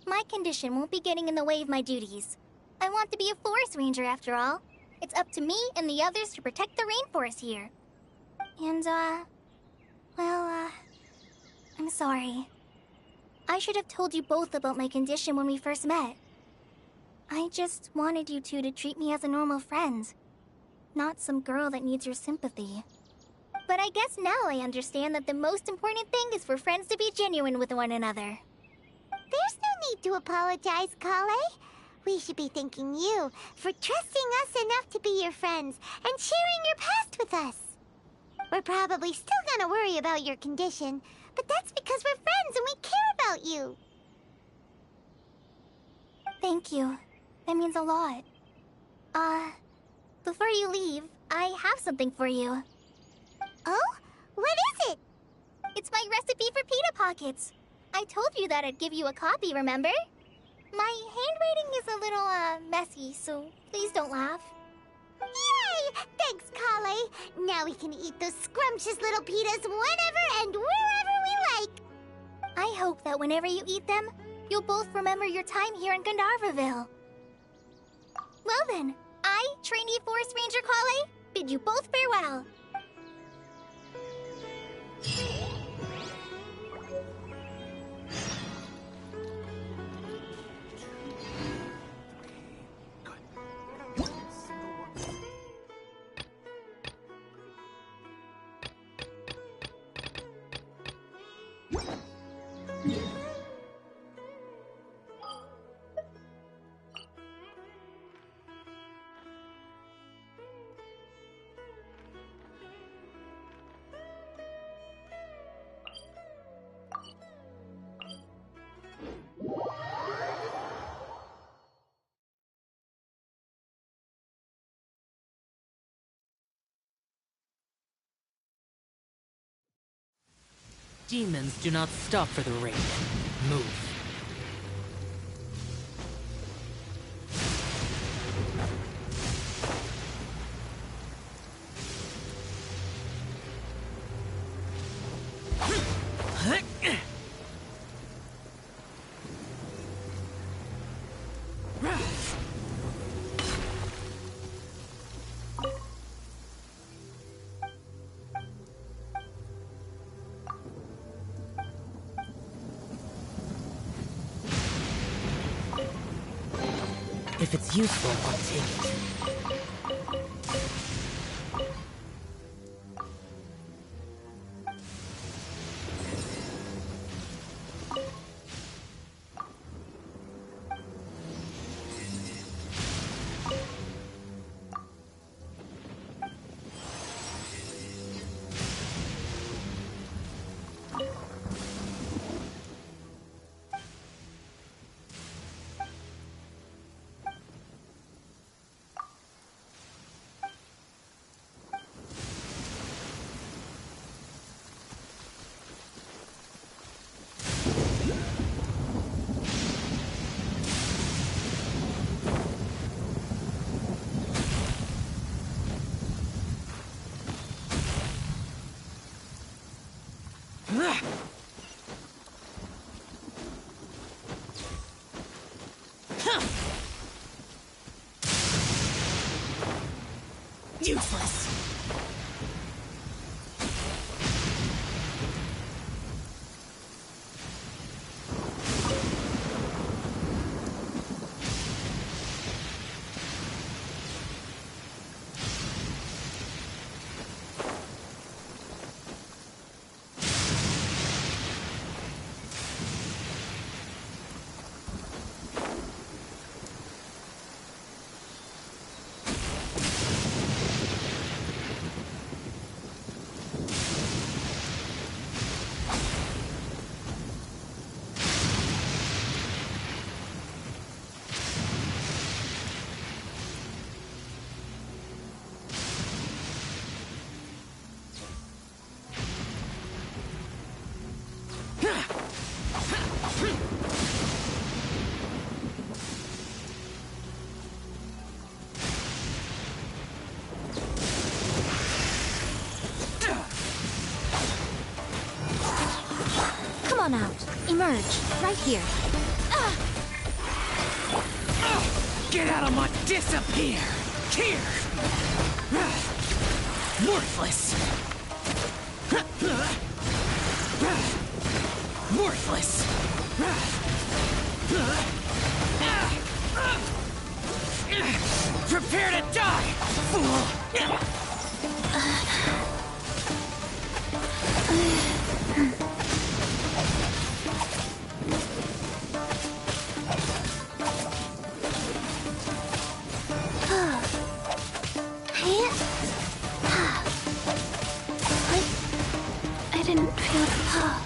My condition won't be getting in the way of my duties. I want to be a forest ranger after all. It's up to me and the others to protect the rainforest here. And, I'm sorry. I should have told you both about my condition when we first met. I just wanted you two to treat me as a normal friend, not some girl that needs your sympathy. But I guess now I understand that the most important thing is for friends to be genuine with one another.
There's no need to apologize, Kale. We should be thanking you for trusting us enough to be your friends and sharing your past with us. We're probably still gonna worry about your condition, but that's because we're friends and we care about you.
Thank you. That means a lot. Before you leave, I have something for you.
Oh? What is it?
It's my recipe for pita pockets. I told you that I'd give you a copy, remember? My handwriting is a little, messy, so please don't laugh.
Yay! Thanks, Kale. Now we can eat those scrumptious little pitas whenever and wherever we like.
I hope that whenever you eat them, you'll both remember your time here in Gandharvaville. Well then, I, trainee Forest Ranger Kale, bid you both farewell.
Demons do not stop for the raid. Move. If it's useful, I'll take it. Useless.
Come on out. Emerge. Right here.
Get out of my... Disappear! Here! Worthless! Worthless! Prepare to die, fool!
I didn't feel the paw.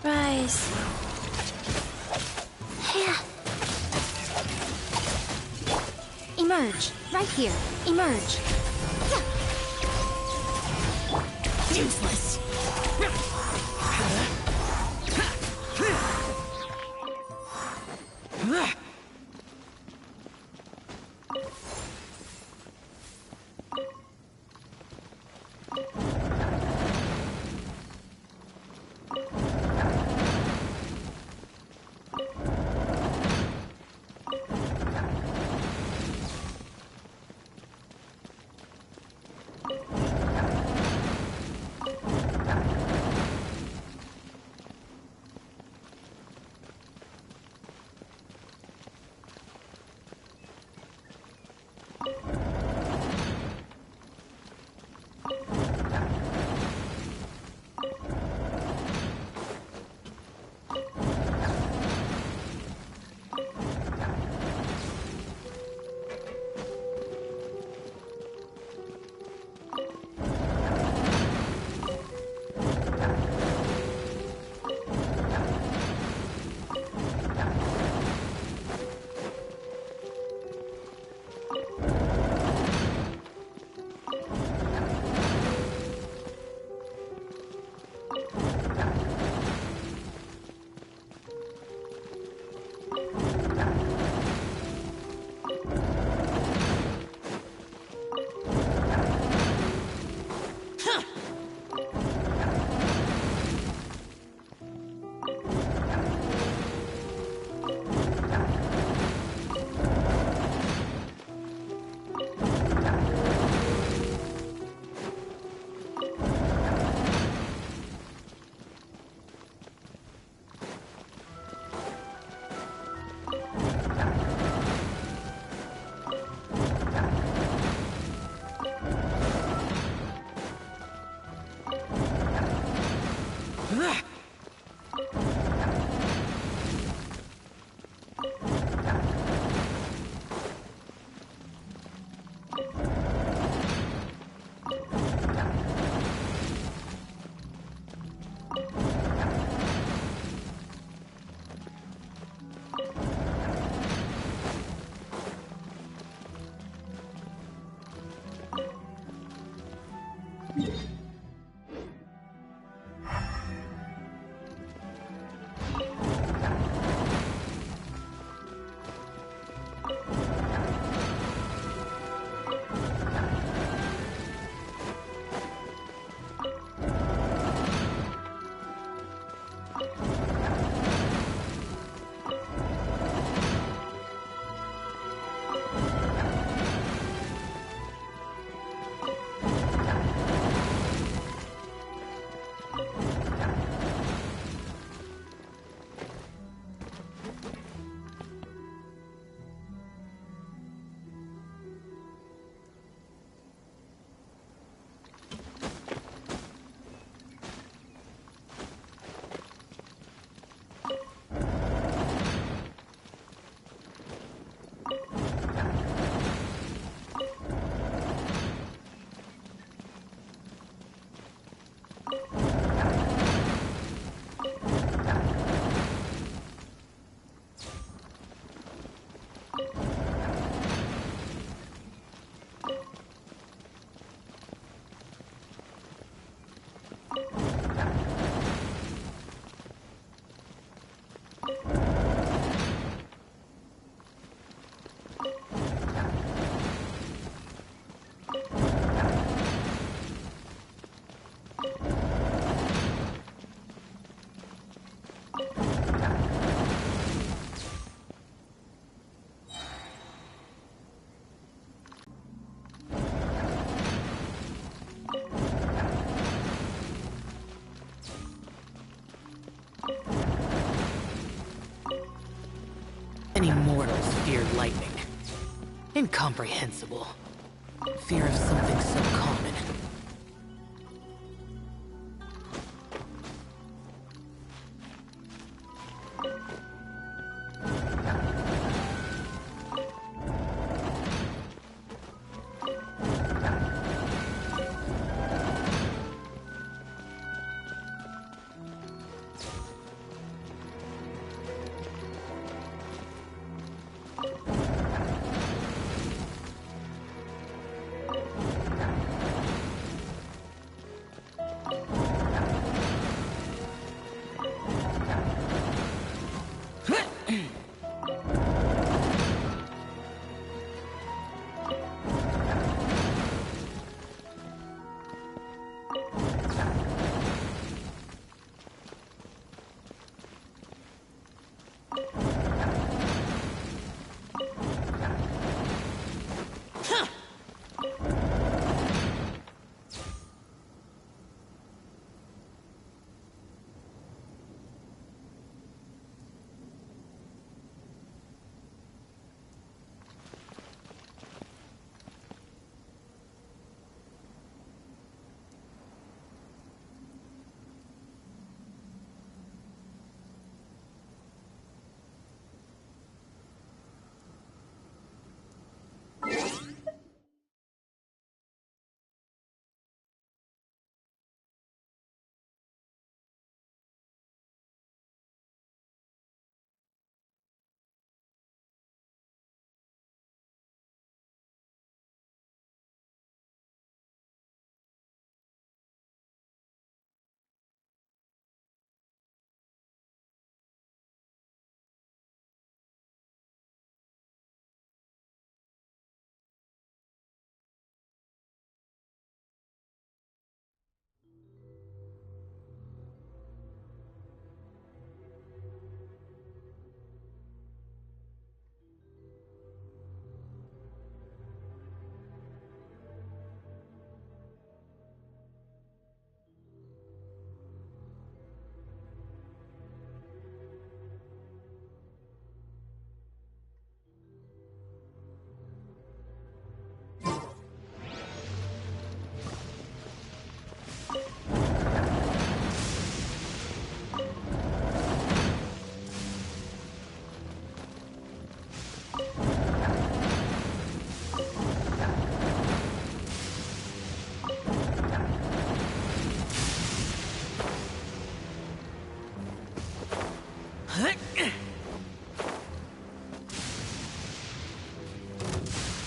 Rise. Emerge. Right here. Emerge.
Useless! Any mortals fear lightning. Incomprehensible. Fear of something so common.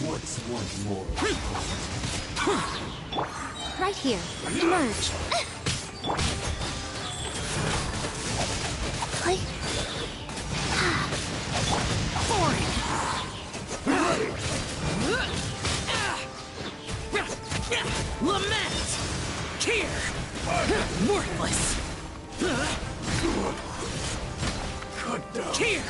What's one more?
Right here. Emerge.
Lament! Here! Worthless!
Cut down.
Here!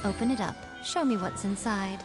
Open it up. Show me what's inside.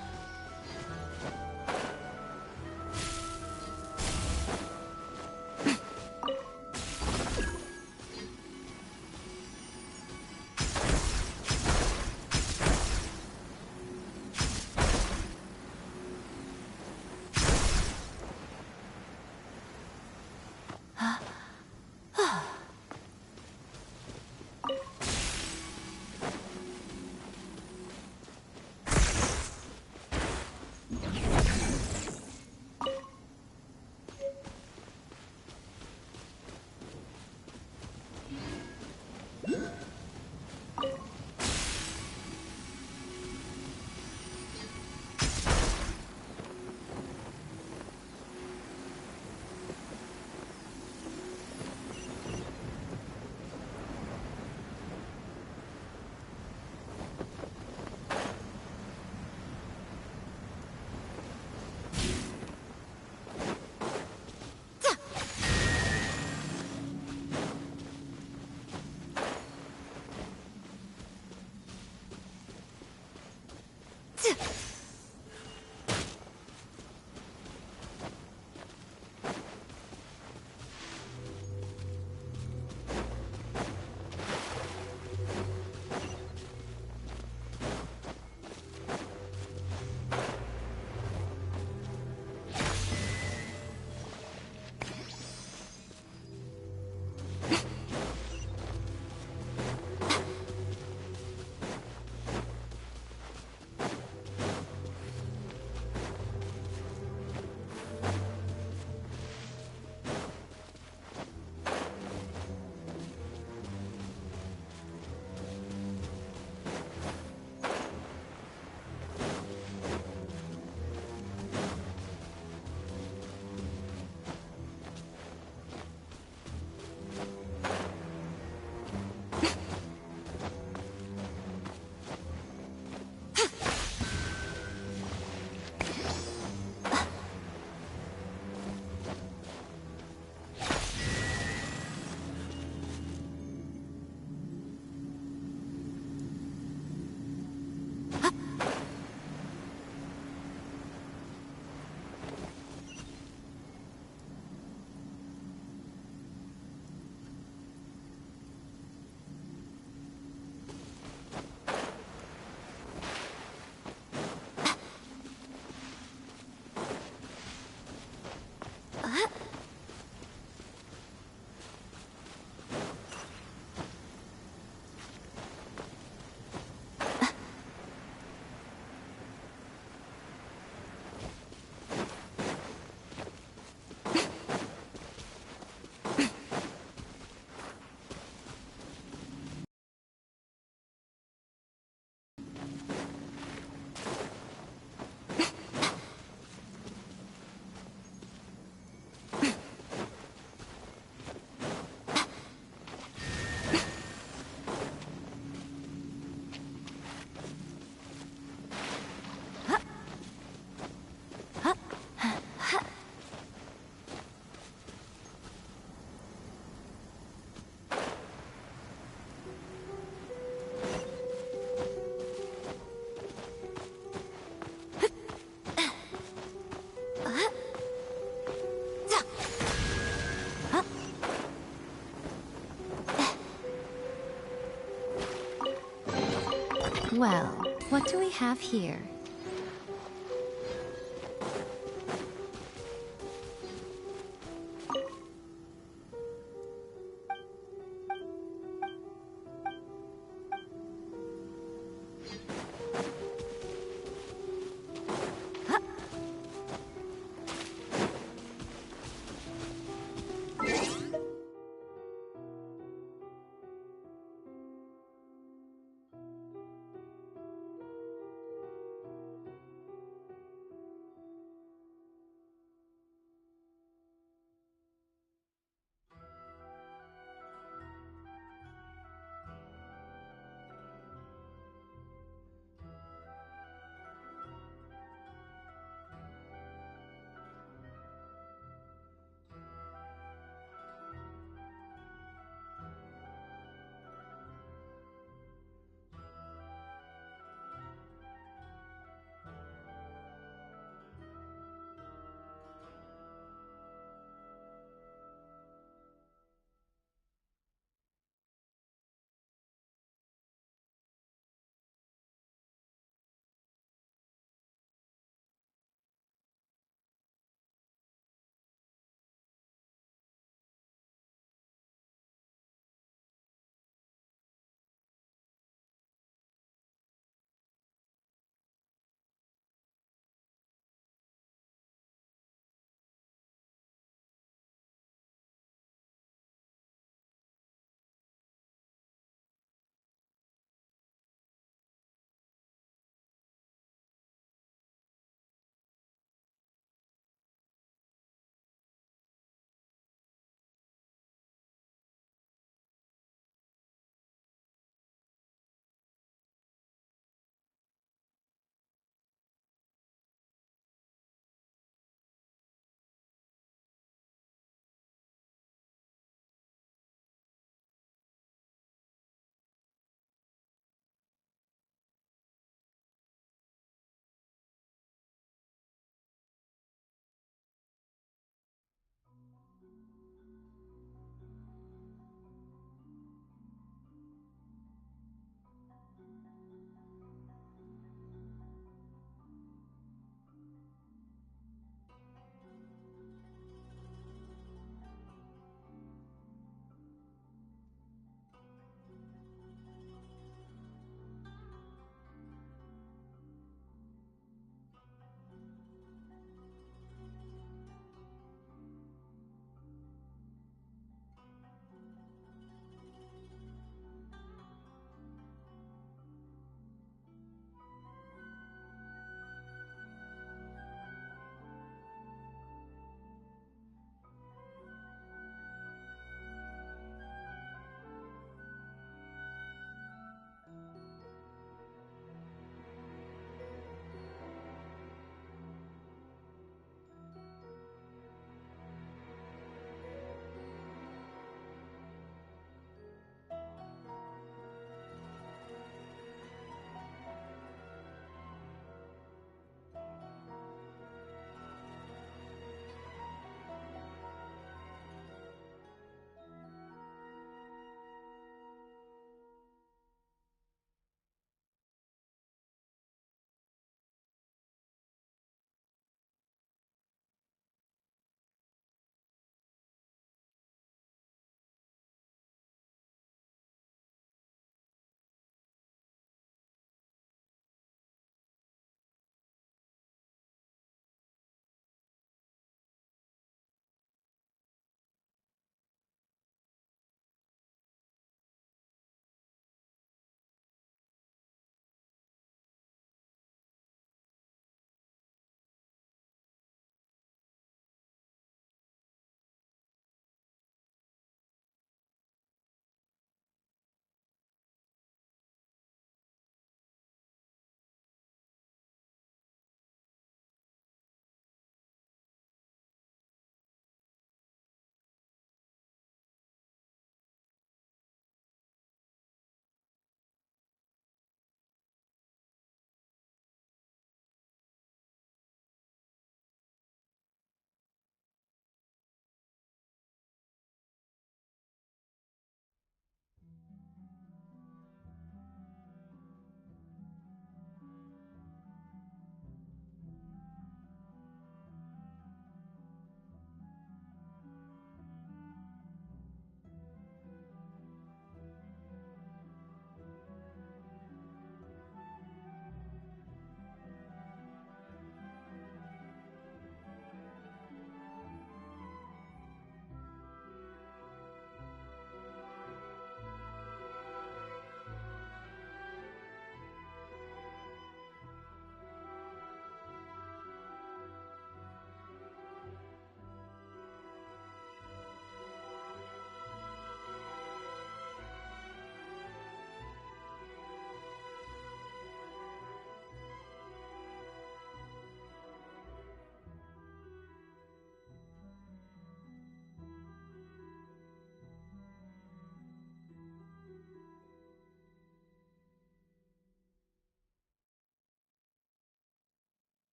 Well, what do we have here?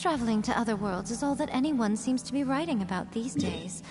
Traveling to other worlds is all that anyone seems to be writing about these days.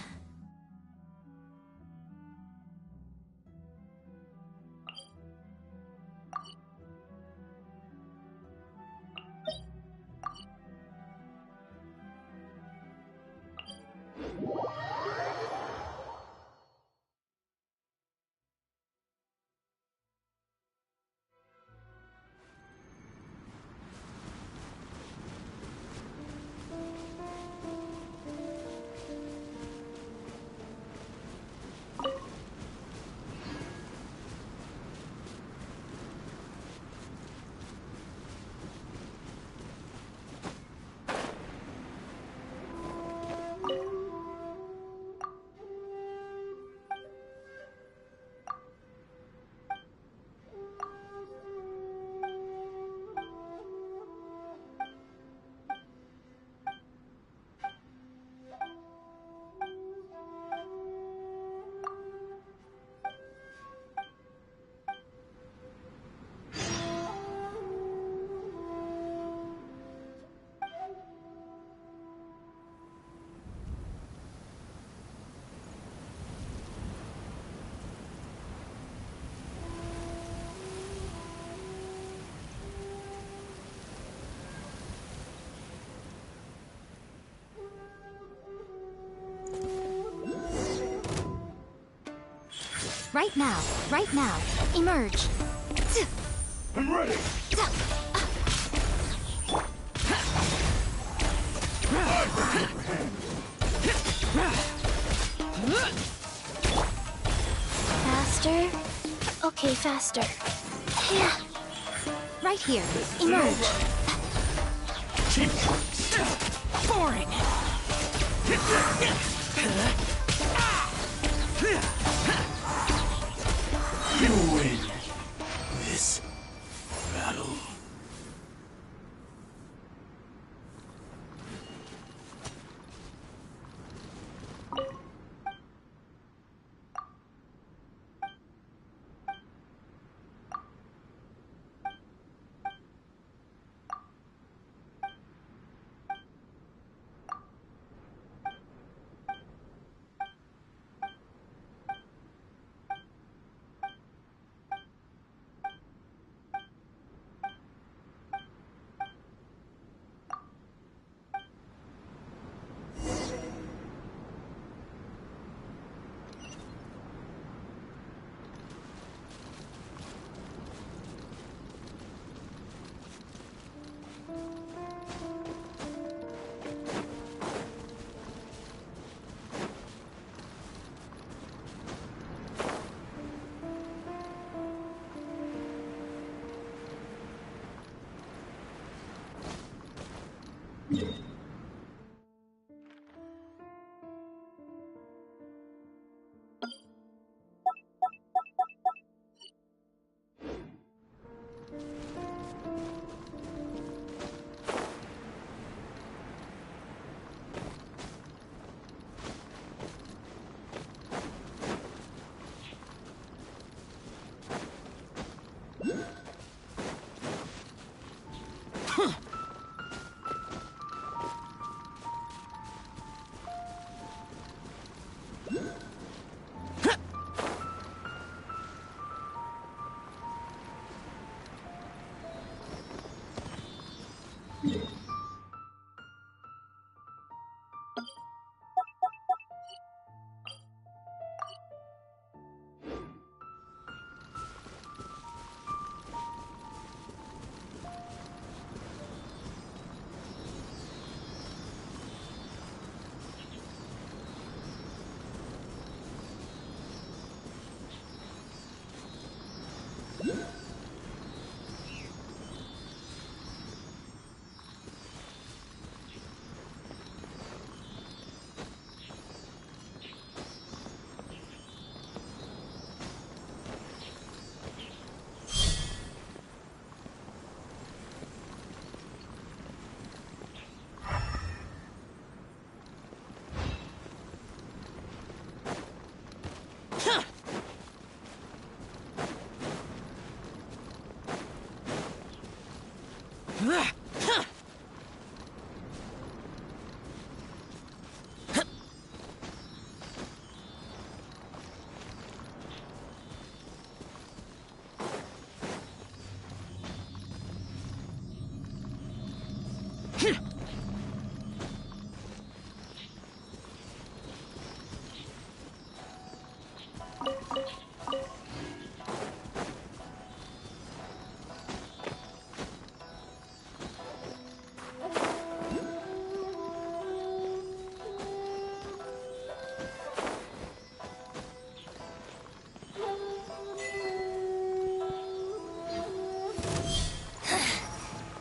Right now, emerge.
I'm ready!
Faster? Okay, faster. Yeah.
Right here, emerge.
Boring.
You win this battle.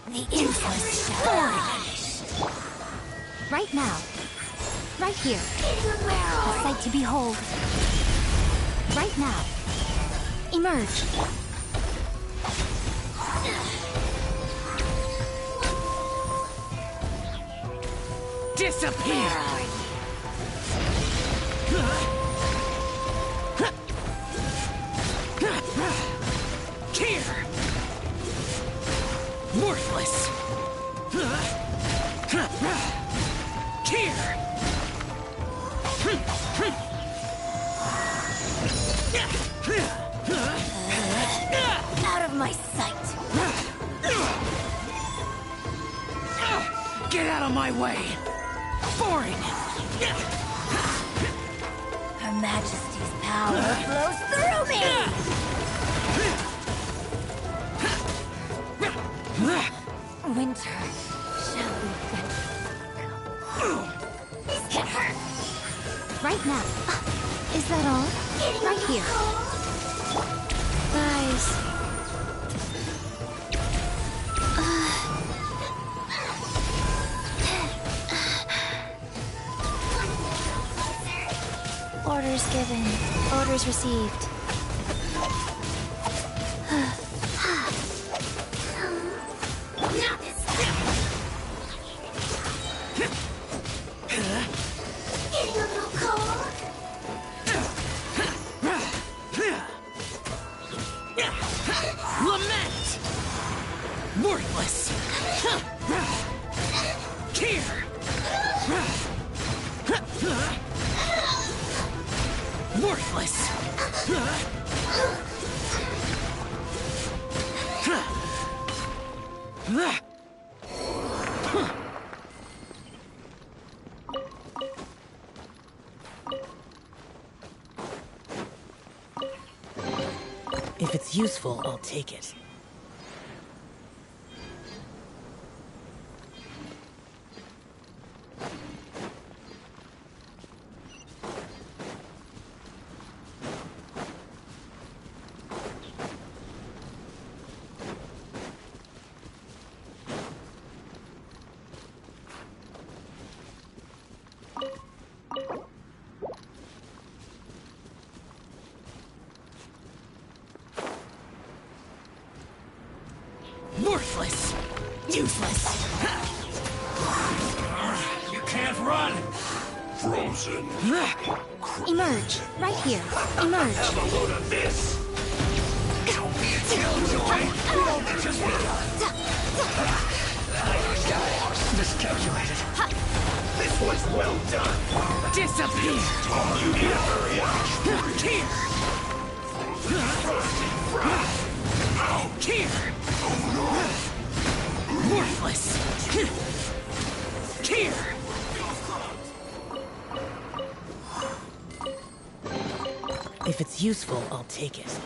The infamous shadow. Right now. Right here. A sight to behold. Right now. Emerge.
Disappear! Here! Worthless! Here!
Out of my sight.
Get out of my way! Boring!
Her Majesty's power flows through me! Winter shall be right now. Is that all? Right here. Guys. Orders given. Orders received.
Lament! Worthless! Here! Worthless!
If it's useful, I'll take it.
Worthless! Useless!
You can't run! Frozen.
Emerge. Right here. Emerge.
Have a load of this! Don't be a killjoy! We've only just begun! Miscalculated. This was well done!
Disappear!
You need to hurry up!
Here! Here! Worthless! Here!
If it's useful, I'll take it.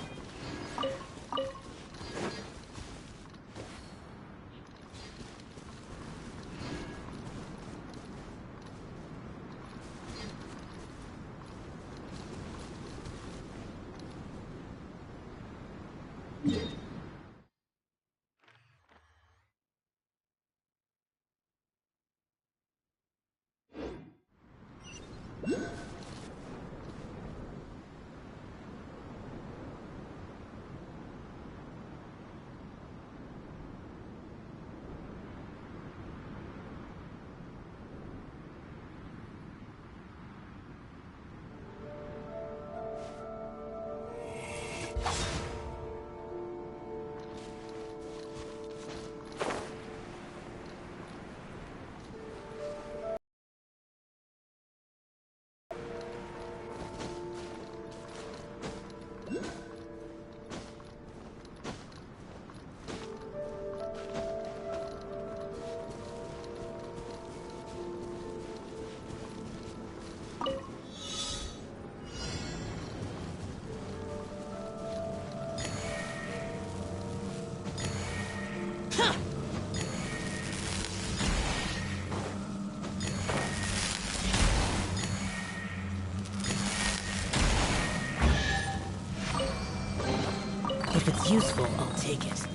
useful, I'll take it.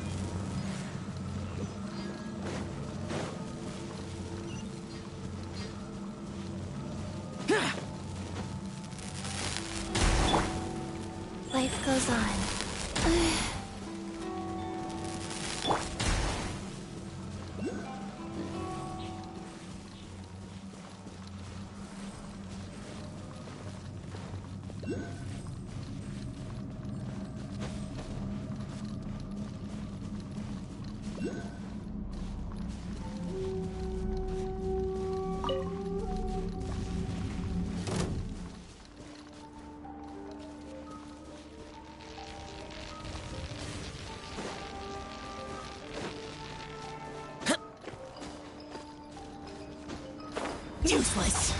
Life goes on.
Useless.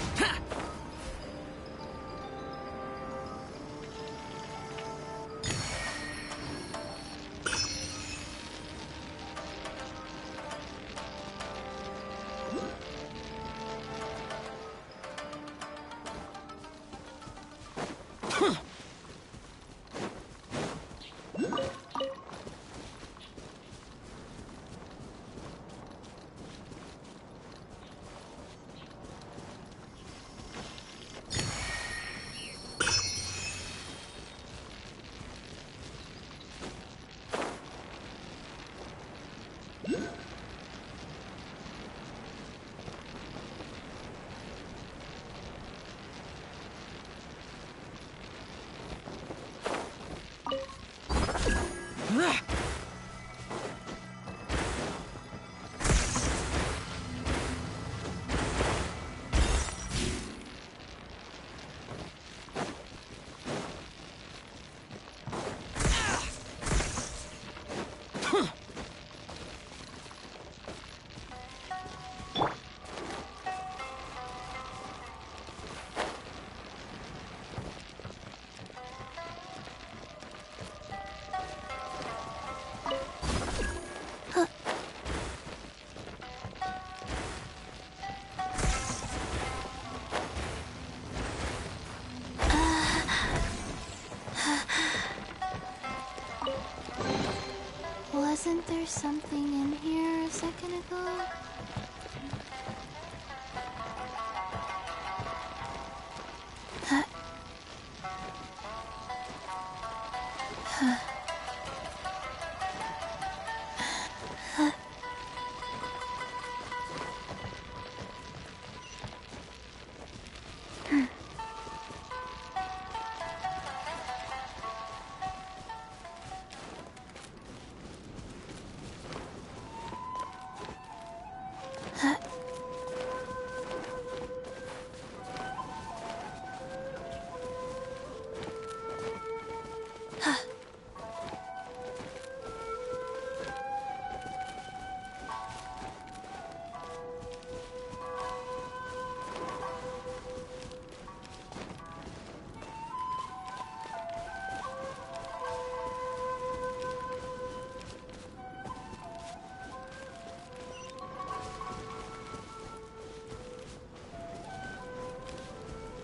Wasn't there something in here a second ago?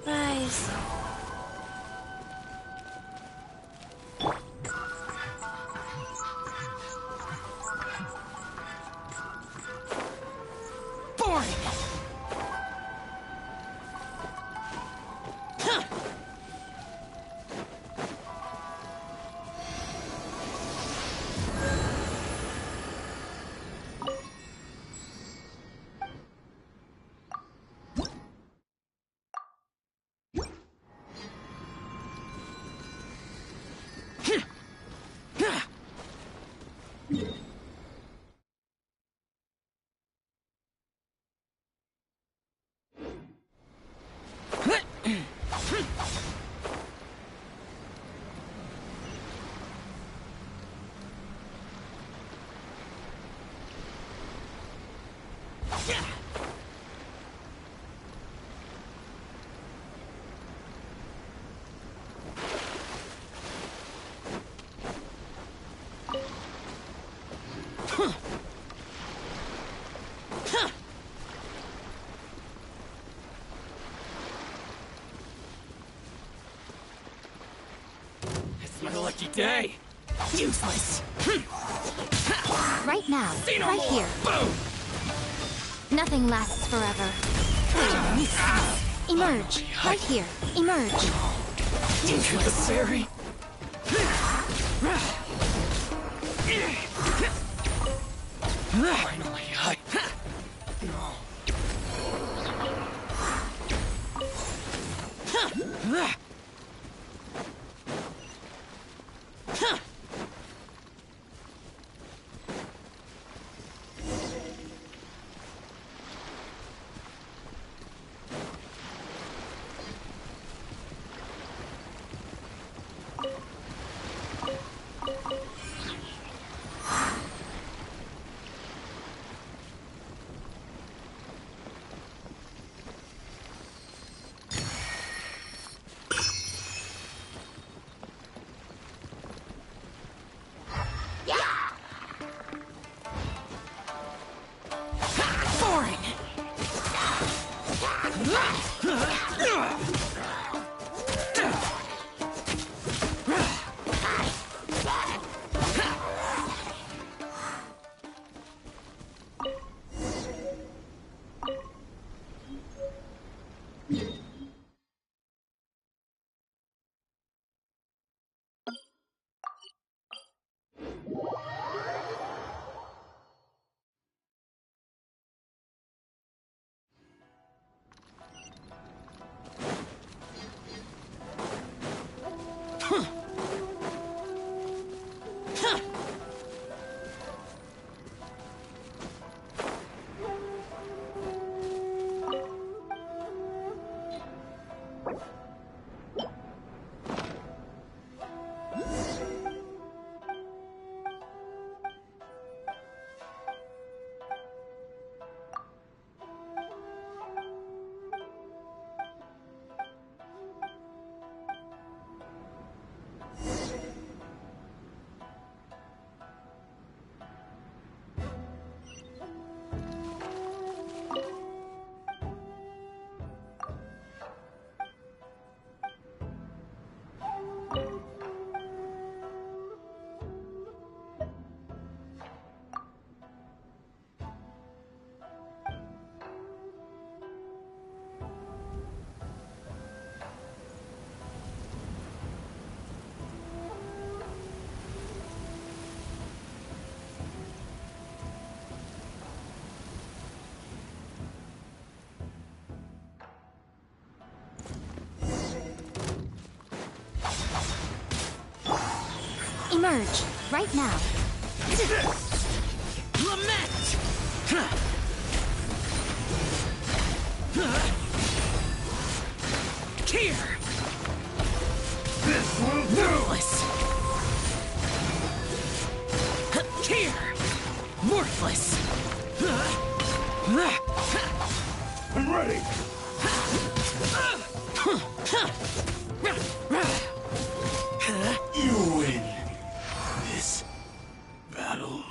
Rise.
Boring!
It's my lucky day.
Useless.
Right now, right here.
Boom.
Nothing lasts forever. Emerge. Right here. Emerge.
Adversary. Finally,
Emerge. Right now.
Lament! Here! This will do! Worthless! Here! Worthless!
I'm ready! You win this battle.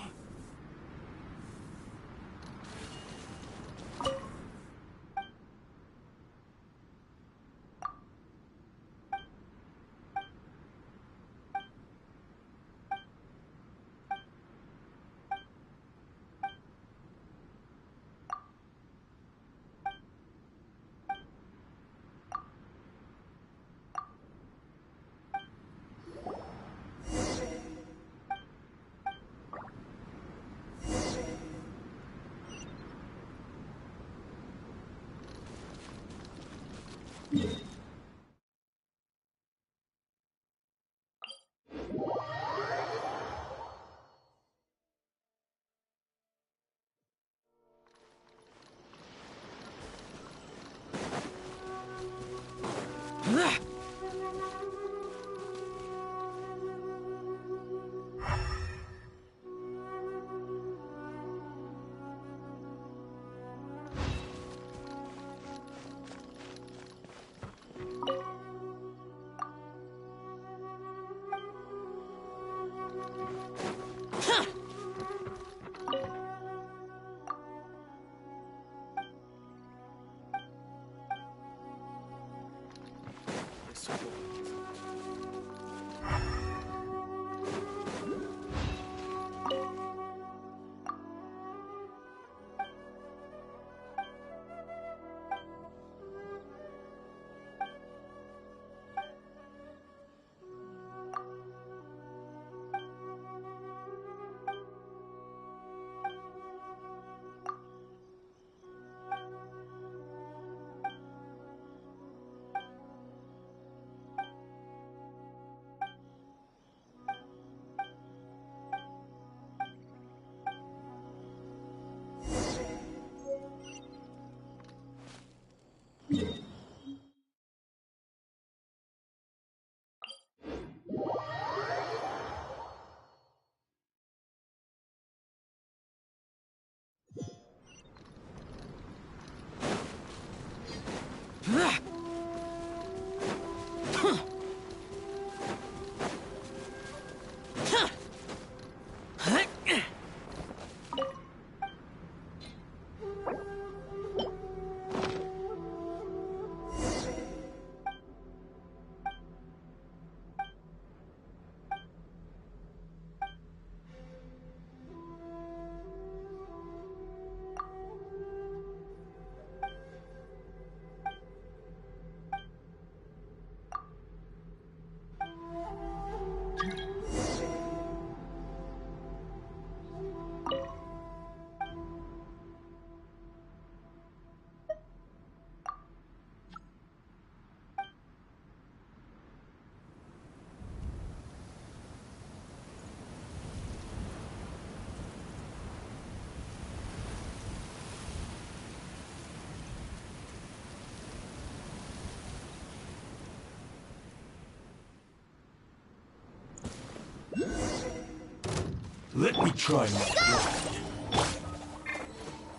Let me try my blood.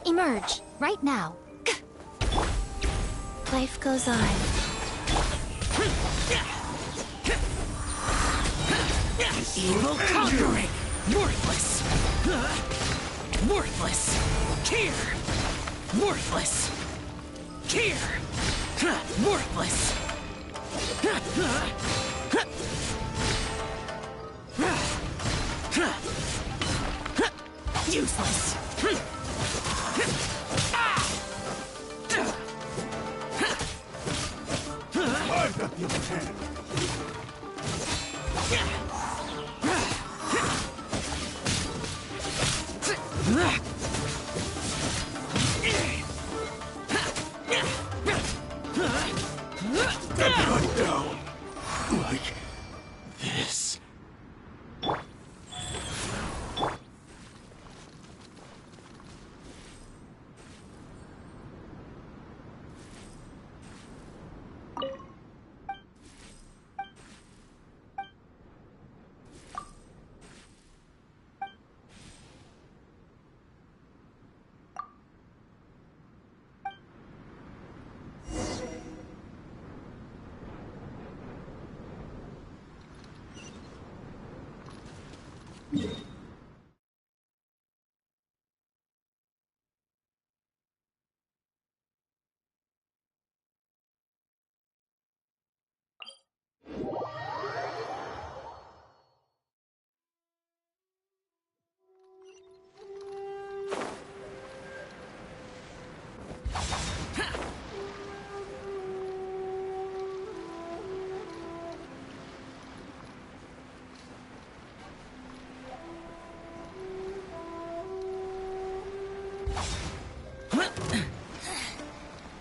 Emerge, right now. Life goes on.
Evil conquering! Worthless! Worthless! Here! Worthless! Here! Worthless! Useless!
I've got the upper hand. Cut down like this.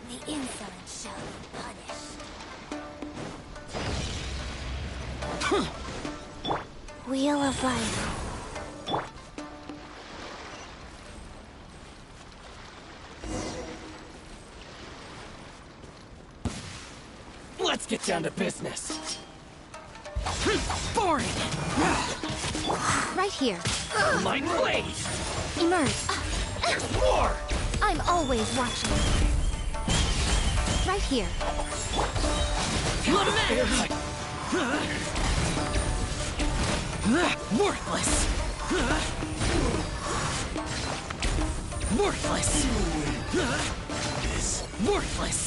The insolent shall be punished. Wheel of Life.
Let's get down to business. Boring!
Right here.
My blade!
Emerge.
More!
I'm always watching. Right here.
Lament! Worthless! Worthless! Worthless!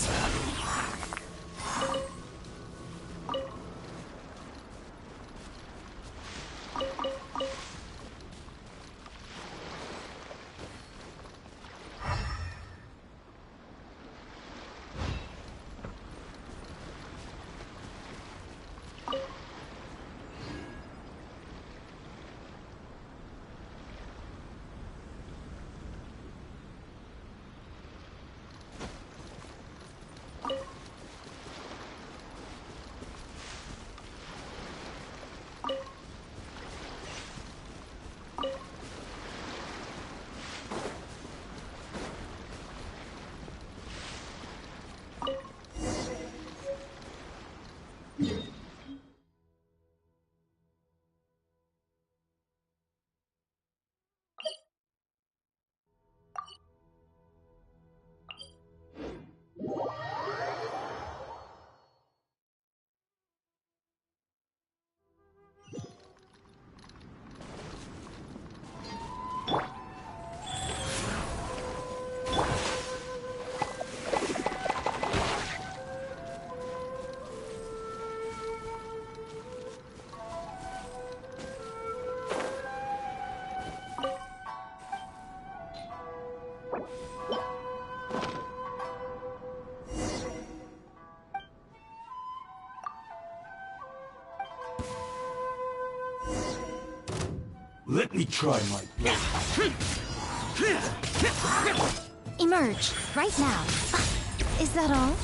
Let me try my blade.
Emerge, right now. Is that all?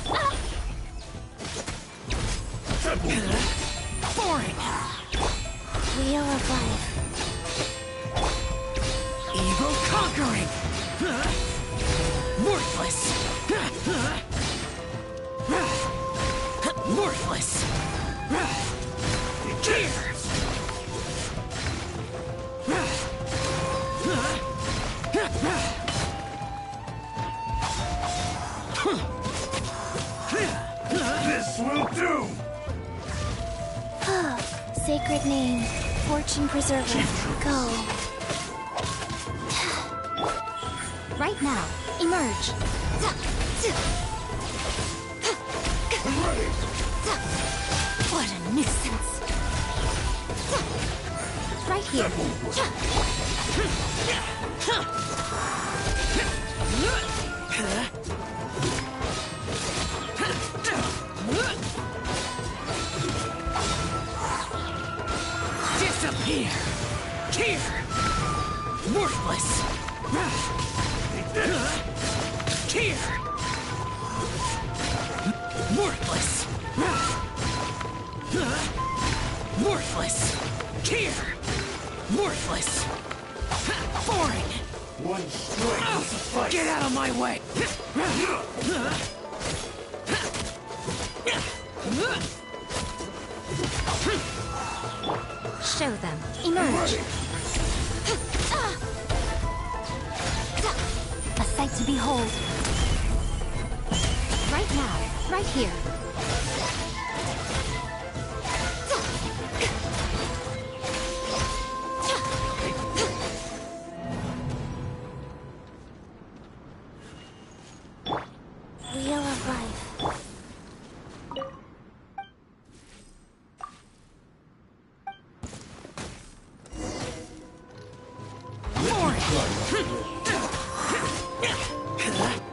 Boring!
Wheel of Life.
Evil conquering! Worthless! Worthless! Here!
This will do!
Sacred name, fortune preserver, go. Right now, emerge. What a nuisance. Right here.
Disappear! Here! Worthless! Here! Worthless! Worthless! Here! Worthless! Foreign!
One strike will suffice.
Get out of my way!
Show them. Emerge. A sight to behold. Right now. Right here. Wheel of Life.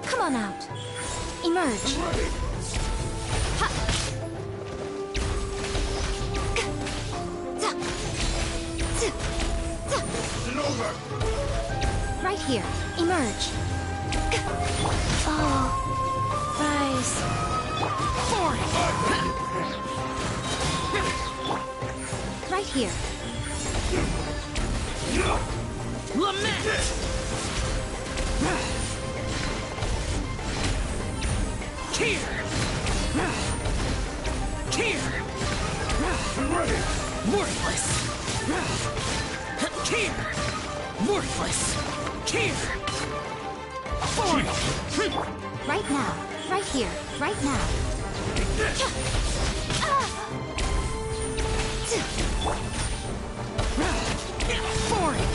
Come on out. Emerge. Ha. Right here. Emerge. Oh. Rise. Right here.
Lament! Here! Here! Worthless! Here! Worthless! Here! Foreign!
Right now. Right here. Right now.
Foreign!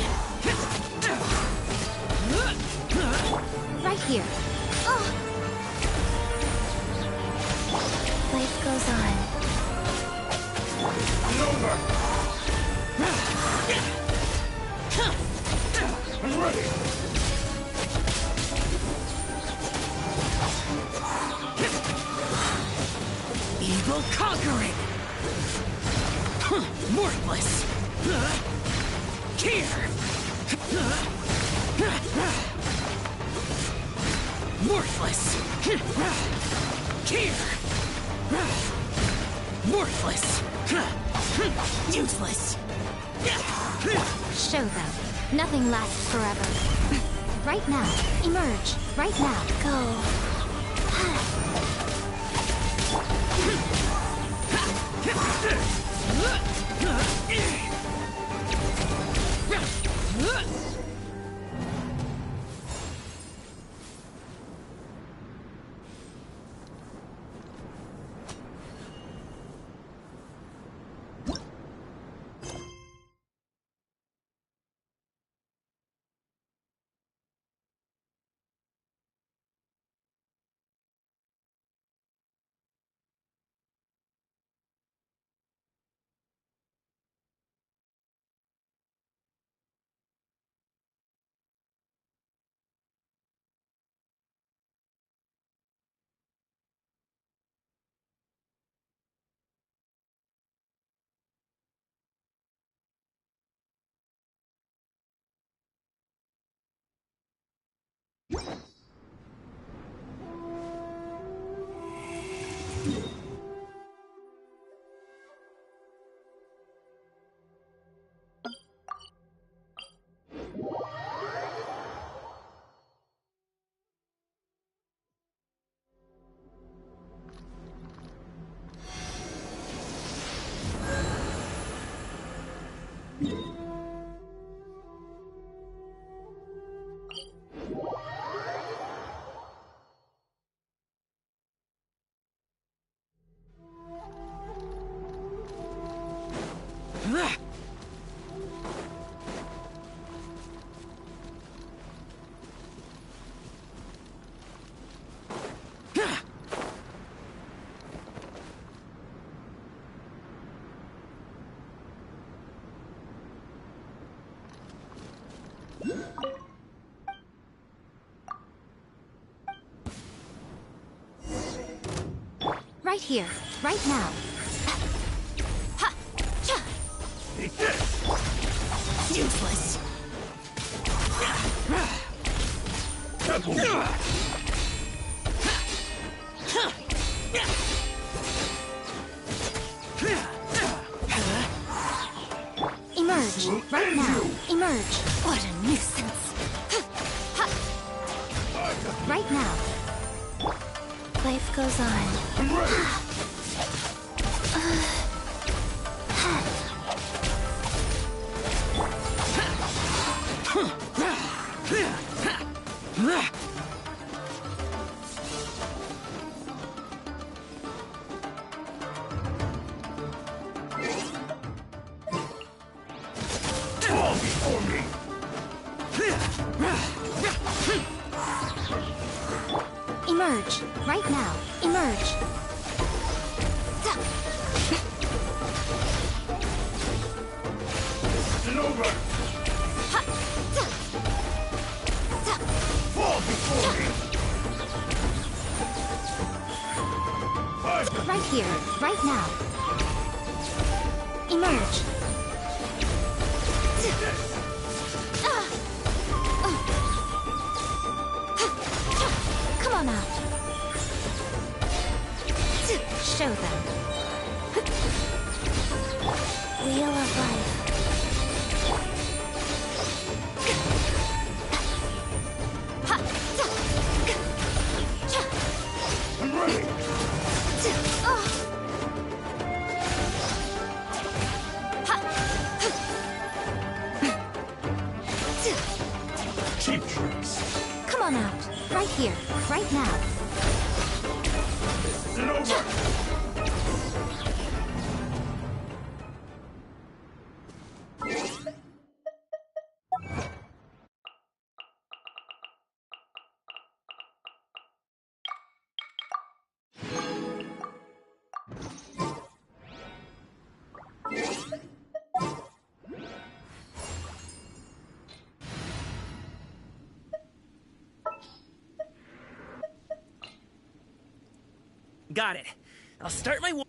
Right here. Life goes on.
I'm ready!
Evil conquering! Worthless! Here! Worthless! Here! Worthless! Useless!
Show them. Nothing lasts forever. Right now. Emerge. Right now.
Go!
Right here, right now. Ha! Cha!
Useless.
Emerge, right now. Emerge.
What a nuisance.
Ha! Right now. Life goes on. Emerge, right now. Emerge.
And over! Fall before me!
Right here, right now. Emerge. Come on out. Show them. Wheel of life.
I'm ready! Cheap tricks!
Come on out. Right here, right now.
This isn't over!
Got it. I'll start my...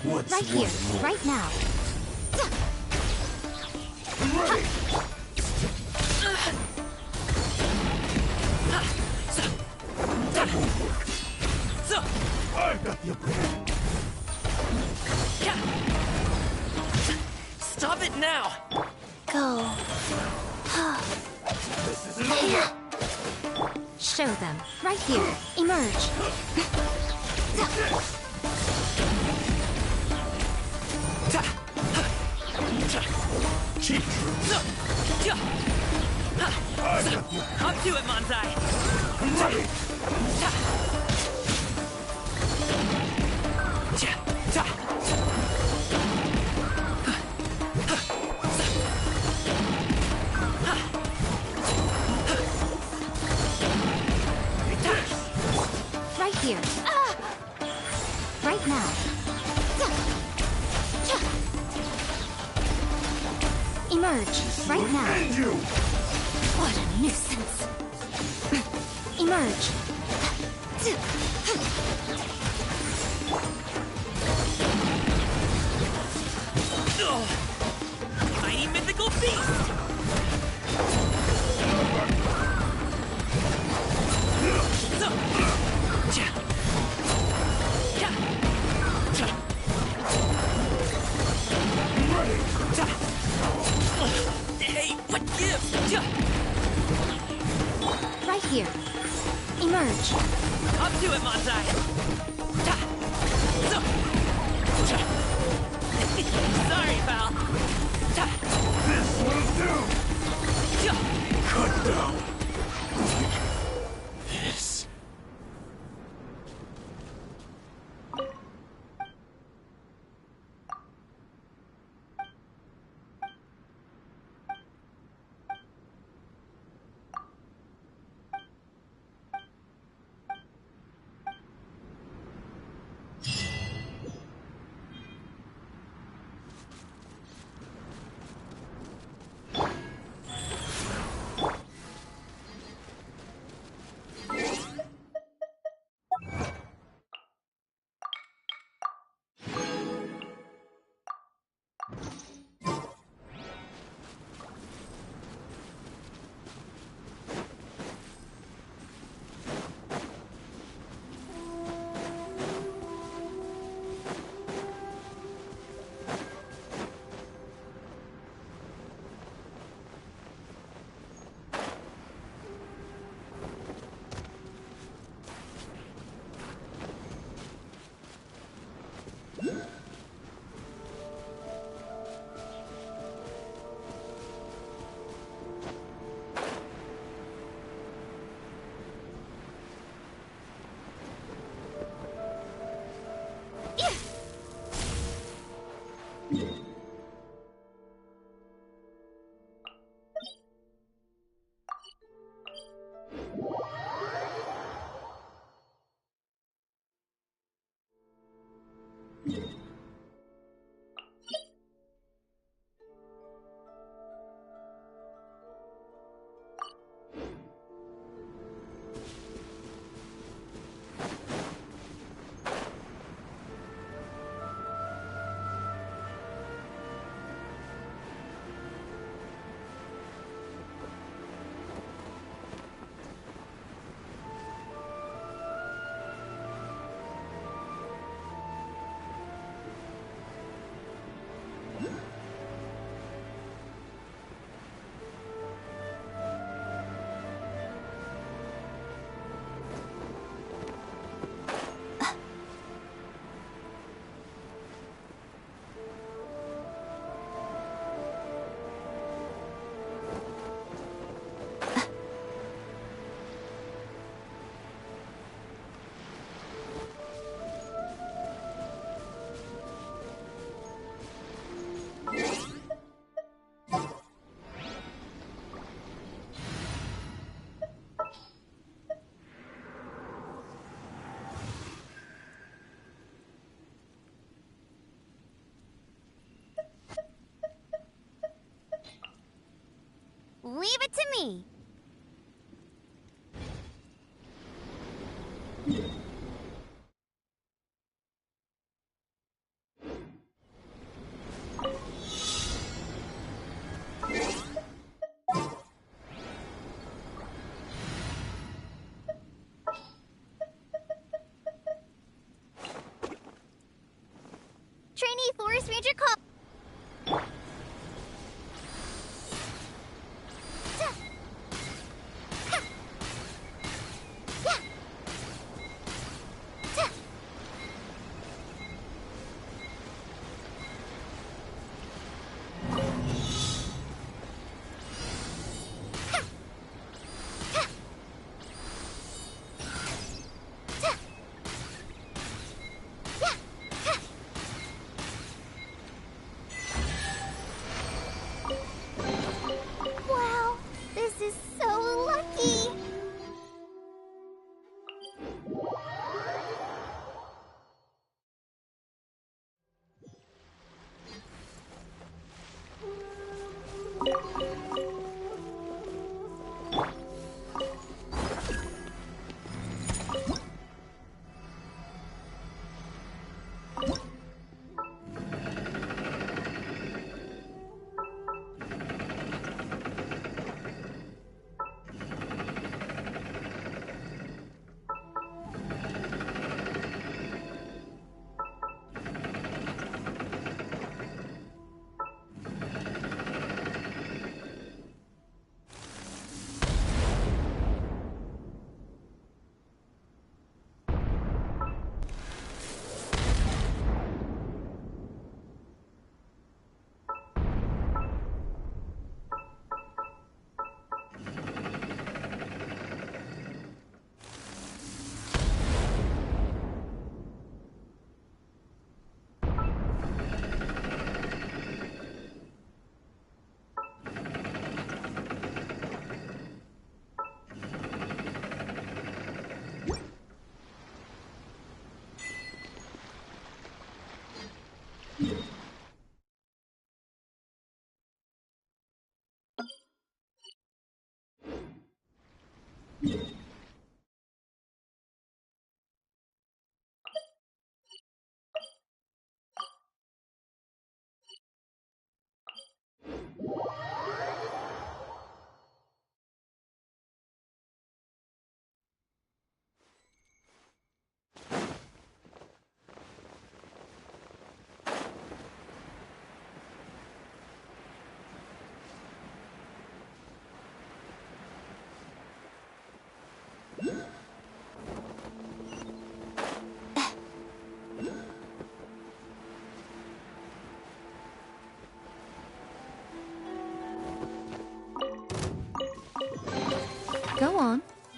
What's
Right here, right now.
I'm ready! I've got the upper hand!
Stop it now!
Go.
This isn't over!
Show them. Right here. Emerge.
Cheap tricks! I've got the upper
Up to it, Manzai!
I'm ready!
Right here. Right now. Emerge. Right now.
And you!
What a nuisance. Emerge.
Mighty mythical beast!
Hey, what gives?
Right here. Emerge.
Up to it, Matai! Sorry, pal.
This will do! Cut down! This.
Leave it to me. Trainee Forest Ranger call.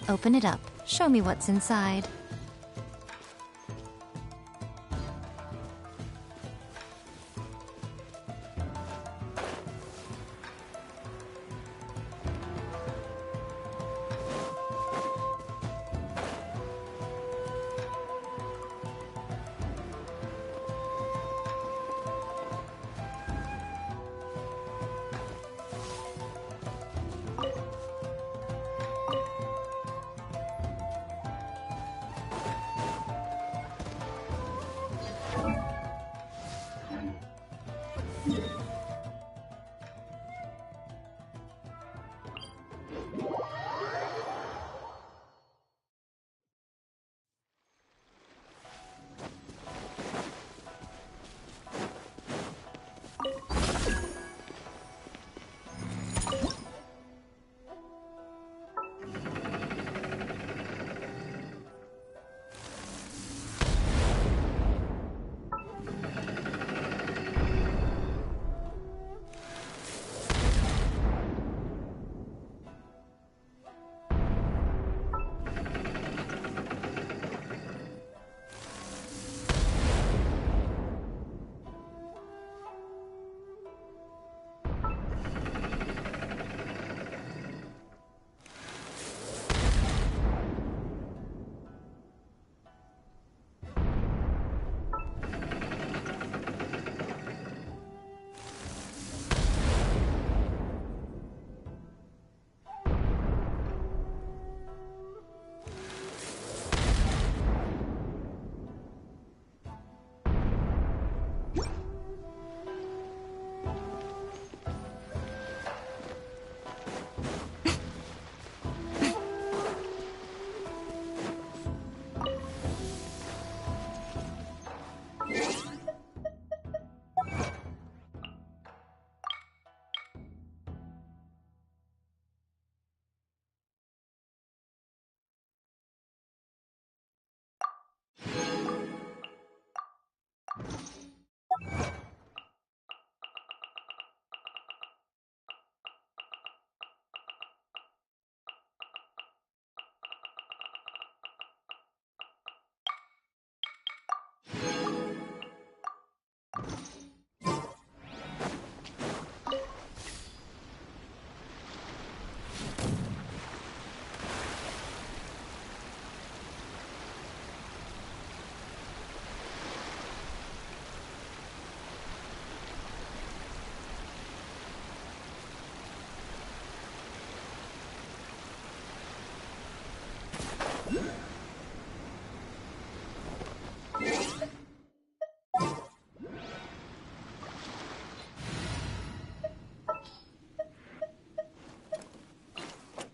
Open it up. Show me what's inside.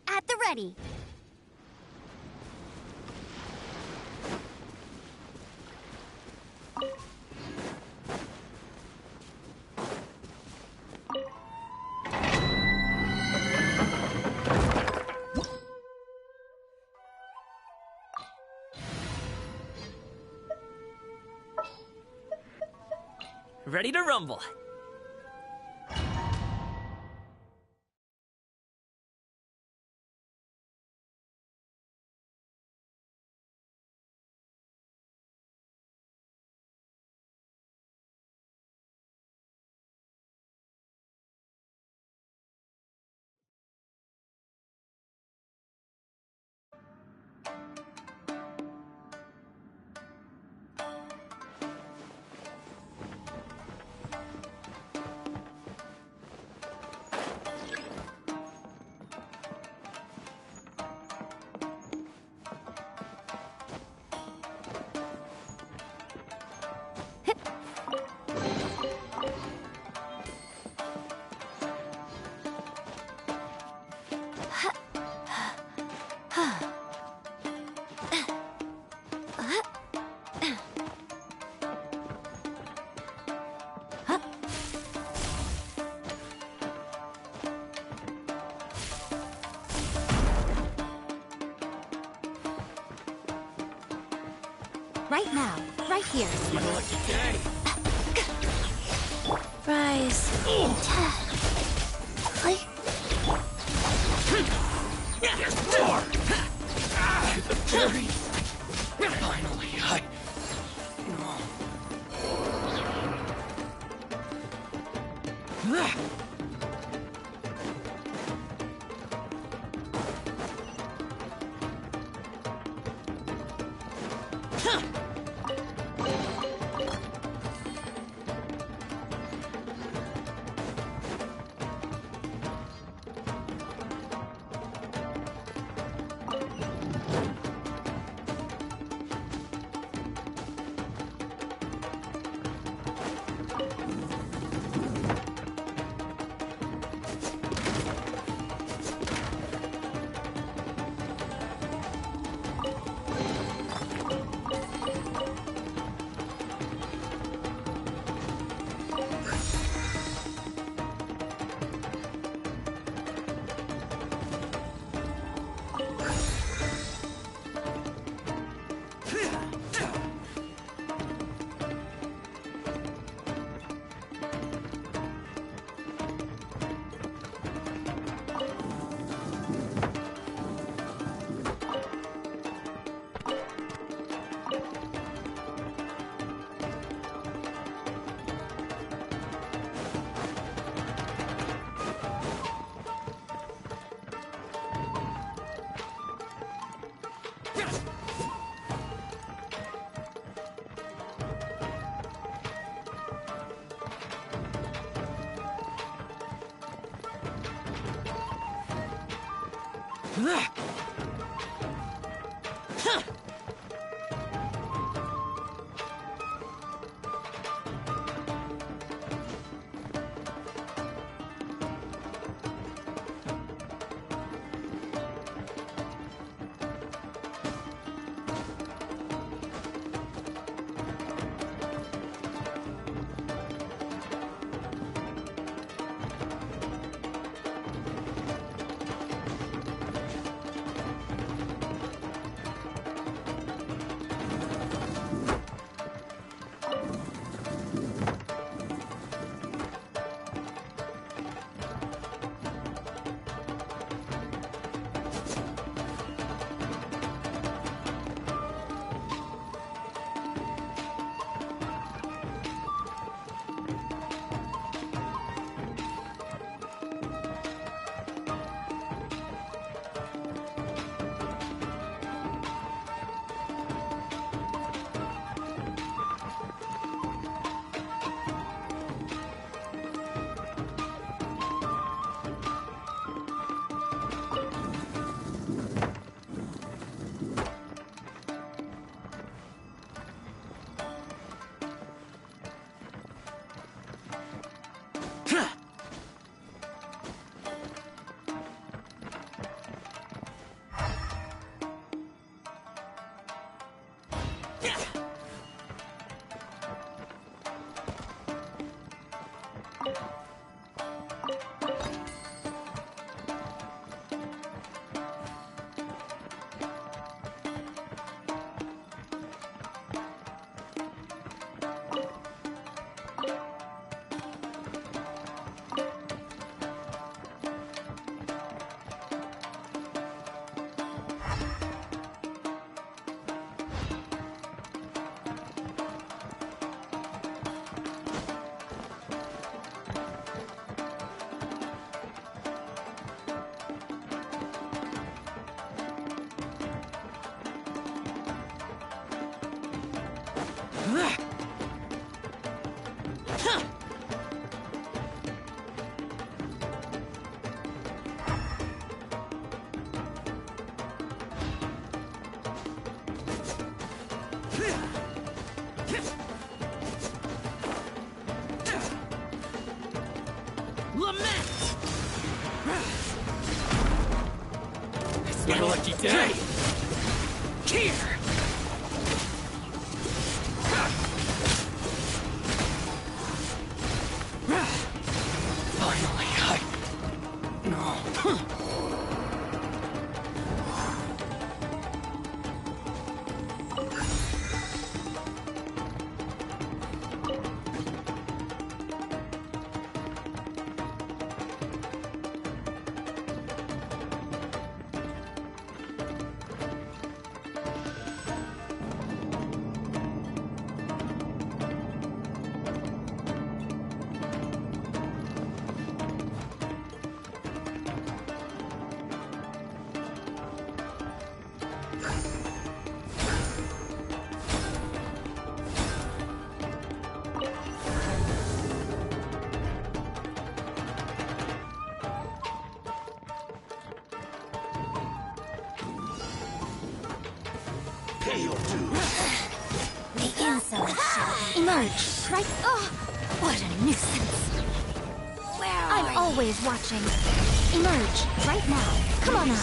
At the ready.
Ready to rumble.
Right now, right here.
Rise.
There's more!
Finally,
My lucky day! Here! Finally, No.
Begin so it shall be. Emerge, right? Oh, what a nuisance. I'm always watching. Emerge, right now. Come on out.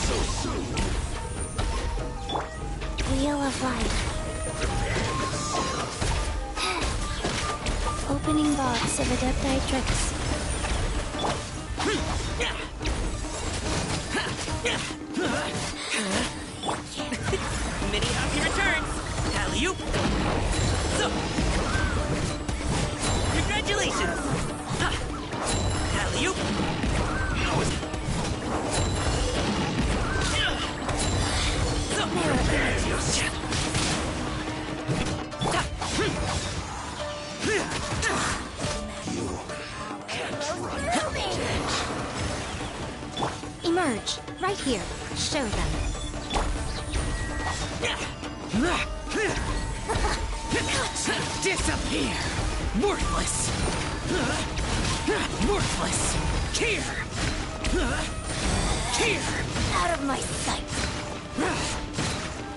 Wheel of Life. Opening box of Adepti Tricks.
Mini Hockey returns! Alley-oop! So! Congratulations! Ha! Alley-oop!
Emerge, right here. Show them.
Disappear! Worthless! Worthless! Here! Here!
Out of my sight.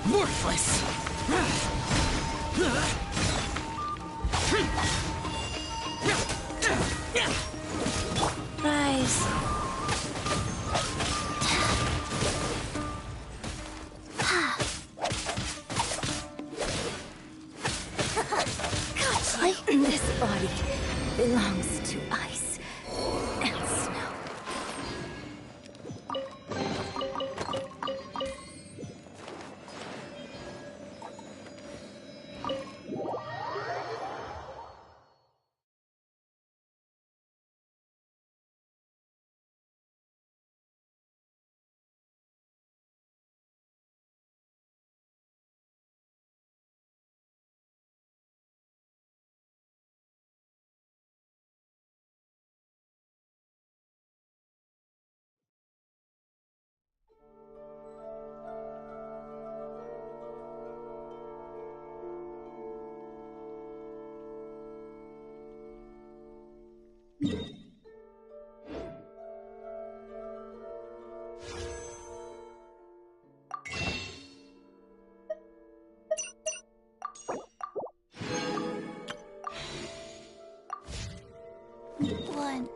Worthless!
Rise. This body belongs to ice and snow. One.